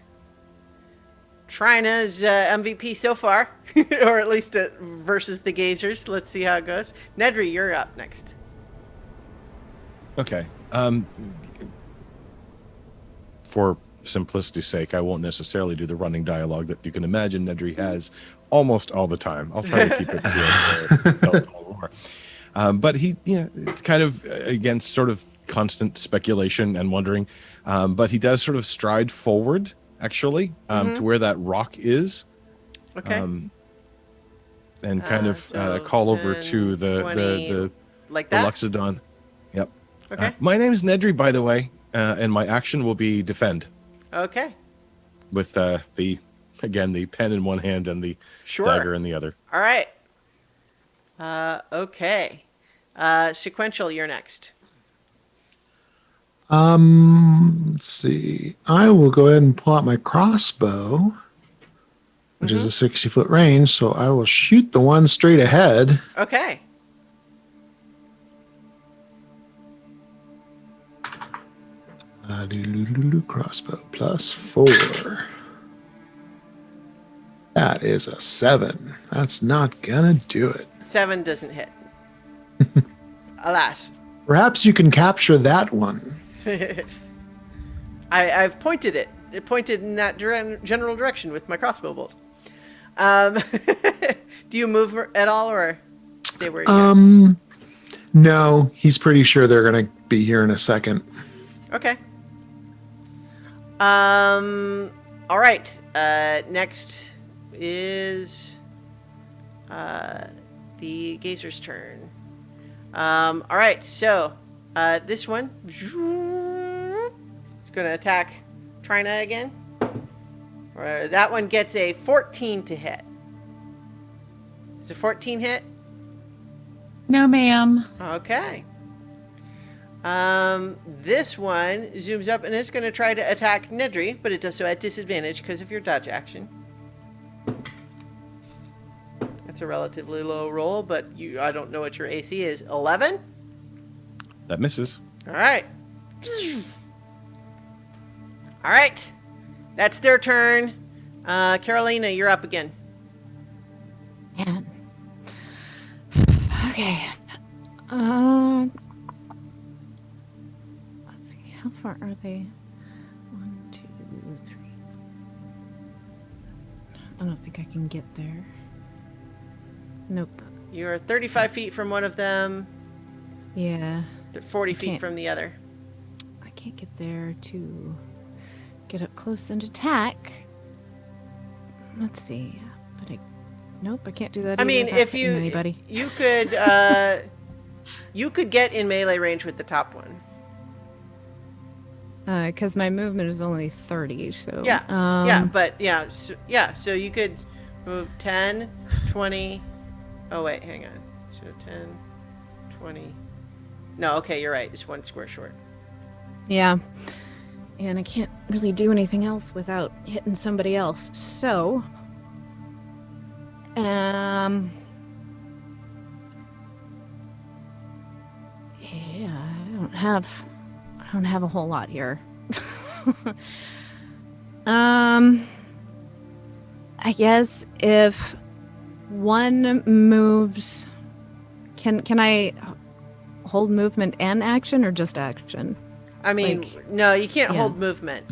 A: Trina's MVP so far, or at least versus the Gazers. Let's see how it goes. Nedry, you're up next.
F: Okay. For simplicity's sake, I won't necessarily do the running dialogue that you can imagine Nedry has almost all the time. I'll try to keep it to a little more. But he, kind of against sort of constant speculation and wondering, but he does sort of stride forward, actually, to where that rock is.
A: Okay.
F: And kind of
A: so
F: call over
A: 10,
F: to the
A: 20, like
F: the
A: that?
F: Luxodon. Yep.
A: Okay.
F: My name's Nedry, by the way, and my action will be defend
A: Okay.
F: with the pen in one hand and the
A: Sure.
F: dagger in the other.
A: All right. Okay. Sequential, you're next.
B: Let's see. I will go ahead and pull out my crossbow, which is a 60-foot range, so I will shoot the one straight ahead.
A: Okay.
B: Crossbow plus 4. That is a 7. That's not gonna do it.
A: 7 doesn't hit. Alas.
B: Perhaps you can capture that one.
A: I've pointed it. It pointed in that general direction with my crossbow bolt. Do you move at all or stay where you are?
B: No, he's pretty sure they're gonna be here in a second.
A: Okay. All right. Next is the Gazer's turn. All right. So this one is going to attack Trina again. That one gets a 14 to hit. Is a 14 hit?
E: No, ma'am.
A: Okay. This one zooms up and it's going to try to attack Nedry, but it does so at disadvantage because of your dodge action. That's a relatively low roll, but I don't know what your AC is. 11?
F: That misses.
A: All right. All right. That's their turn. Carolina, you're up again.
C: Man. Okay. Let's see. How far are they? 1, 2, 3. I don't think I can get there. Nope.
A: You're 35 feet from one of them,
C: Yeah.
A: 40 feet
C: Can't.
A: from the other.
C: I can't get there to get up close and attack. Let's see. But nope, I can't do that.
A: I
C: either
A: mean,
C: without
A: if
C: hitting anybody.
A: you could, you could get in melee range with the top one.
C: Because my movement is only 30, so
A: Yeah, so you could move 10, 20. Oh wait, hang on. So 10, 20. No, okay, you're right. It's one square short.
C: Yeah. And I can't really do anything else without hitting somebody else. So Yeah, I don't have a whole lot here. I guess if one moves, can I hold movement and action or just action?
A: I mean, no, you can't
C: yeah.
A: hold movement.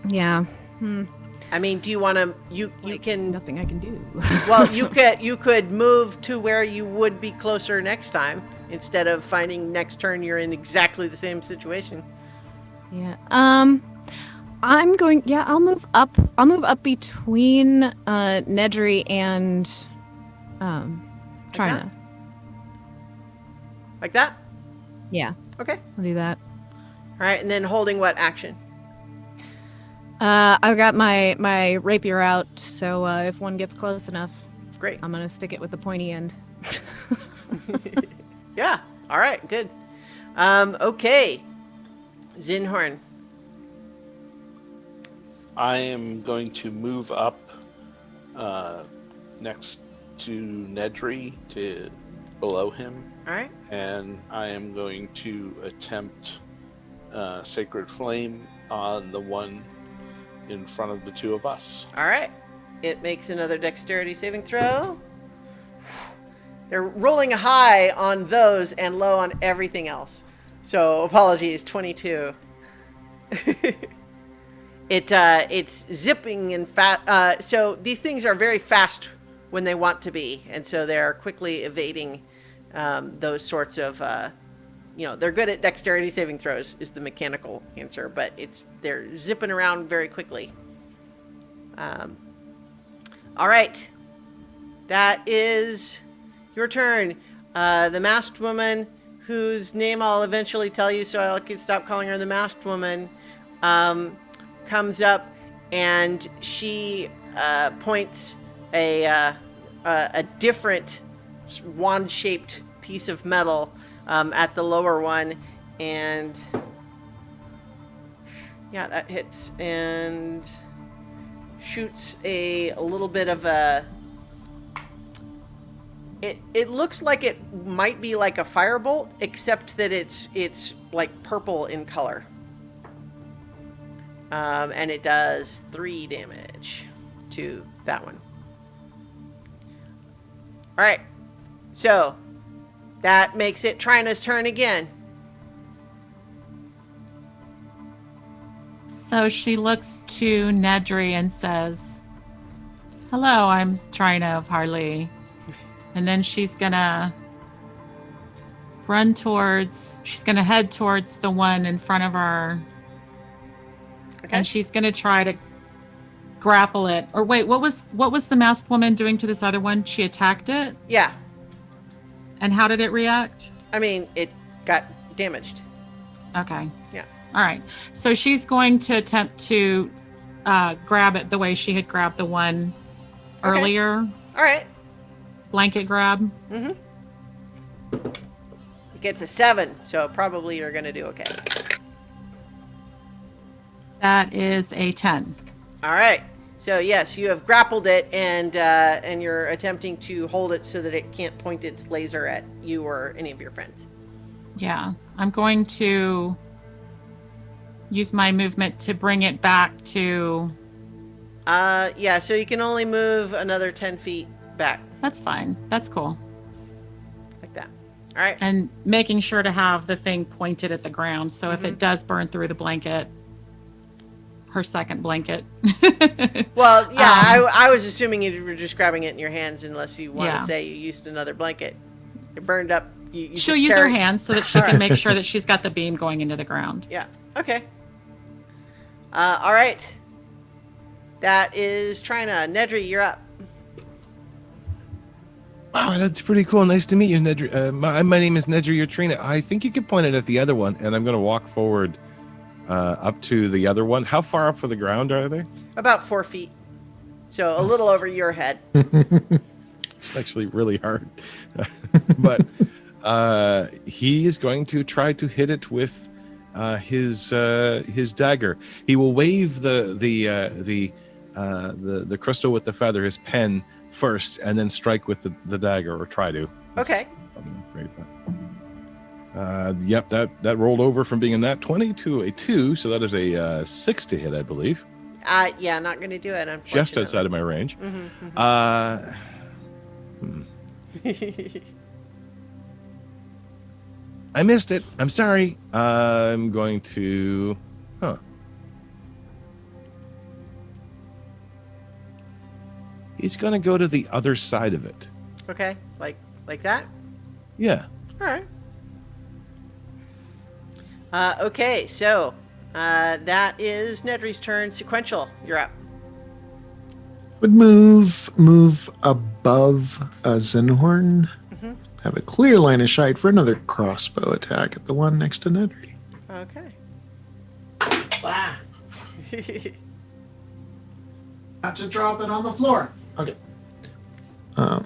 C: Yeah.
A: I mean, do you want to? You can.
C: Nothing I can do.
A: Well, you could move to where you would be closer next time instead of finding next turn you're in exactly the same situation.
C: Yeah. I'm going. Yeah, I'll move up. I'll move up between Nedry and Trina.
A: Like that?
C: Yeah,
A: Okay.
C: I'll do that.
A: All right, and then holding what action?
C: I've got my rapier out, so if one gets close enough,
A: Great.
C: I'm gonna stick it with the pointy end.
A: Yeah. All right. Good. Okay. Zinhorn.
D: I am going to move up next to Nedry to below him,
A: All right.
D: and I am going to attempt Sacred Flame on the one in front of the two of us.
A: All right. It makes another dexterity saving throw. They're rolling high on those and low on everything else. So apologies, 22. It's zipping and fast. So these things are very fast when they want to be, and so they're quickly evading those sorts of. They're good at dexterity saving throws is the mechanical answer, but they're zipping around very quickly. All right, that is your turn. The masked woman, whose name I'll eventually tell you, so I can stop calling her the masked woman. Comes up and she points a different wand-shaped piece of metal at the lower one, and yeah, that hits and shoots a little bit of a. It looks like it might be like a firebolt, except that it's like purple in color. And it does 3 damage to that one. All right. So that makes it Trina's turn again.
E: So she looks to Nedry and says, "Hello, I'm Trina of Harley." And then she's gonna head towards the one in front of her.
A: Okay.
E: And she's gonna try to grapple it. Or wait, what was the masked woman doing to this other one? She attacked it?
A: Yeah.
E: And how did it react?
A: I mean, it got damaged.
E: Okay.
A: Yeah.
E: All right. So she's going to attempt to grab it the way she had grabbed the one earlier.
A: All right.
E: Blanket grab.
A: Mm-hmm. It gets a 7, so probably you're going to do okay.
E: That is a 10.
A: All right. So yes, you have grappled it, and you're attempting to hold it so that it can't point its laser at you or any of your friends.
E: Yeah. I'm going to use my movement to bring it back to...
A: Yeah, so you can only move another 10 feet back.
E: That's fine. That's cool.
A: Like that. All right.
E: And making sure to have the thing pointed at the ground, so if it does burn through the blanket, her second blanket.
A: Well, yeah, I was assuming you were just grabbing it in your hands, unless you want
E: Yeah.
A: to say you used another blanket. It burned up. You
E: She'll
A: just
E: use her
A: carry-
E: hands so that she can make sure that she's got the beam going into the ground.
A: Yeah. Okay. All right. That is Trina. Nedry, you're up.
F: Wow, that's pretty cool. Nice to meet you, Nedry. My name is Nedry Trina. I think you could point it at the other one, and I'm going to walk forward up to the other one. How far up from the ground are they?
A: About 4 feet. So a little over your head.
F: It's actually really hard. But he is going to try to hit it with his dagger. He will wave the crystal with the feather, his pen, first, and then strike with the dagger, or try to.
A: Okay.
F: Yep, that rolled over from being a nat 20 to a 2, so that is a 6 to hit, I believe.
A: Yeah, not going to do it, unfortunately.
F: Just outside of my range. I missed it. I'm sorry. I'm going to... He's going to go to the other side of it.
A: Okay, like that?
F: Yeah.
A: All right. Okay, so that is Nedry's turn. Sequential, you're up.
B: Would move above Zinhorn. Have a clear line of sight for another crossbow attack at the one next to Nedry.
A: Okay.
B: Not to drop it on the floor. Okay. I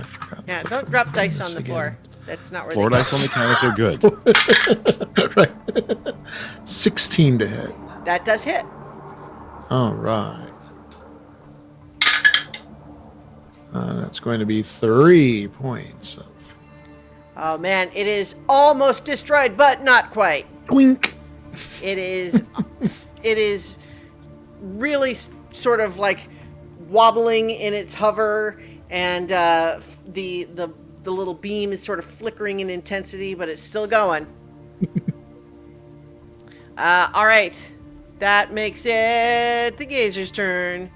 B: forgot.
A: Yeah, don't drop dice on the
B: again.
A: floor. That's not where
F: Floor
A: they go.
F: dice only count if they're good.
B: Right. 16 to hit.
A: That does hit.
B: All right. That's going to be 3 points of
A: Oh man, it is almost destroyed, but not quite.
B: wink.
A: It is really sort of like wobbling in its hover, and the little beam is sort of flickering in intensity, but it's still going. All right, that makes it the Gazer's turn.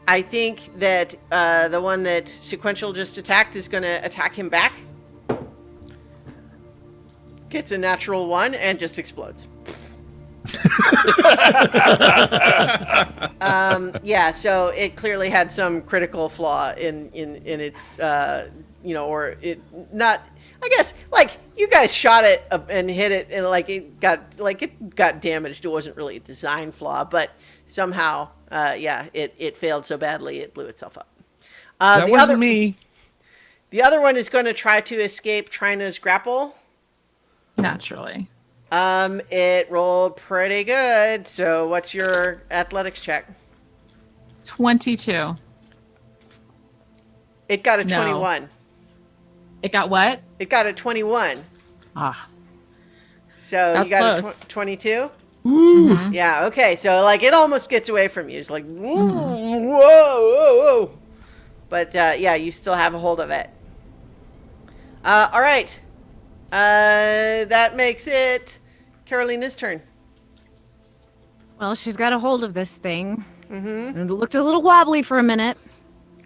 A: I think that the one that Sequential just attacked is going to attack him back. Gets a natural 1 and just explodes. Yeah, so it clearly had some critical flaw in its, or it not. I guess like you guys shot it and hit it, and it got damaged. It wasn't really a design flaw, but somehow, it failed so badly it blew itself up.
F: That wasn't me.
A: The other one is going to try to escape Trina's grapple.
E: Naturally.
A: It rolled pretty good. So what's your athletics check?
E: 22.
A: It got a
E: No.
A: 21.
E: It got what?
A: It got a 21.
E: Ah.
A: So
E: That's
A: you got
E: close.
A: a 22?
E: Mhm.
A: Yeah, okay. So it almost gets away from you. It's like, whoa. But you still have a hold of it. All right. That makes it Carolina's turn.
C: Well, she's got a hold of this thing. Mm-hmm. It looked a little wobbly for a minute,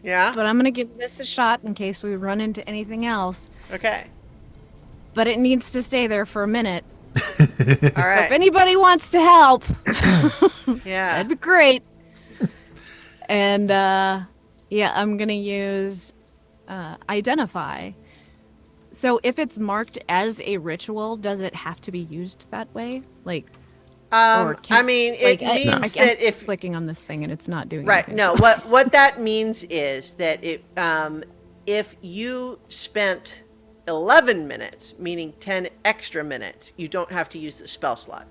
A: Yeah?
C: but I'm going to give this a shot in case we run into anything else.
A: Okay.
C: But it needs to stay there for a minute.
A: All
C: If
A: right.
C: anybody wants to help,
A: Yeah.
C: that'd be great. And I'm going to use Identify. So if it's marked as a ritual, does it have to be used that way? It means that if clicking on this thing and it's not doing
A: right,
C: anything.
A: no, what that means is that if you spent 11 minutes, meaning 10 extra minutes, you don't have to use the spell slot.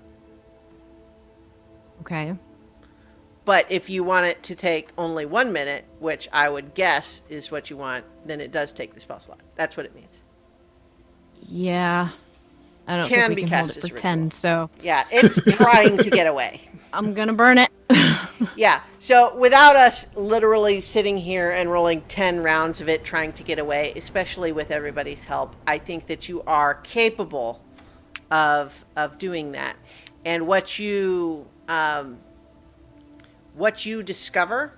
C: Okay.
A: But if you want it to take only 1 minute, which I would guess is what you want, then it does take the spell slot. That's what it means.
C: Yeah. I don't
A: Can
C: think
A: be
C: we can hold
A: cast
C: it
A: as
C: for
A: a
C: 10, so
A: Yeah, it's trying to get away.
C: I'm going to burn it.
A: Yeah, so without us literally sitting here and rolling 10 rounds of it trying to get away, especially with everybody's help, I think that you are capable of doing that. And what you discover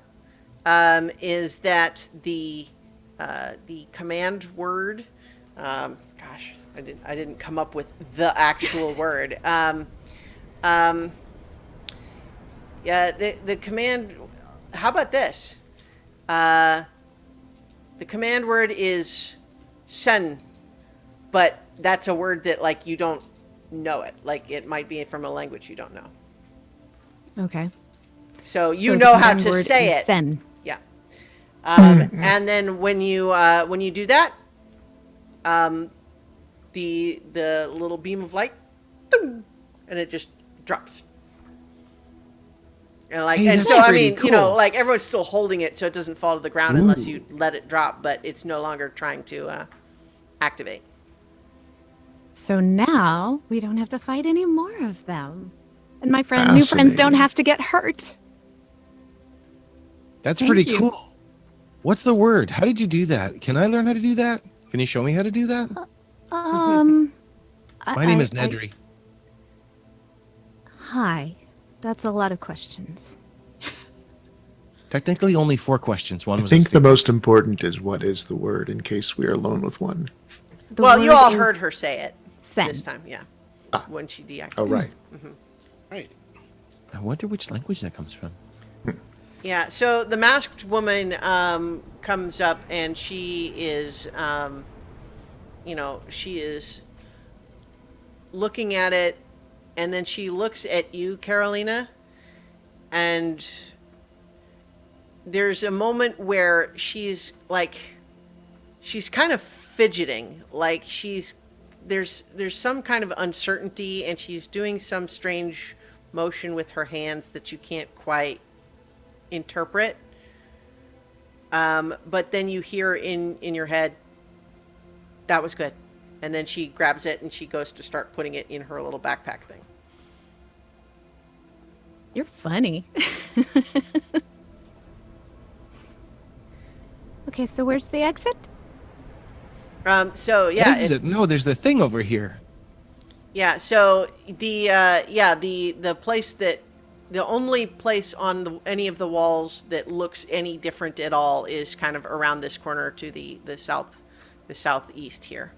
A: is that the command word, gosh, I didn't come up with the actual word. Yeah, the command. How about this? The command word is "sen," but that's a word that you don't know it. It might be from a language you don't know.
C: Okay.
A: So you
C: So
A: know
C: the
A: how
C: command
A: to
C: word
A: say
C: is
A: it.
C: Sen.
A: Yeah. And then when you do that, the little beam of light, ding, and it just drops. And like,
F: Hey,
A: and
F: that's
A: so I
F: pretty
A: mean, you know,
F: cool.
A: like everyone's still holding it so it doesn't fall to the ground unless you let it drop, but it's no longer trying to activate.
C: So now we don't have to fight any more of them. And my new friends don't
B: Fascinating.
C: have to get hurt.
F: That's
E: Thank
F: pretty
E: you.
F: cool. What's the word? How did you do that? Can I learn how to do that? Can you show me how to do that? My name is Nedry.
C: Hi. That's a lot of questions.
F: Technically, only 4 questions. One
B: I
F: was
B: think
F: a
B: the
F: statement.
B: most important is what is the word in case we are alone with one.
C: The
A: Well, you
C: word
A: all
C: is
A: heard her say it
C: send.
A: this time, yeah. When she deactivated.
B: Oh, right.
D: Right.
F: I wonder which language that comes from.
A: Yeah, so the masked woman comes up and she is, she is looking at it, and then she looks at you, Carolina, and there's a moment where she's kind of fidgeting, like there's some kind of uncertainty, and she's doing some strange motion with her hands that you can't quite interpret. But then you hear in your head, that was good. And then she grabs it and she goes to start putting it in her little backpack thing.
C: You're funny. Okay, so where's the exit?
A: So yeah,
F: Exit. No, there's the thing over here.
A: yeah. So the place that the only place on any of the walls that looks any different at all is kind of around this corner to the southeast here.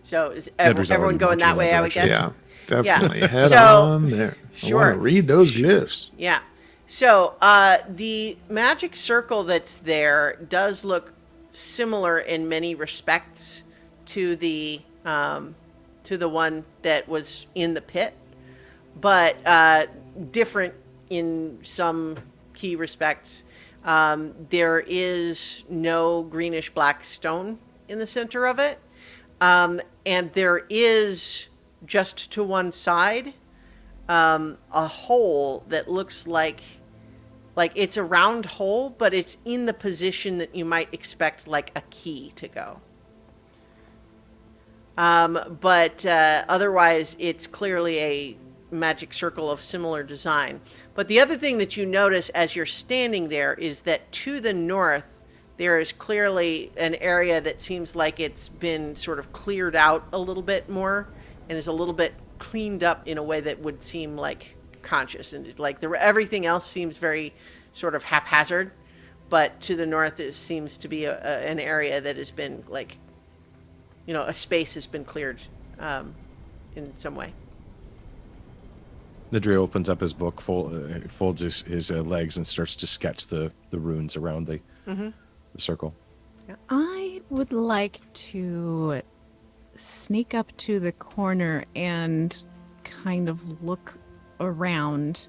A: So is
F: Nedry's
A: everyone
F: already
A: going that
F: marching in
A: way?
F: that
A: I would guess.
B: Yeah, definitely. Head
A: So-
B: on there. I
A: Sure.
B: want to read those glyphs.
A: Yeah. So the magic circle that's there does look similar in many respects to the one that was in the pit, but different in some key respects. There is no greenish black stone in the center of it, and there is just to one side a hole that looks like it's a round hole, but it's in the position that you might expect like a key to go. But otherwise, it's clearly a magic circle of similar design. But the other thing that you notice as you're standing there is that to the north, there is clearly an area that seems like it's been sort of cleared out a little bit more and is a little bit cleaned up in a way that would seem like conscious, and like everything else seems very sort of haphazard, but to the north it seems to be an area that has been like, a space has been cleared in some way.
F: Nedry opens up his book, folds his legs, and starts to sketch the runes around the circle.
C: I would like to sneak up to the corner and kind of look around,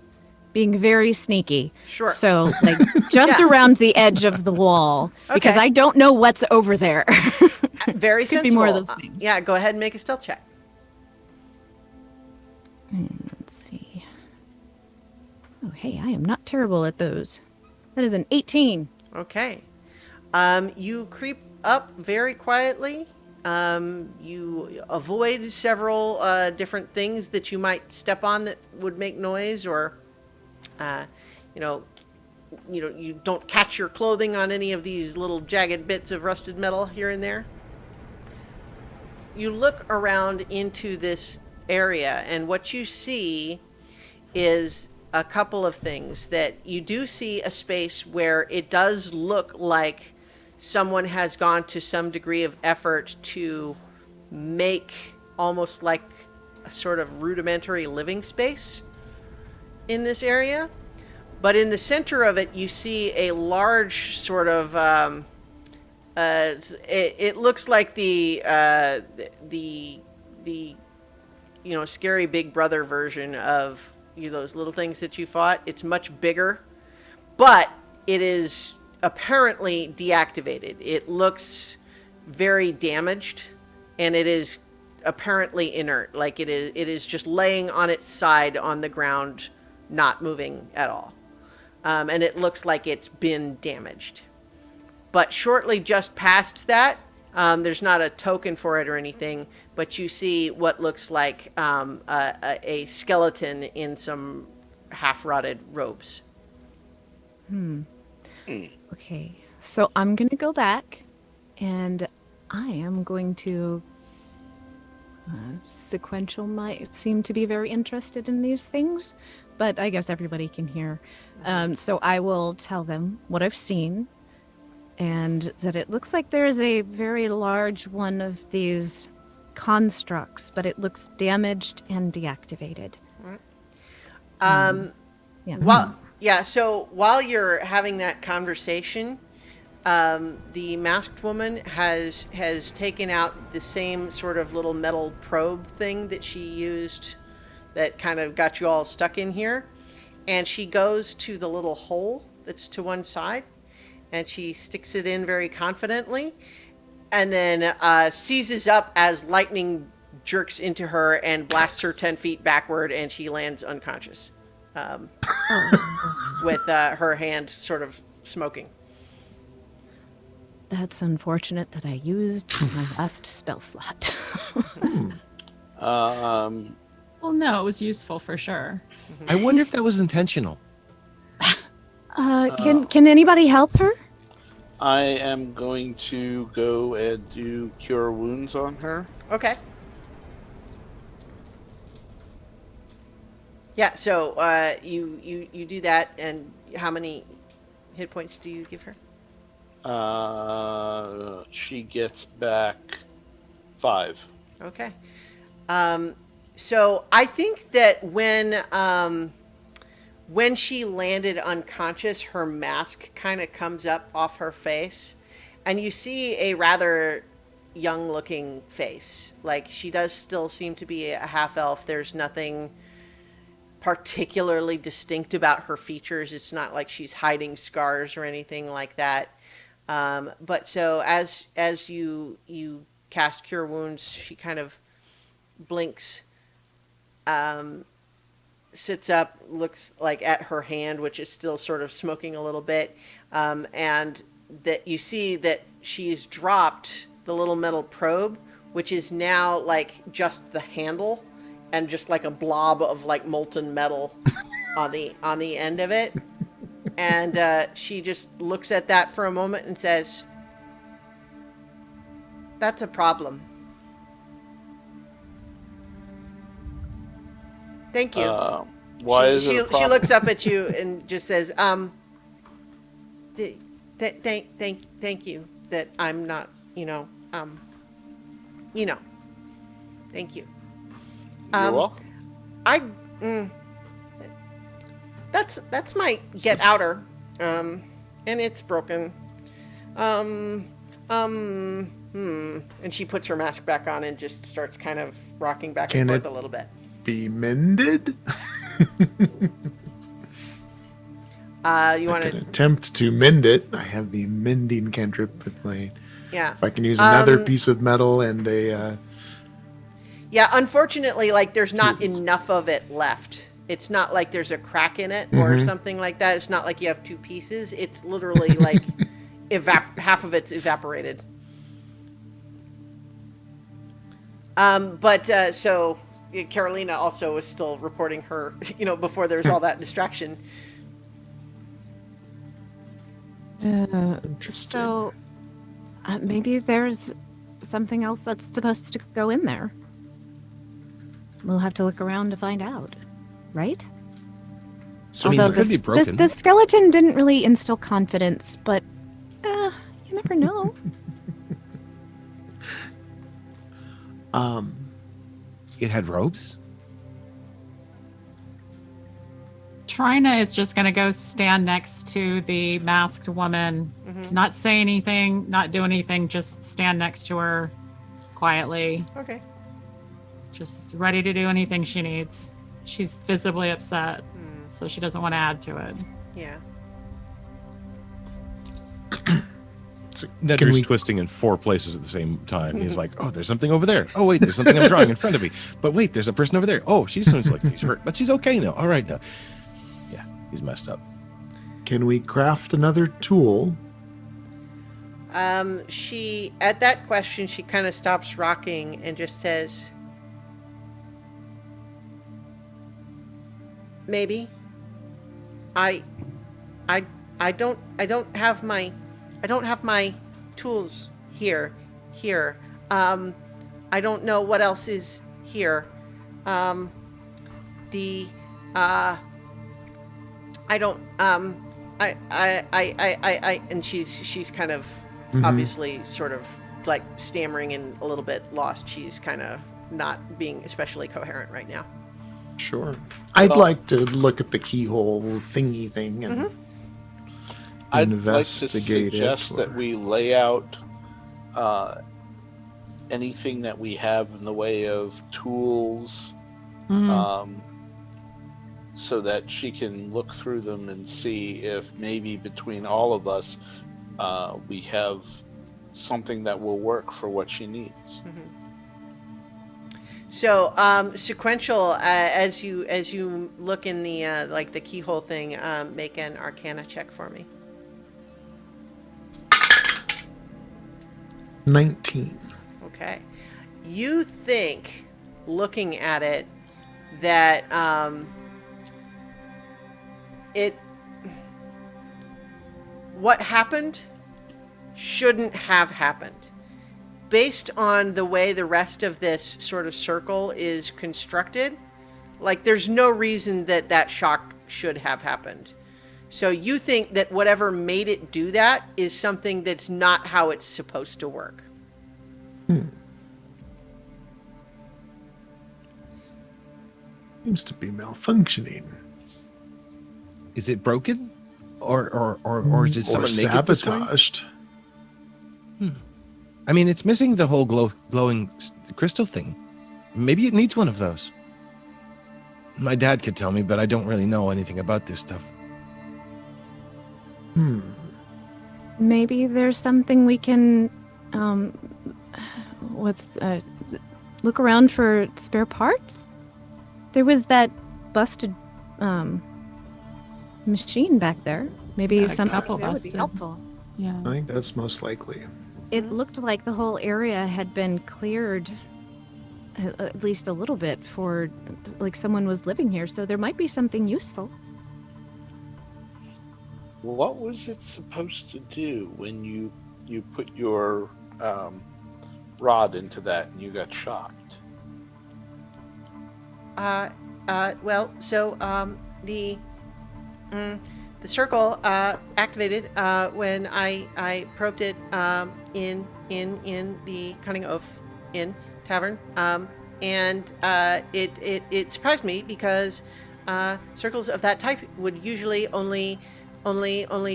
C: being very sneaky.
A: Sure.
C: So, like, just
A: Yeah.
C: around the edge of the wall, because
A: Okay.
C: I don't know what's over there.
A: Very
C: Could be
A: sensible.
C: more of those things.
A: Yeah, go ahead and make a stealth check.
C: Let's see. Oh, hey, I am not terrible at those. That is an 18.
A: Okay. You creep up very quietly. You avoid several different things that you might step on that would make noise, or, you don't catch your clothing on any of these little jagged bits of rusted metal here and there. You look around into this area, and what you see is a couple of things. That you do see a space where it does look like someone has gone to some degree of effort to make almost like a sort of rudimentary living space in this area. But in the center of it, you see a large sort of, it looks like the scary Big Brother version of those little things that you fought. It's much bigger, but it is apparently deactivated. It looks very damaged, and it is apparently inert, like it is just laying on its side on the ground, not moving at all. And it looks like it's been damaged. But shortly just past that, there's not a token for it or anything, but you see what looks like a skeleton in some half-rotted robes.
C: Okay, so I'm going to go back, and I am going to... Sequential might seem to be very interested in these things, but I guess everybody can hear. So I will tell them what I've seen, and that it looks like there is a very large one of these constructs, but it looks damaged and deactivated.
A: Yeah. So while you're having that conversation, the masked woman has taken out the same sort of little metal probe thing that she used, that kind of got you all stuck in here, and she goes to the little hole that's to one side, and she sticks it in very confidently, and then seizes up as lightning jerks into her and blasts her 10 feet backward, and she lands unconscious, with her hand sort of smoking.
C: That's unfortunate that I used my last spell slot.
E: Well, no, it was useful for sure.
F: I wonder if that was intentional.
C: Can anybody help her?
D: I am going to go and do Cure Wounds on her.
A: Okay. Yeah, so you do that, and how many hit points do you give her?
D: She gets back 5.
A: Okay. So I think that when she landed unconscious, her mask kind of comes up off her face, and you see a rather young-looking face. Like, she does still seem to be a half-elf. There's nothing particularly distinct about her features. It's not like she's hiding scars or anything like that. But so as you cast Cure Wounds, she kind of blinks, sits up, looks like at her hand, which is still sort of smoking a little bit, and that you see that she's dropped the little metal probe, which is now like just the handle and just like a blob of like molten metal on the end of it. And she just looks at that for a moment and says, "That's a problem. Thank you."
D: Why is it a problem?
A: She looks up at you and just says, thank you that I'm not, thank you.
D: You're welcome.
A: That's my get outer, and it's broken. And she puts her mask back on and just starts kind of rocking back and forth a little bit.
B: Be mended?
A: You want to
B: attempt to mend it. I have the mending cantrip with my...
A: Yeah.
B: If I can use another piece of metal and a...
A: Yeah, unfortunately, like, there's not enough of it left. It's not like there's a crack in it or something like that. It's not like you have two pieces. It's literally like half of it's evaporated. So Carolina also was still reporting her, before there was all that distraction.
C: So maybe there's something else that's supposed to go in there. We'll have to look around to find out, right?
F: So it could be broken.
C: The skeleton didn't really instill confidence, but you never know.
F: It had ropes?
E: Trina is just going to go stand next to the masked woman, not say anything, not do anything, just stand next to her quietly.
A: Okay.
E: Just ready to do anything she needs. She's visibly upset, so she doesn't want to add to it.
A: Yeah.
B: So
F: Nedry's
B: can we,
F: twisting in 4 places at the same time. He's like, oh, there's something over there. Oh, wait, there's something I'm drawing in front of me. But wait, there's a person over there. Oh, she seems like she's hurt, but she's okay now. All right now. Yeah, he's messed up.
B: can we craft another tool?
A: She, at that question, she kind of stops rocking and just says, maybe. I don't have my tools here. I don't know what else is here. And she's kind of obviously sort of like stammering and a little bit lost. She's kind of not being especially coherent right now.
B: Sure. I'd
D: Well-
B: like to look at the keyhole thingy thing and
D: I'd
B: investigate
D: like to suggest
B: it.
D: that we lay out anything that we have in the way of tools, so that she can look through them and see if maybe between all of us we have something that will work for what she needs.
A: So, sequential, as you look in the like the keyhole thing, make an Arcana check for me.
B: 19.
A: Okay. You think, looking at it, that what happened shouldn't have happened. Based on the way the rest of this sort of circle is constructed, like there's no reason that that shock should have happened. So you think that whatever made it do that is something that's not how it's supposed to work.
B: Seems to be malfunctioning.
F: Is it broken? Or did
B: Or
F: someone make it this way?
B: sabotaged.
F: I mean, it's missing the whole glowing crystal thing. Maybe it needs one of those. My dad could tell me, but I don't really know anything about this stuff.
C: Maybe there's something we can, look around for spare parts? There was that busted, machine back there. Maybe
E: Yeah, a
C: something
E: couple
C: there would be
E: busted.
C: helpful.
E: Yeah.
B: I think that's most likely.
C: It looked like the whole area had been cleared, at least a little bit, for like someone was living here. So there might be something useful.
D: What was it supposed to do when you put your rod into that and you got shocked?
A: Well, so the circle activated when I probed it in the Cunning Oath Inn tavern, and it surprised me because circles of that type would usually only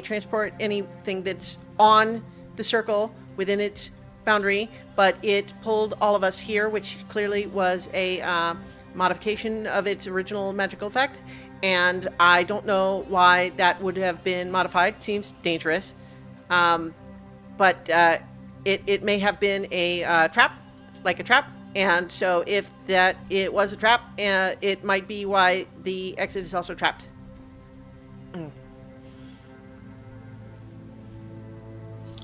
A: transport anything that's on the circle within its boundary, but it pulled all of us here, which clearly was a modification of its original magical effect, and I don't know why that would have been modified. Seems dangerous, but it may have been a trap, like a trap, and so if that it was a trap, it might be why the exit is also trapped.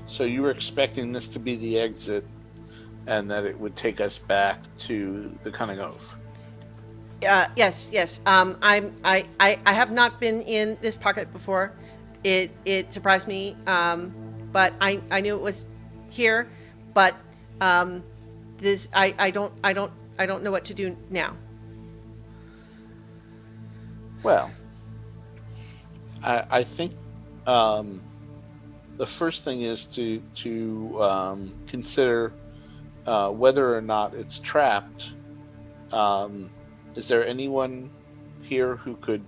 D: So you were expecting this to be the exit, and that it would take us back to the Cunning Oath.
A: Yes. I have not been in this pocket before. It surprised me, but I knew it was here. But this I don't know what to do now.
D: Well, I think the first thing is to consider whether or not it's trapped. Is there anyone here who could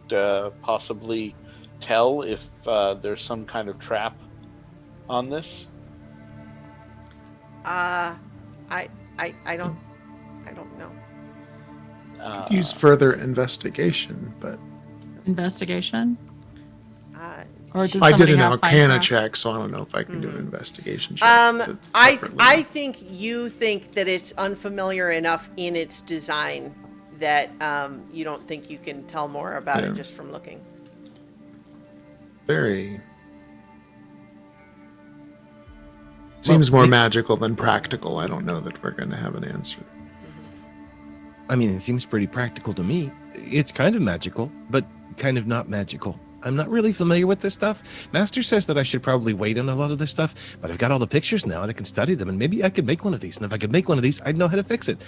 D: possibly tell if there's some kind of trap on this?
A: I don't know.
B: Use further investigation, but
E: Investigation. Or does
B: I did
E: somebody
B: an
E: have fine
B: Arcana
E: tracks?
B: check, so I don't know if I can do an investigation check. separately.
A: I think you think that it's unfamiliar enough in its design that you don't think you can tell more about
B: Yeah.
A: it just from looking.
B: Very. Seems more magical than practical. I don't know that we're going to have an answer.
F: I mean, it seems pretty practical to me. It's kind of magical, but kind of not magical. I'm not really familiar with this stuff. Master says that I should probably wait on a lot of this stuff, but I've got all the pictures now and I can study them, and maybe I could make one of these. And if I could make one of these, I'd know how to fix it.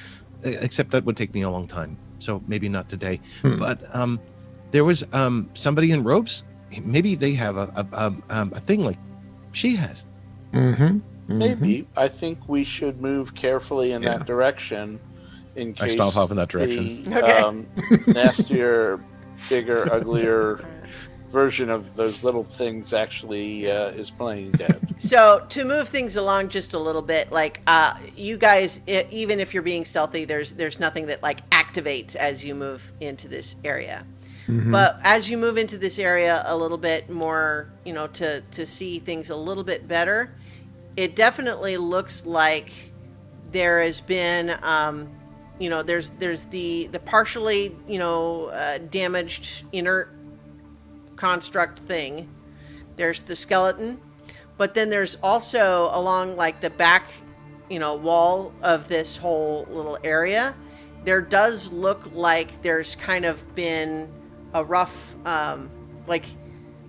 F: Except that would take me a long time. So maybe not today. But there was somebody in robes. Maybe they have a thing like she has.
B: Mm-hmm.
D: Maybe. I think we should move carefully in that direction in case
F: I stomp off in that direction.
D: the nastier, bigger, uglier version of those little things actually is playing dead.
A: So to move things along just a little bit, like you guys, even if you're being stealthy, there's nothing that like activates as you move into this area. But as you move into this area a little bit more, you know, to see things a little bit better, it definitely looks like there has been, you know, there's the partially, you know, damaged inert construct thing. There's the skeleton, but then there's also along like the back, you know, wall of this whole little area, there does look like there's kind of been a rough, like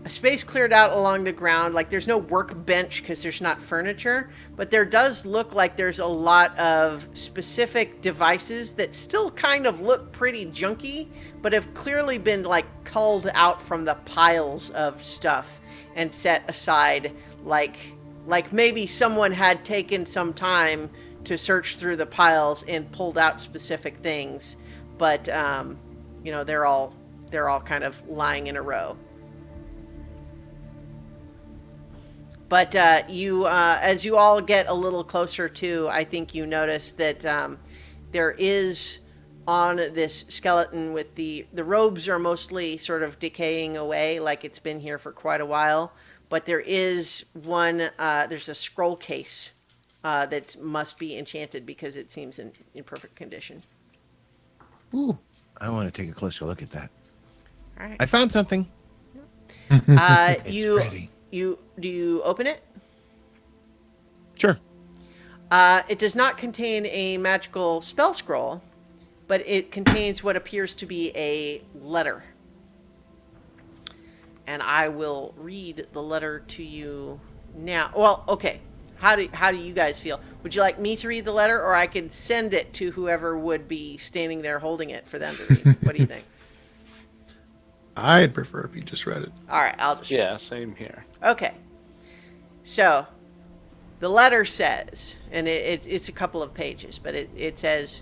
A: a space cleared out along the ground. Like there's no workbench because there's not furniture, but there does look like there's a lot of specific devices that still kind of look pretty junky, but have clearly been like culled out from the piles of stuff and set aside, like maybe someone had taken some time to search through the piles and pulled out specific things, but you know, they're all kind of lying in a row. But you, as you all get a little closer to, I think you notice that there is on this skeleton with the robes are mostly sort of decaying away, like it's been here for quite a while. But there is one, there's a scroll case that must be enchanted because it seems in perfect condition.
F: Ooh, I want to take a closer look at that.
A: All right.
F: I found something. It's ready.
A: Do you open it?
F: Sure.
A: It does not contain a magical spell scroll, but it contains what appears to be a letter. And I will read the letter to you now. Well, okay. How do you guys feel? Would you like me to read the letter, or I could send it to whoever would be standing there holding it for them to read? What do you think?
B: I'd prefer if you just read it.
A: All right, I'll just
D: Yeah, same here.
A: Okay. So, the letter says, and it's a couple of pages, but it says,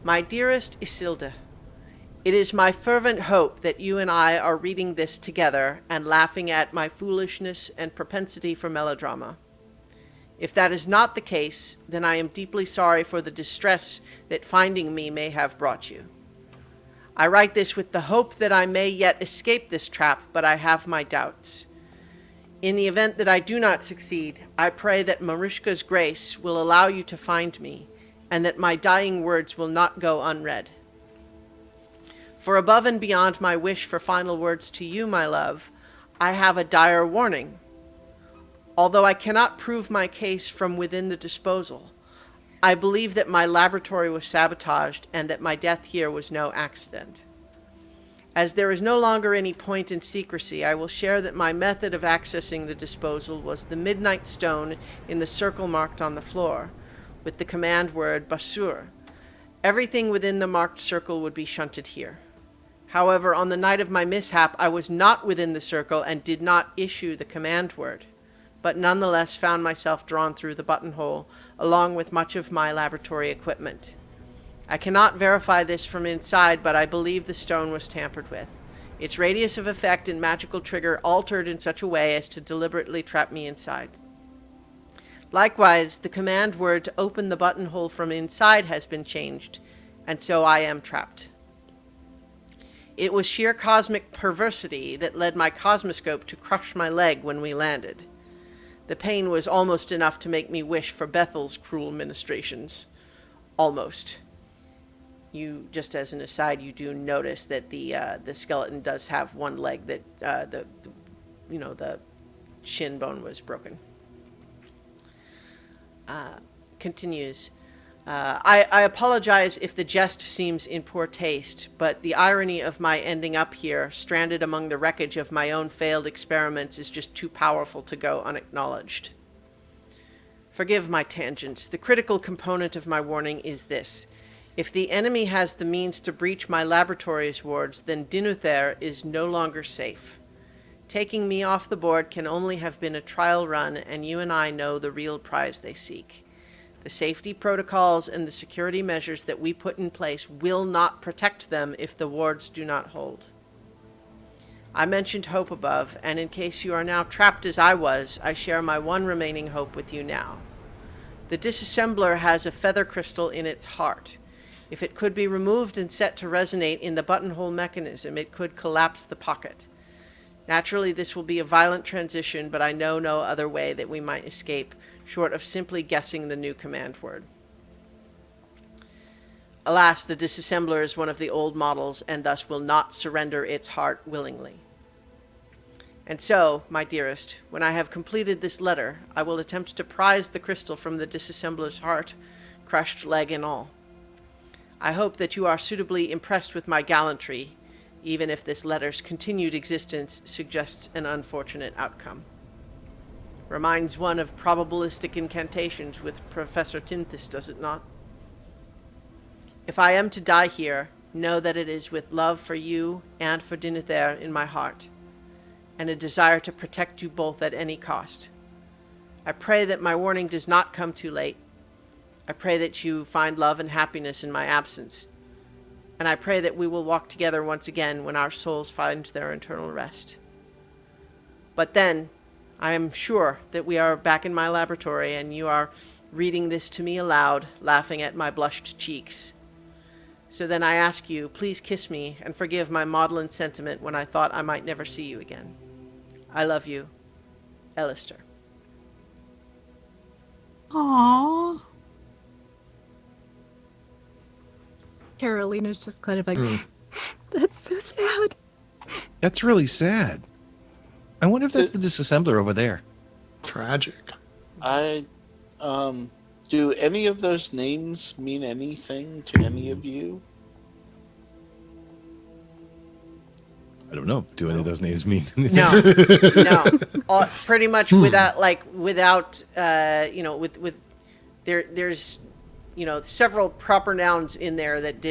A: "My dearest Isilda, it is my fervent hope that you and I are reading this together and laughing at my foolishness and propensity for melodrama. If that is not the case, then I am deeply sorry for the distress that finding me may have brought you. I write this with the hope that I may yet escape this trap, but I have my doubts. In the event that I do not succeed, I pray that Marishka's grace will allow you to find me, and that my dying words will not go unread. For above and beyond my wish for final words to you, my love, I have a dire warning. Although I cannot prove my case from within the disposal, I believe that my laboratory was sabotaged and that my death here was no accident. As there is no longer any point in secrecy, I will share that my method of accessing the disposal was the midnight stone in the circle marked on the floor, with the command word Basur. Everything within the marked circle would be shunted here. However, on the night of my mishap, I was not within the circle and did not issue the command word, but nonetheless found myself drawn through the buttonhole, along with much of my laboratory equipment. I cannot verify this from inside, but I believe the stone was tampered with. Its radius of effect and magical trigger altered in such a way as to deliberately trap me inside. Likewise, the command word to open the buttonhole from inside has been changed, and so I am trapped. It was sheer cosmic perversity that led my cosmoscope to crush my leg when we landed. The pain was almost enough to make me wish for Bethel's cruel ministrations. Almost. You, just as an aside, you do notice that the skeleton does have one leg that the shin bone was broken. Continues. I apologize if the jest seems in poor taste, but the irony of my ending up here, stranded among the wreckage of my own failed experiments, is just too powerful to go unacknowledged. Forgive my tangents. The critical component of my warning is this. If the enemy has the means to breach my laboratory's wards, then Dinuther is no longer safe. Taking me off the board can only have been a trial run, and you and I know the real prize they seek. The safety protocols and the security measures that we put in place will not protect them if the wards do not hold. I mentioned hope above, and in case you are now trapped as I was, I share my one remaining hope with you now. The disassembler has a feather crystal in its heart. If it could be removed and set to resonate in the buttonhole mechanism, it could collapse the pocket. Naturally, this will be a violent transition, but I know no other way that we might escape, short of simply guessing the new command word. Alas, the disassembler is one of the old models, and thus will not surrender its heart willingly. And so, my dearest, when I have completed this letter, I will attempt to prise the crystal from the disassembler's heart, crushed leg and all. I hope that you are suitably impressed with my gallantry, even if this letter's continued existence suggests an unfortunate outcome. Reminds one of probabilistic incantations with Professor Tinthis, does it not? If I am to die here, know that it is with love for you and for Dinuther in my heart, and a desire to protect you both at any cost. I pray that my warning does not come too late. I pray that you find love and happiness in my absence, and I pray that we will walk together once again when our souls find their eternal rest. But then, I am sure that we are back in my laboratory and you are reading this to me aloud, laughing at my blushed cheeks. So then I ask you, please kiss me and forgive my maudlin sentiment when I thought I might never see you again. I love you, Alistair.
E: Aww.
C: Carolina's just kind of like, that's so sad.
F: That's really sad. I wonder if that's the disassembler over there.
B: Tragic.
D: Do any of those names mean anything to any of you?
F: I don't know. Do any of those names mean anything?
A: No, no. Pretty much without, there's, several proper nouns in there that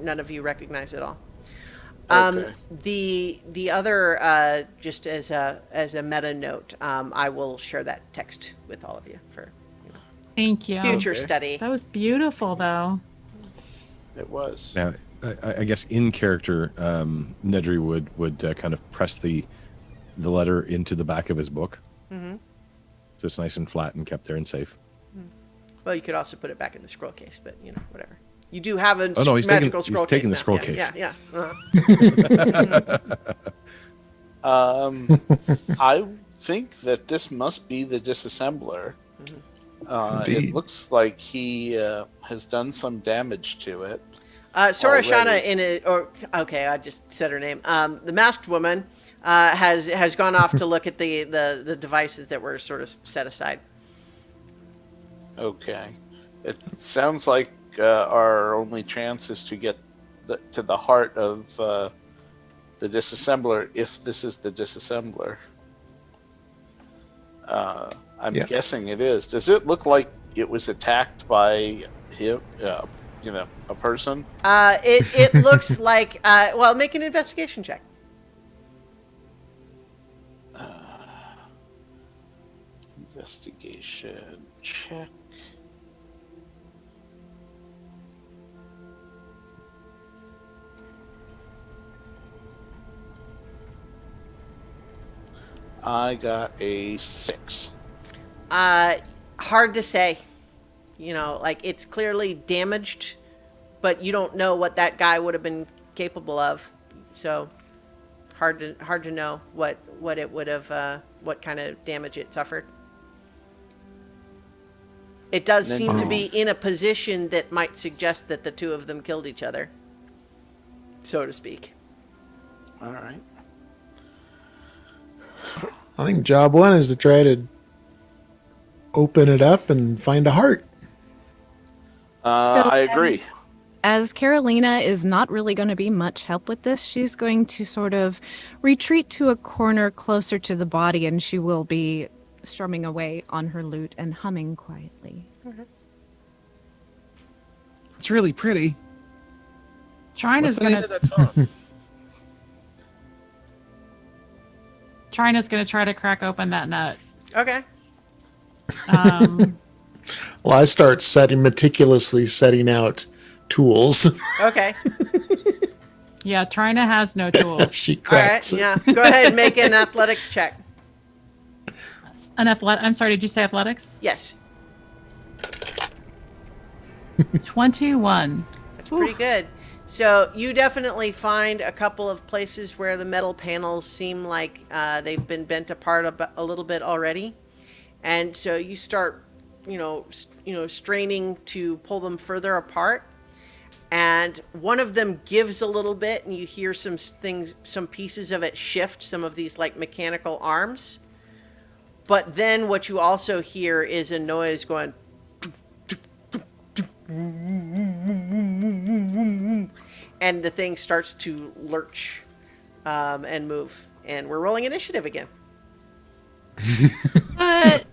A: none of you recognize at all.
D: Okay.
A: The other, just as a meta note, I will share that text with all of you for
E: Thank you.
A: future
D: Okay.
A: study.
E: That was beautiful, though.
D: It was.
F: Now, I guess in character, Nedry would kind of press the letter into the back of his book,
A: Mm-hmm.
F: so it's nice and flat and kept there and safe.
A: Well, you could also put it back in the scroll case, but whatever. You do have a
F: Oh, no, he's
A: magical
F: taking-
A: scroll
F: he's taking
A: case
F: the scroll
A: now.
F: case.
A: Yeah.
D: I think that this must be the disassembler.
B: Indeed.
D: It looks like he has done some damage to it.
A: Sorashana I just said her name. The masked woman has gone off to look at the devices that were sort of set aside.
D: Okay. It sounds like our only chance is to get to the heart of the disassembler, if this is the disassembler. I'm
B: Yeah.
D: guessing it is. Does it look like it was attacked by him, a person?
A: It looks like make an investigation check.
D: Investigation check. I got a 6.
A: Hard to say. It's clearly damaged, but you don't know what that guy would have been capable of. So hard to know what it would have, what kind of damage it suffered. It does
G: And then-
A: seem to be in a position that might suggest that the two of them killed each other, so to speak.
D: All right.
B: I think job one is to try to open it up and find a heart.
C: So
G: I agree.
C: As Carolina is not really going to be much help with this, she's going to sort of retreat to a corner closer to the body, and she will be strumming away on her lute and humming quietly.
F: It's really pretty.
E: Trina's
F: What's the name
E: gonna
F: of that song?
E: Trina's gonna try to crack open that nut.
A: Okay.
E: Um,
B: Well, I start meticulously setting out tools.
A: Okay.
E: yeah, Trina has no tools.
B: She
A: All right.
B: cracks.
A: Yeah. Go ahead and make an athletics check.
E: I'm sorry. Did you say athletics?
A: Yes.
E: 21.
A: That's pretty good. So you definitely find a couple of places where the metal panels seem like they've been bent apart a little bit already, and so you start, straining to pull them further apart. And one of them gives a little bit, and you hear some pieces of it shift. Some of these like mechanical arms. But then what you also hear is a noise going. And the thing starts to lurch and move. And we're rolling initiative again.
E: But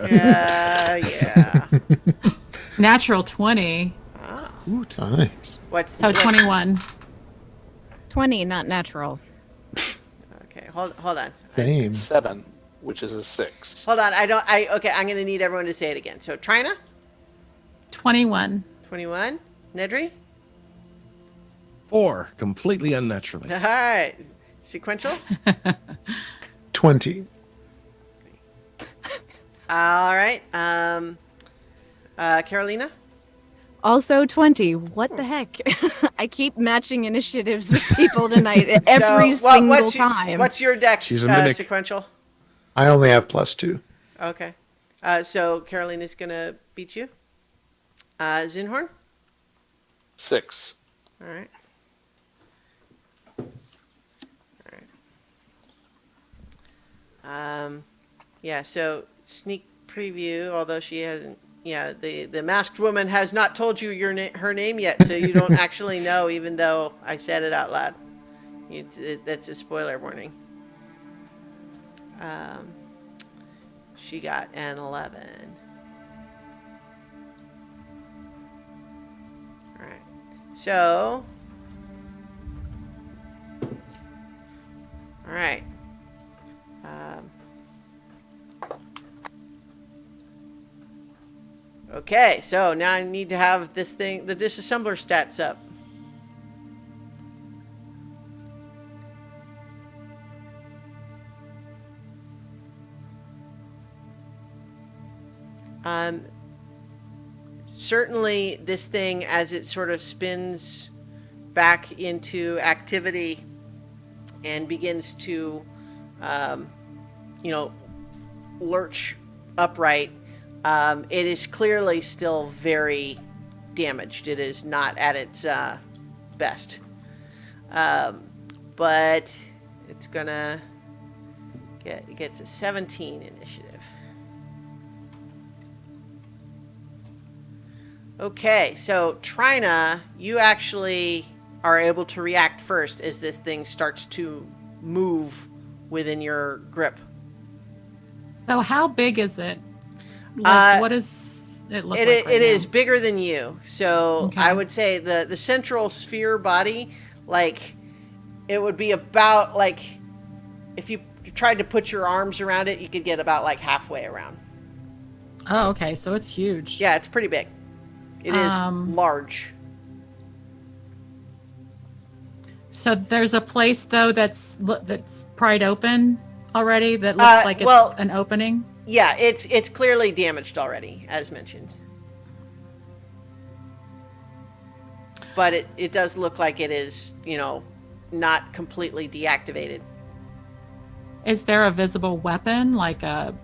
A: Yeah.
E: natural 20.
B: Ooh, nice.
E: So 21.
C: 20, not natural.
A: Okay, hold on.
B: Same.
G: 7, which is a 6.
A: Hold on. Okay, I'm going to need everyone to say it again. So Trina,
E: 21.
A: 21. Nedry?
F: 4, completely unnaturally.
A: All right. Sequential?
B: 20.
A: All right. Carolina?
C: Also 20. What the heck? I keep matching initiatives with people tonight every single time.
A: What's your dex
F: She's a mimic.
A: sequential?
B: I only have +2.
A: Okay. So Carolina's going to beat you. Zinhorn?
G: 6.
A: All right. Yeah, so sneak preview, although she hasn't, the masked woman has not told you her name yet, so you don't actually know, even though I said it out loud. That's a spoiler warning. She got an 11. All right. So, all right. Okay, so now I need to have the disassembler stats up. Certainly this thing, as it sort of spins back into activity and begins to, lurch upright, it is clearly still very damaged. It is not at its best. But it's gonna get to 17 initiative. Okay, so Trina, you actually are able to react first as this thing starts to move within your grip.
E: So how big is it? Like, what does it look like?
A: It is bigger than you. So
E: Okay.
A: I would say the central sphere body, like, it would be about, like, if you tried to put your arms around it, you could get about, like, halfway around.
E: Oh, okay. So it's huge.
A: Yeah, it's pretty big. It is
E: Um,
A: large.
E: So there's a place though that's pried open already that looks like it's an opening.
A: Yeah, it's clearly damaged already, as mentioned. but it does look like it is, not completely deactivated.
E: Is there a visible weapon, like a...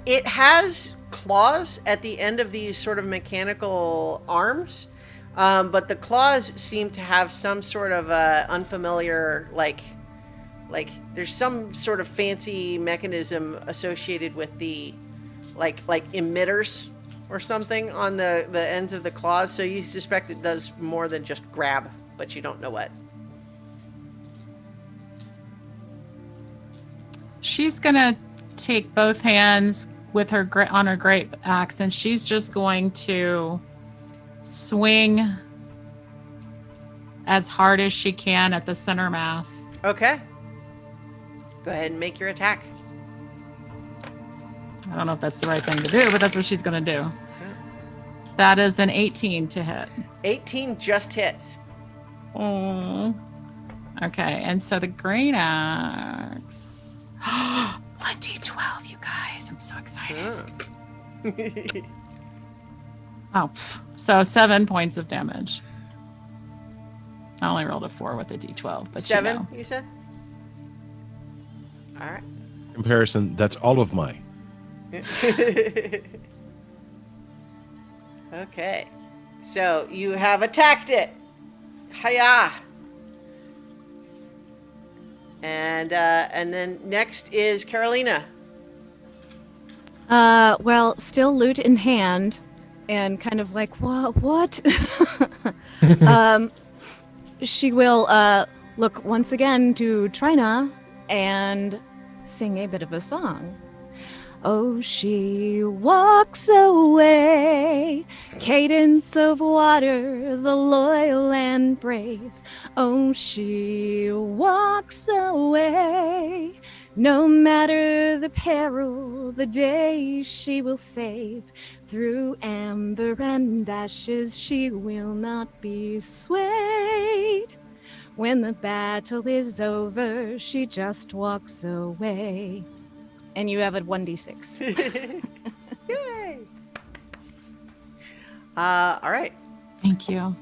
A: It has claws at the end of these sort of mechanical arms, but the claws seem to have some sort of unfamiliar, like there's some sort of fancy mechanism associated with the, like emitters or something on the ends of the claws. So you suspect it does more than just grab, but you don't know what.
E: She's gonna take both hands with her on her great axe, and she's just going to swing as hard as she can at the center mass.
A: Okay. Go ahead and make your attack.
E: I don't know if that's the right thing to do, but that's what she's gonna do. That is an 18 to hit.
A: 18 just hits.
E: Oh. Okay, and so the great axe. 1d12, you guys. I'm so excited. Oh, so 7 points of damage. I only rolled a 4 with a d12, but
A: 7, you said? All right.
F: Comparison, that's all of my.
A: Okay. So you have attacked it. Hiya. And then next is Carolina.
C: Well, still loot in hand, and kind of like, what? She will look once again to Trina and sing a bit of a song. Oh, she walks away, cadence of water, the loyal and brave. Oh, she walks away, no matter the peril, the day she will save. Through amber and ashes she will not be swayed. When the battle is over, she just walks away. And you have a 1d6.
A: Yay! All right.
E: Thank you.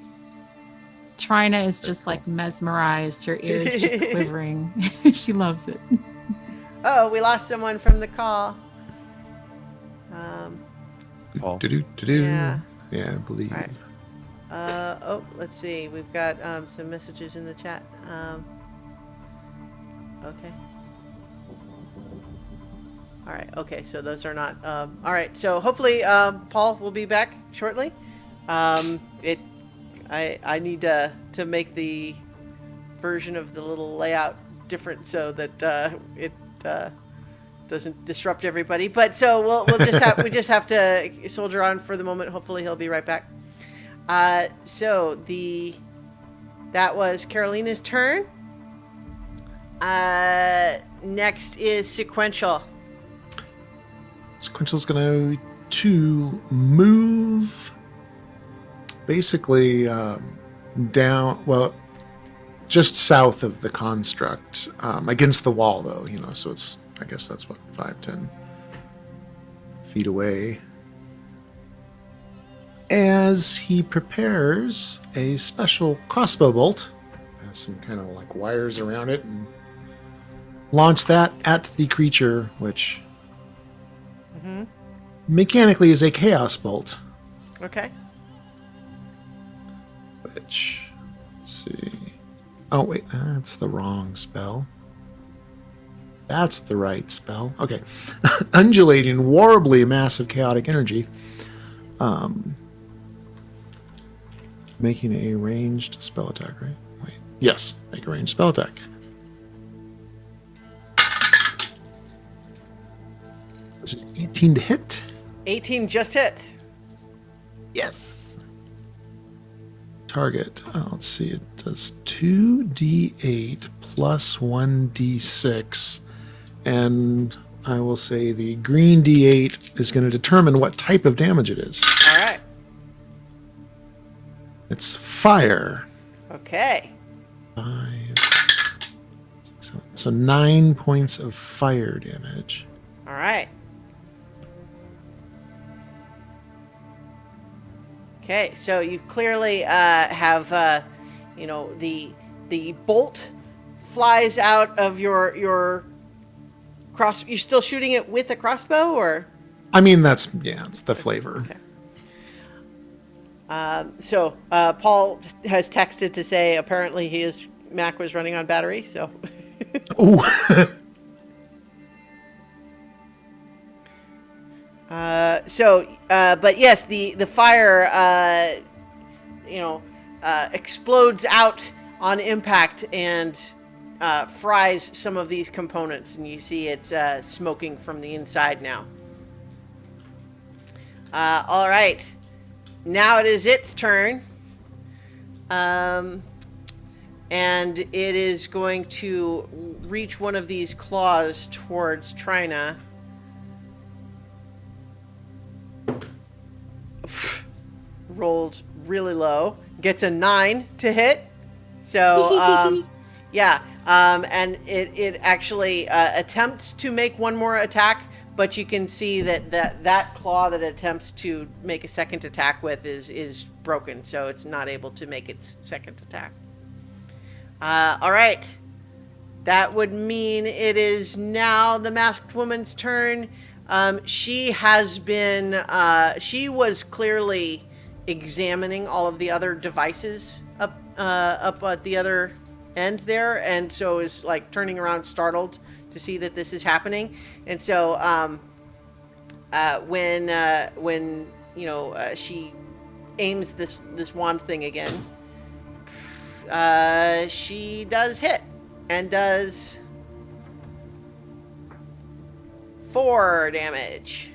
E: Trina is just like mesmerized, her ears just quivering. She loves it.
A: Oh, we lost someone from the call.
G: Paul.
B: Do-do-do-do.
A: Yeah.
B: Yeah, I believe.
A: All right. Let's see. We've got some messages in the chat. Okay. All right. Okay. So those are not. All right. So hopefully Paul will be back shortly. I need to make the version of the little layout different so that it doesn't disrupt everybody. But so we'll just have to soldier on for the moment. Hopefully he'll be right back. So that was Carolina's turn. Next is Sequential.
B: Sequential's going to move basically down, well, just south of the construct, against the wall, though, so it's, I guess that's what, 5-10 feet away. As he prepares a special crossbow bolt, has some kind of like wires around it, and launch that at the creature, which mechanically is a chaos bolt.
A: Okay.
B: Which, let's see. Oh, wait, that's the wrong spell. That's the right spell. Okay. Undulating, warbly, massive chaotic energy. Making a ranged spell attack, right? Wait. Yes, make a ranged spell attack. Which is 18 to hit.
A: 18 just hits.
B: Yes. Target. Let's see. It does 2d8 plus 1d6. And I will say the green d8 is going to determine what type of damage it is.
A: All right.
B: It's fire.
A: Okay.
B: 5. So 9 points of fire damage.
A: All right. Okay, so you clearly have, you know, the bolt flies out of your cross. You're still shooting it with a crossbow, or?
B: I mean, it's the flavor.
A: Okay. So Paul has texted to say apparently his Mac was running on battery. So.
B: Oh,
A: But yes, the fire, explodes out on impact and fries some of these components, and you see it's smoking from the inside now. All right, now it is its turn, and it is going to reach one of these claws towards Trina. Rolled really low, gets a 9 to hit. So, and it actually attempts to make one more attack, but you can see that claw that it attempts to make a second attack with is broken, so it's not able to make its second attack. All right. That would mean it is now the masked woman's turn. She has been, she was clearly examining all of the other devices up at the other end there, and so is like turning around startled to see that this is happening. And so, when she aims this wand thing again, she does hit and does 4 damage.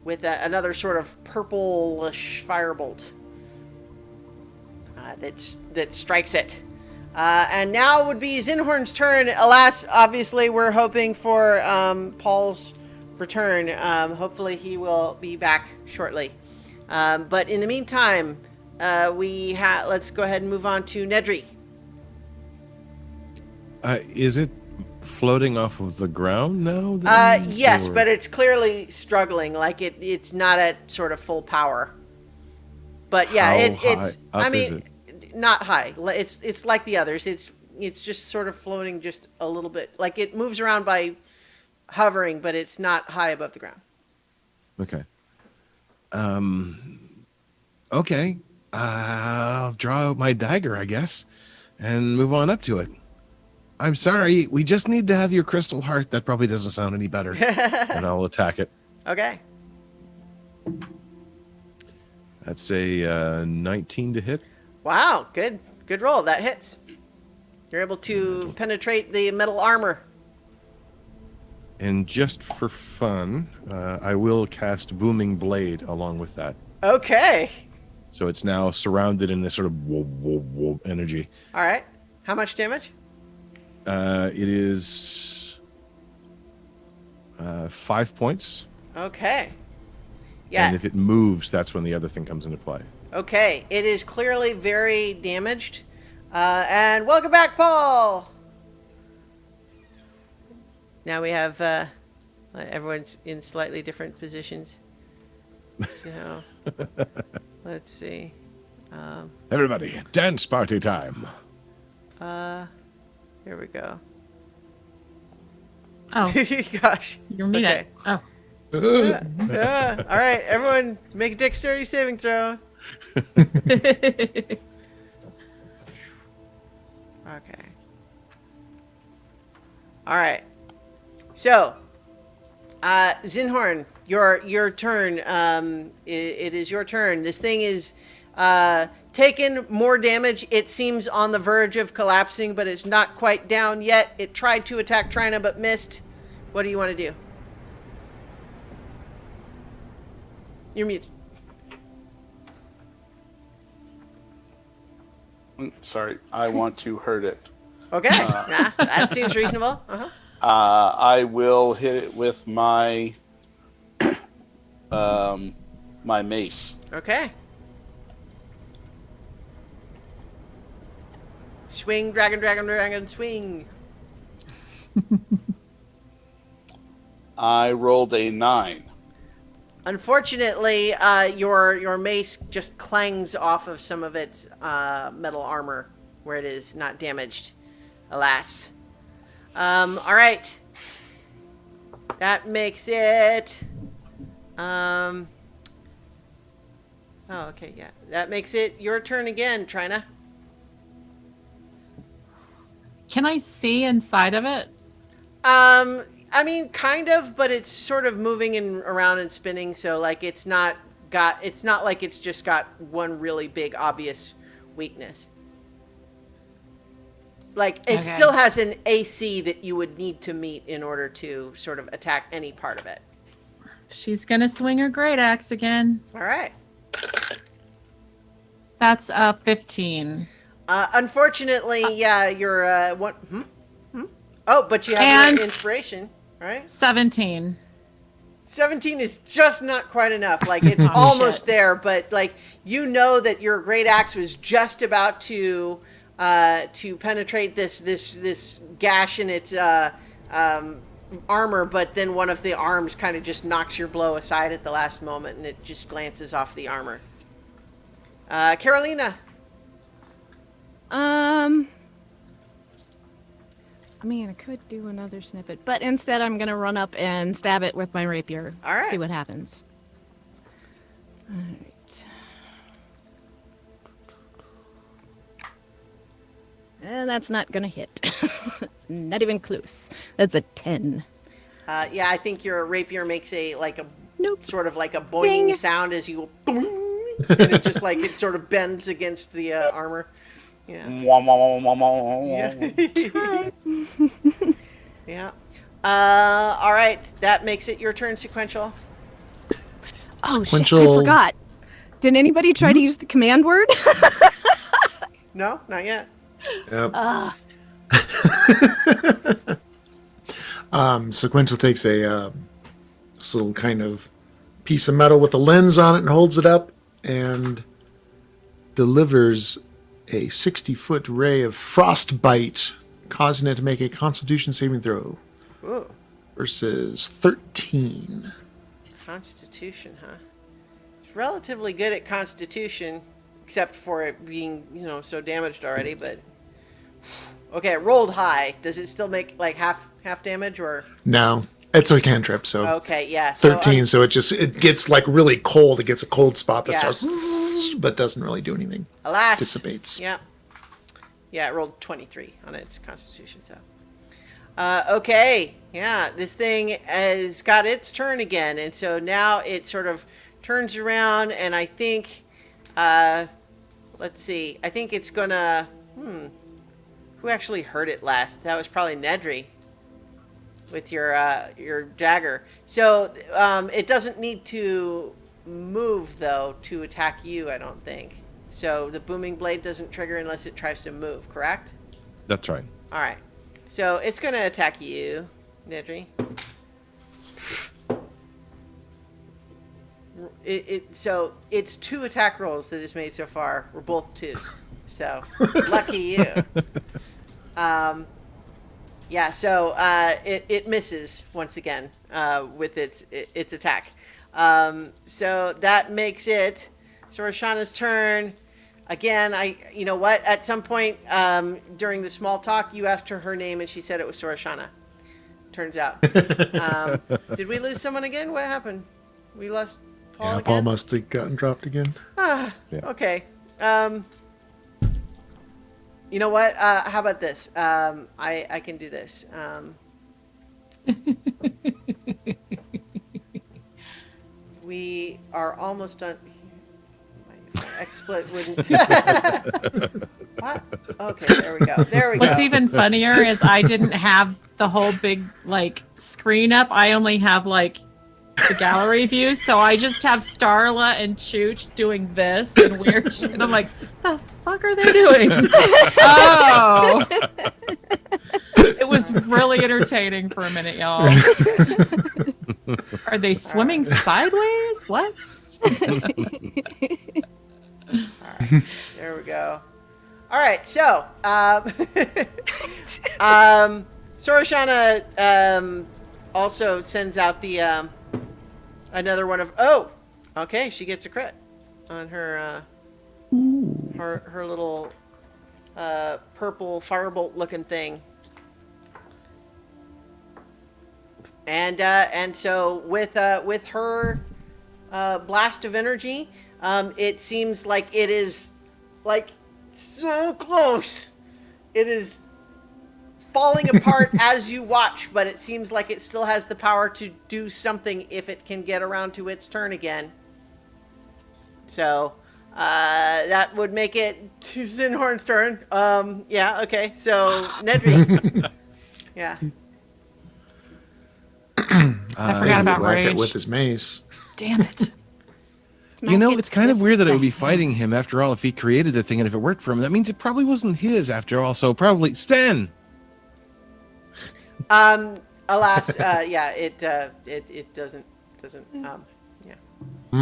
A: With another sort of purplish firebolt that strikes it. And now would be Zinhorn's turn. Alas, obviously, we're hoping for Paul's return. Hopefully, he will be back shortly. But in the meantime, let's go ahead and move on to Nedry.
F: Is it floating off of the ground now?
A: Yes, but it's clearly struggling. Like it's not at sort of full power. But yeah, it's. I mean, not high. It's like the others. It's just sort of floating just a little bit. Like it moves around by hovering, but it's not high above the ground.
F: Okay. Okay. I'll draw out my dagger, I guess, and move on up to it. I'm sorry, we just need to have your crystal heart. That probably doesn't sound any better. And I'll attack it.
A: Okay.
F: That's a 19 to hit.
A: Wow, good roll. That hits. You're able to penetrate the metal armor.
F: And just for fun, I will cast Booming Blade along with that.
A: Okay.
F: So it's now surrounded in this sort of whoa, whoa, whoa energy.
A: All right. How much damage?
F: It is 5 points.
A: Okay. Yeah.
F: And if it moves, that's when the other thing comes into play.
A: Okay. It is clearly very damaged. And welcome back, Paul! Now we have everyone's in slightly different positions. So, let's see.
F: Everybody, dance party time.
A: Here we go.
E: Oh,
A: Gosh.
E: you're me.
A: Okay.
E: Oh,
A: Yeah. All right, everyone, make a dexterity saving throw.
E: okay.
A: Okay. All right. So, Zinhorn, your turn. It is your turn. This thing is taken more damage. It seems on the verge of collapsing, but it's not quite down yet. It tried to attack Trina, but missed. What do you want to do? You're muted.
D: Sorry, I want to hurt it.
A: Okay, that seems reasonable. Uh-huh.
D: I will hit it with my my mace.
A: Okay. Swing, dragon, swing.
D: I rolled a 9.
A: Unfortunately, your mace just clangs off of some of its metal armor where it is not damaged. Alas. All right. That makes it. Oh, okay, yeah. That makes it your turn again, Trina.
E: Can I see inside of it?
A: I mean, kind of, but it's sort of moving and around and spinning, so like it's not like it's just got one really big obvious weakness. Like it
E: Okay.
A: still has an AC that you would need to meet in order to sort of attack any part of it.
E: She's gonna swing her great axe again.
A: All right.
E: That's a 15.
A: Unfortunately, yeah, you're one. Oh, but you have
E: And-
A: your inspiration, right?
E: 17.
A: 17 is just not quite enough. Like it's
E: Oh,
A: almost
E: shit.
A: there, but like you know that your great axe was just about to penetrate this gash in its armor, but then one of the arms kind of just knocks your blow aside at the last moment, and it just glances off the armor. Carolina.
C: I mean, I could do another snippet, but instead I'm gonna run up and stab it with my rapier.
A: All right.
C: See what happens. All right. And that's not gonna hit. Not even close. That's a 10.
A: Yeah, I think your rapier makes a
C: Nope.
A: sort of like a boing
C: Ding.
A: sound as you go, boing, and it just like it sort of bends against the armor. Yeah.
D: Wah, wah, wah, wah, wah, wah, wah.
A: Yeah. Yeah. All right. That makes it your turn, Sequential.
C: Oh
B: Sequential-
C: shit! I forgot. Did anybody try to use the command word?
A: No, not yet.
B: Yep. Sequential takes this little kind of piece of metal with a lens on it and holds it up and delivers a 60-foot ray of frostbite, causing it to make a Constitution saving throw
A: Ooh,
B: versus 13.
A: Constitution, huh? It's relatively good at Constitution, except for it being, so damaged already. But okay, it rolled high. Does it still make like half damage or?
B: No, it's a cantrip, so
A: Okay, yeah. So,
B: 13. So it gets like really cold. It gets a cold spot that
A: Yeah.
B: starts, but doesn't really do anything.
A: alas,
B: Dissipates.
A: Yeah. Yeah, it rolled 23 on its Constitution, so. Okay, yeah, this thing has got its turn again, and so now it sort of turns around, and I think, let's see, I think it's gonna, who actually heard it last? That was probably Nedry with your dagger. So, it doesn't need to move, though, to attack you, I don't think. So the booming blade doesn't trigger unless it tries to move, correct?
F: That's right.
A: All right. So it's going to attack you, Nedry. So it's 2 attack rolls that it's made so far. We're both 2s. So lucky you. Yeah, so it misses once again with its attack. So that makes it Sorashana's turn. Again, you know what? At some point during the small talk, you asked her name, and she said it was Sorashana. Turns out. Did we lose someone again? What happened? We lost Paul
B: Yeah,
A: again?
B: Paul must have gotten dropped again.
A: Ah,
F: Yeah.
A: okay. You know what? How about this? I can do this. We are almost done. My XSplit wouldn't. What? Okay, there we go. There we
E: What's
A: go.
E: even funnier is I didn't have the whole big screen up. I only have the gallery view, so I just have Starla and Chooch doing this and weird shit. And I'm like, the fuck are they doing? Oh, it was really entertaining for a minute, y'all. Are they swimming sideways? What?
A: There we go. All right, so Sorashana also sends out the Another one of okay, she gets a crit on her her little purple firebolt looking thing. And so with her blast of energy, it seems like it is like so close. It is falling apart as you watch, but it seems like it still has the power to do something if it can get around to its turn again. So that would make it to Zinhorn's turn. Yeah, okay. So Nedry. Yeah.
E: I forgot about
B: whack
E: rage.
B: it with his mace.
E: Damn it.
F: You know, it's kind of weird that it would be fighting him after all if he created the thing and if it worked for him. That means it probably wasn't his after all. So probably Sten.
A: Alas, yeah, it doesn't yeah.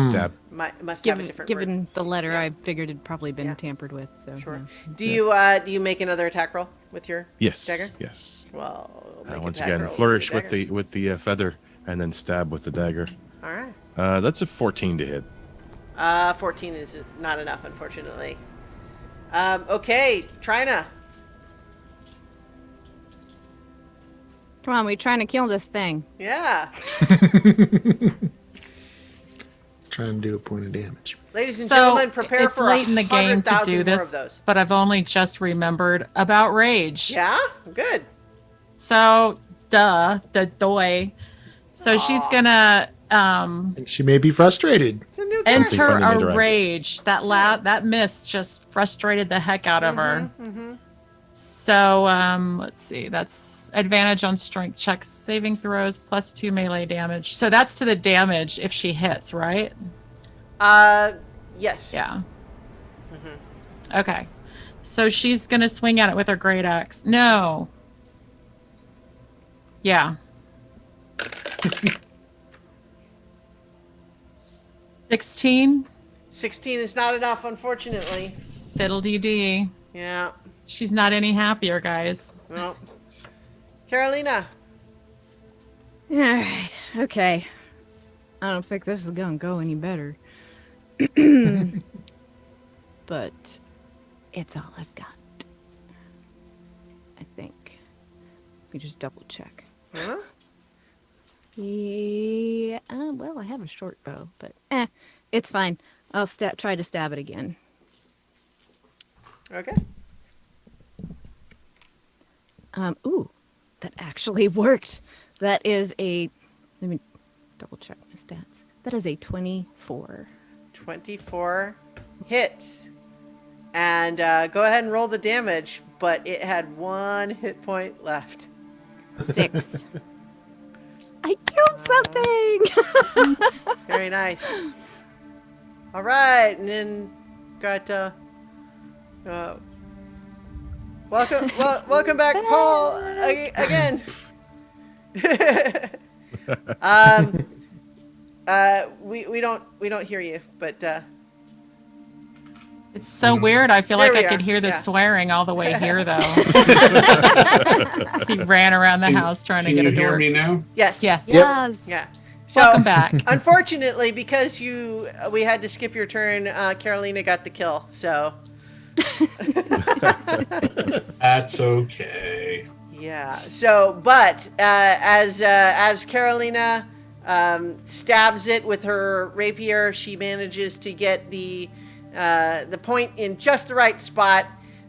F: Stab.
A: Must have a different word.
C: Given the letter,
A: Yeah.
C: I figured it'd probably been
A: Yeah.
C: tampered with. So
A: Sure.
C: yeah.
A: Do you make another attack roll with your
F: Yes.
A: dagger?
F: Yes.
A: Well, make
F: Once
A: attack
F: again,
A: roll
F: flourish
A: your
F: with
A: dagger.
F: the feather and then stab with the dagger.
A: All right.
F: That's a 14 to hit.
A: 14 is not enough, unfortunately. Okay, Trina.
C: Come on, we're trying to kill this thing.
A: Yeah.
B: Try and do a point of damage.
A: Ladies and
E: So
A: gentlemen, prepare
E: it's
A: for
E: late in the game to
A: 100,000
E: do
A: more
E: this,
A: of those.
E: but I've only just remembered about rage.
A: Yeah? Good.
E: So, the doy. So she's gonna
B: And she may be frustrated.
A: It's a new
E: enter
F: Something funny made her
E: a
F: angry.
E: rage. That miss just frustrated the heck out of her.
A: Mm-hmm.
E: So let's see. That's advantage on strength checks, saving throws, +2 melee damage. So that's to the damage if she hits, right?
A: Yes.
E: Yeah. Okay. So she's gonna swing at it with her great axe. No. Yeah. 16.
A: 16 is not enough, unfortunately.
E: Fiddle-dee-dee.
A: Yeah.
E: She's not any happier, guys.
A: No. Carolina.
C: All right. Okay. I don't think this is gonna go any better. But it's all I've got. I think. We just double check.
A: Huh?
C: Yeah. Well, I have a short bow, but it's fine. I'll try to stab it again.
A: Okay.
C: Ooh, that actually worked. That is a. Let me double check my stats. That is a 24.
A: 24 hits. And go ahead and roll the damage, but it had 1 hit point left.
C: 6. I killed something.
A: Very nice. All right, and then got welcome back, Paul, again. We don't hear you, but
E: It's so weird. I feel
A: There
E: like
A: we
E: I could
A: are.
E: hear the
A: Yeah.
E: swearing all the way here, though. As he ran around the house trying to
H: Can
E: get
H: you
E: a
H: hear
E: door.
H: me now?
A: yes,
E: Yes.
C: Yes.
A: yeah. So,
E: Welcome back.
A: unfortunately, because we had to skip your turn, Carolina got the kill. So
H: That's okay.
A: yeah. So, but as Carolina stabs it with her rapier, she manages to get the point in just the right spot.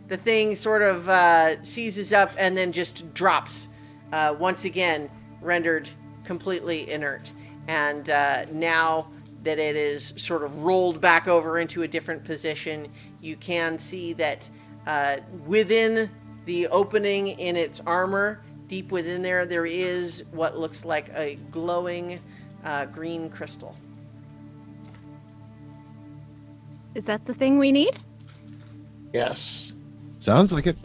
A: The thing sort of seizes up and then just drops, once again rendered completely inert. And now that it is sort of rolled back over into a different position, you can see that within the opening in its armor, deep within there is what looks like a glowing green crystal.
C: Is that the thing we need?
B: Yes.
F: Sounds like it.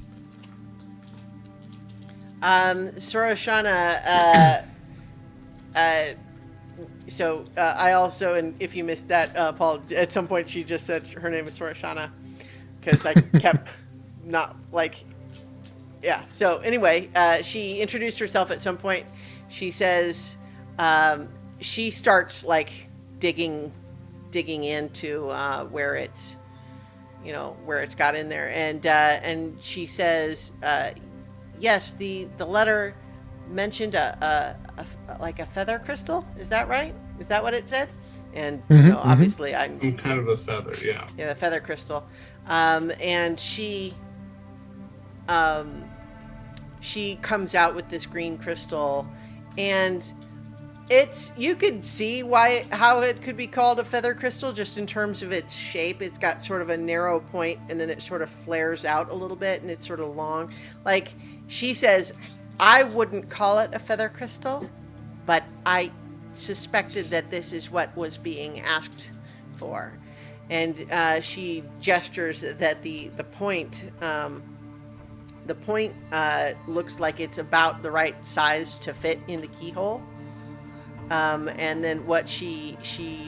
A: Soroshana, so I also, and if you missed that, Paul, at some point she just said her name is Soroshana, because I kept not like, yeah. So anyway, she introduced herself at some point. She says, she starts like digging into where it's got in there, and she says, yes, the letter mentioned like a feather crystal. Is that right? Is that what it said? And obviously I'm
H: Some kind of a feather, yeah.
A: yeah, the feather crystal. And she comes out with this green crystal, and you could see how it could be called a feather crystal just in terms of its shape. It's got sort of a narrow point, and then it sort of flares out a little bit, and it's sort of long. Like, she says, I wouldn't call it a feather crystal, but I suspected that this is what was being asked for. And she gestures that the point looks like it's about the right size to fit in the keyhole. And then what she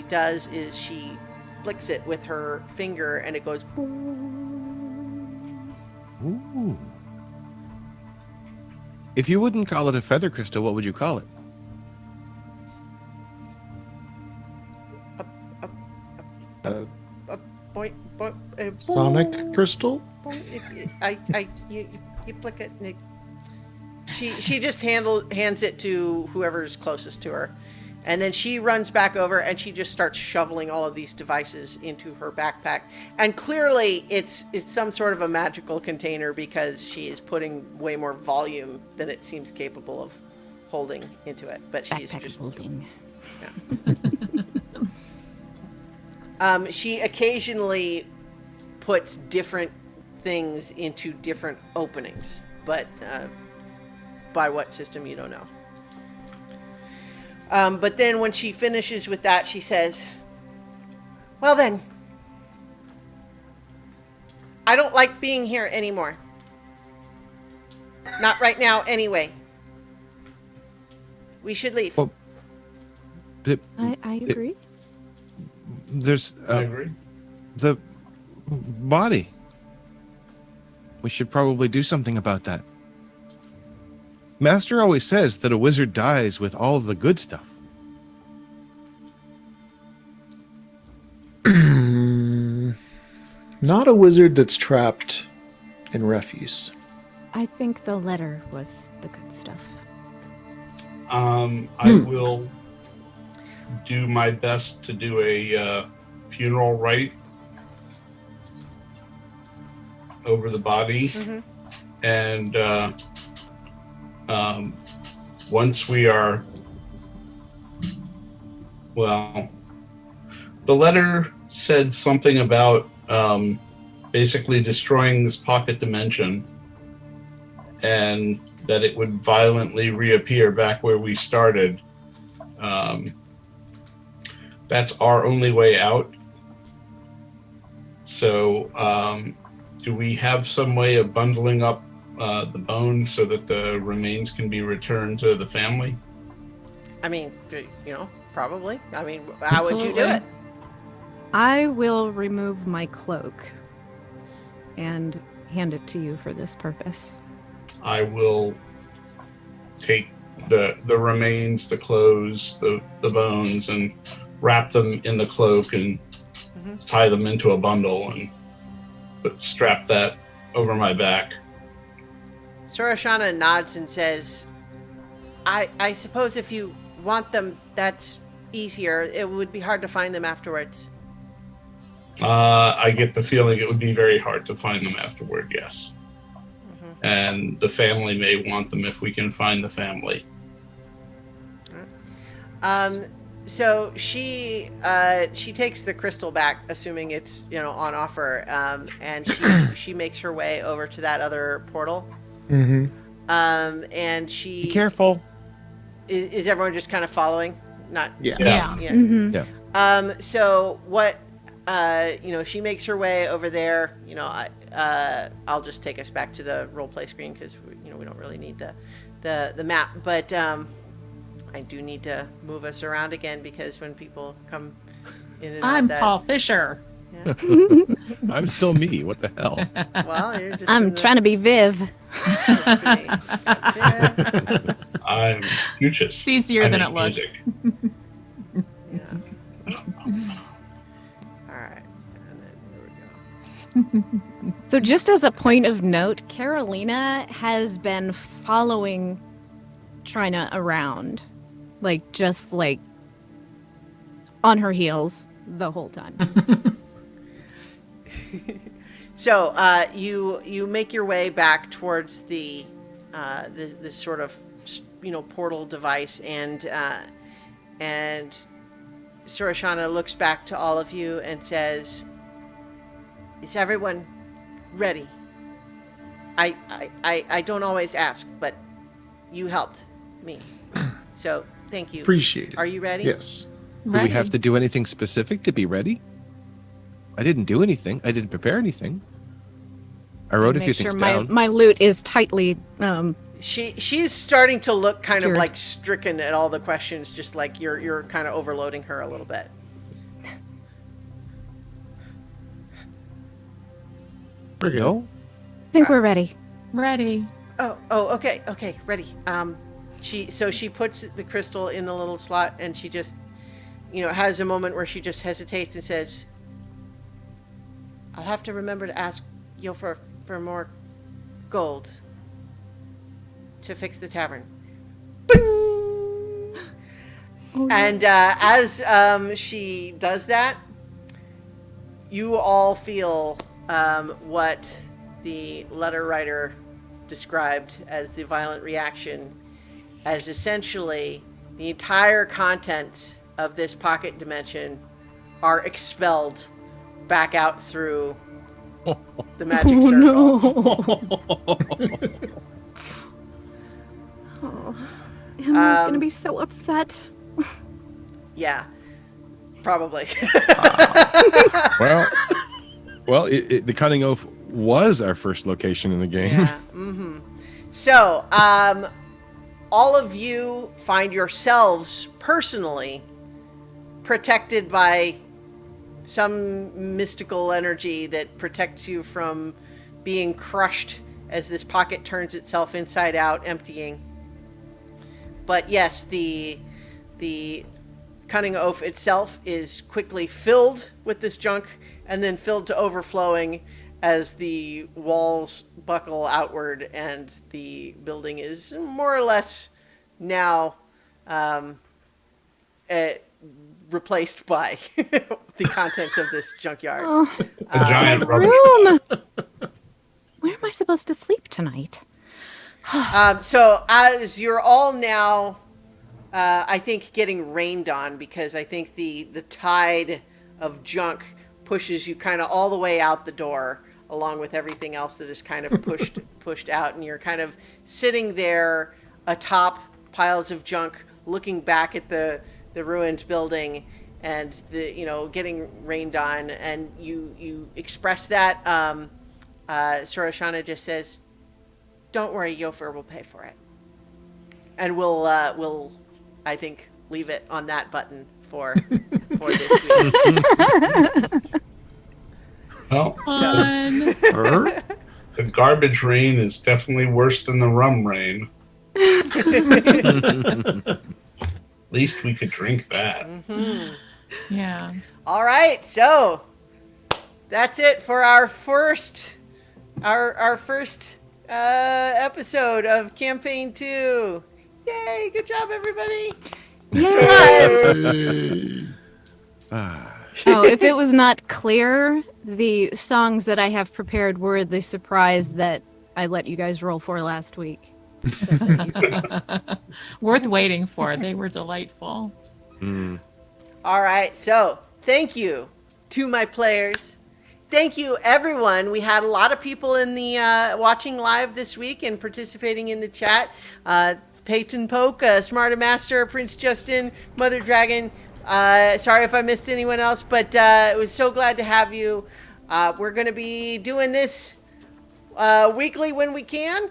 A: does is she flicks it with her finger, and it goes boom.
F: Ooh. If you wouldn't call it a feather crystal, what would you call it?
B: Sonic crystal?
A: You flick it, and she just hands it to whoever's closest to her, and then she runs back over and she just starts shoveling all of these devices into her backpack. And clearly it's some sort of a magical container, because she is putting way more volume than it seems capable of holding into it. But she's
C: Backpack
A: just
C: holding.
A: she occasionally puts different things into different openings, but by what system, you don't know. But then when she finishes with that, she says, well then, I don't like being here anymore. Not right now, anyway. We should leave.
F: Well,
C: I agree.
F: There's
H: I agree.
F: the body. We should probably do something about that. Master always says that a wizard dies with all of the good stuff.
B: Not a wizard that's trapped in refuse.
C: I think the letter was the good stuff.
H: I will do my best to do a funeral rite over the body. And once we are, well, the letter said something about basically destroying this pocket dimension, and that it would violently reappear back where we started. That's our only way out. So do we have some way of bundling up the bones so that the remains can be returned to the family?
A: I mean, probably. I mean, how would you do it?
C: I will remove my cloak and hand it to you for this purpose.
H: I will take the remains, the clothes, the bones, and wrap them in the cloak and tie them into a bundle and strap that over my back.
A: Sorashana nods and says, I suppose if you want them, that's easier. It would be hard to find them afterwards.
H: I get the feeling it would be very hard to find them afterward, yes. And the family may want them if we can find the family.
A: So she takes the crystal back, assuming it's on offer, and she makes her way over to that other portal. And she
F: Be careful.
A: Is everyone just kind of following? Not
H: Yeah.
F: Yeah.
A: So what? She makes her way over there. I'll just take us back to the role play screen because we don't really need the map, but I do need to move us around again because when people come in and
E: I'm
A: out,
E: Paul Fisher.
A: Yeah.
F: I'm still me. What the hell?
A: Well, you're just.
C: I'm trying to be Viv.
H: I'm Muchus.
E: It's easier
H: I
E: than
H: make
E: it looks.
H: music.
A: Yeah.
C: So just as a point of note, Carolina has been following Trina around, just on her heels the whole time.
A: So you make your way back towards the this sort of portal device, and Surashana looks back to all of you and says, "Is everyone ready? I don't always ask, but you helped me, so thank you.
B: Appreciate it.
A: Are you ready?"
B: Yes.
F: Do we have to do anything specific to be ready? I didn't do anything. I didn't prepare anything. I wrote a few
C: Make
F: things
C: sure
F: down.
C: my loot is tightly.
A: She's starting to look kind of
C: Cured.
A: like stricken at all the questions, just like you're kind of overloading her a little bit.
B: We're good.
F: No?
C: I think we're ready.
E: Ready.
A: Oh, okay, ready. She puts the crystal in the little slot, and she just, has a moment where she just hesitates and says, "I'll have to remember to ask you for more gold to fix the tavern." Bing! And as she does that, you all feel what the letter writer described as the violent reaction, as essentially the entire contents of this pocket dimension are expelled back out through the magic circle.
C: Emily's gonna be so upset.
A: Yeah, probably.
F: Well, the Cunning Oaf was our first location in the game.
A: Yeah. Mm-hmm. So, all of you find yourselves personally protected by some mystical energy that protects you from being crushed as this pocket turns itself inside out, emptying. But yes, the Cunning Oaf itself is quickly filled with this junk, and then filled to overflowing as the walls buckle outward, and the building is more or less now replaced by the contents of this junkyard.
H: A giant rubbish.
C: Room. Where am I supposed to sleep tonight?
A: So as you're all now, I think, getting rained on, because I think the tide of junk pushes you kind of all the way out the door, along with everything else that is kind of pushed out, and you're kind of sitting there atop piles of junk, looking back at the ruined building, and getting rained on, and you express that. Surashana just says, "Don't worry, Yofer will pay for it," and we'll I think leave it on that button for this week.
H: Well,
E: Fun.
H: the garbage rain is definitely worse than the rum rain. At least we could drink that.
A: Mm-hmm.
E: Yeah.
A: All right, so that's it for our first episode of Campaign 2. Yay! Good job, everybody.
B: Yay.
C: Oh, if it was not clear, the songs that I have prepared were the surprise that I let you guys roll for last week.
E: Worth waiting for. They were delightful.
A: All right, so thank you to my players. Thank you, everyone. We had a lot of people in the watching live this week and participating in the chat. Peyton Poke, Smarta Master, Prince Justin, Mother Dragon. Sorry if I missed anyone else, but it was so glad to have you. We're going to be doing this weekly when we can.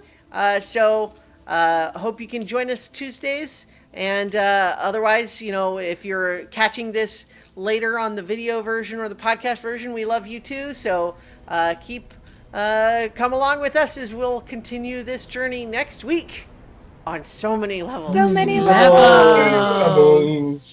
A: So hope you can join us Tuesdays. And otherwise, if you're catching this later on the video version or the podcast version, we love you too. So come along with us as we'll continue this journey next week on so many levels.
C: So many levels.
H: Levels.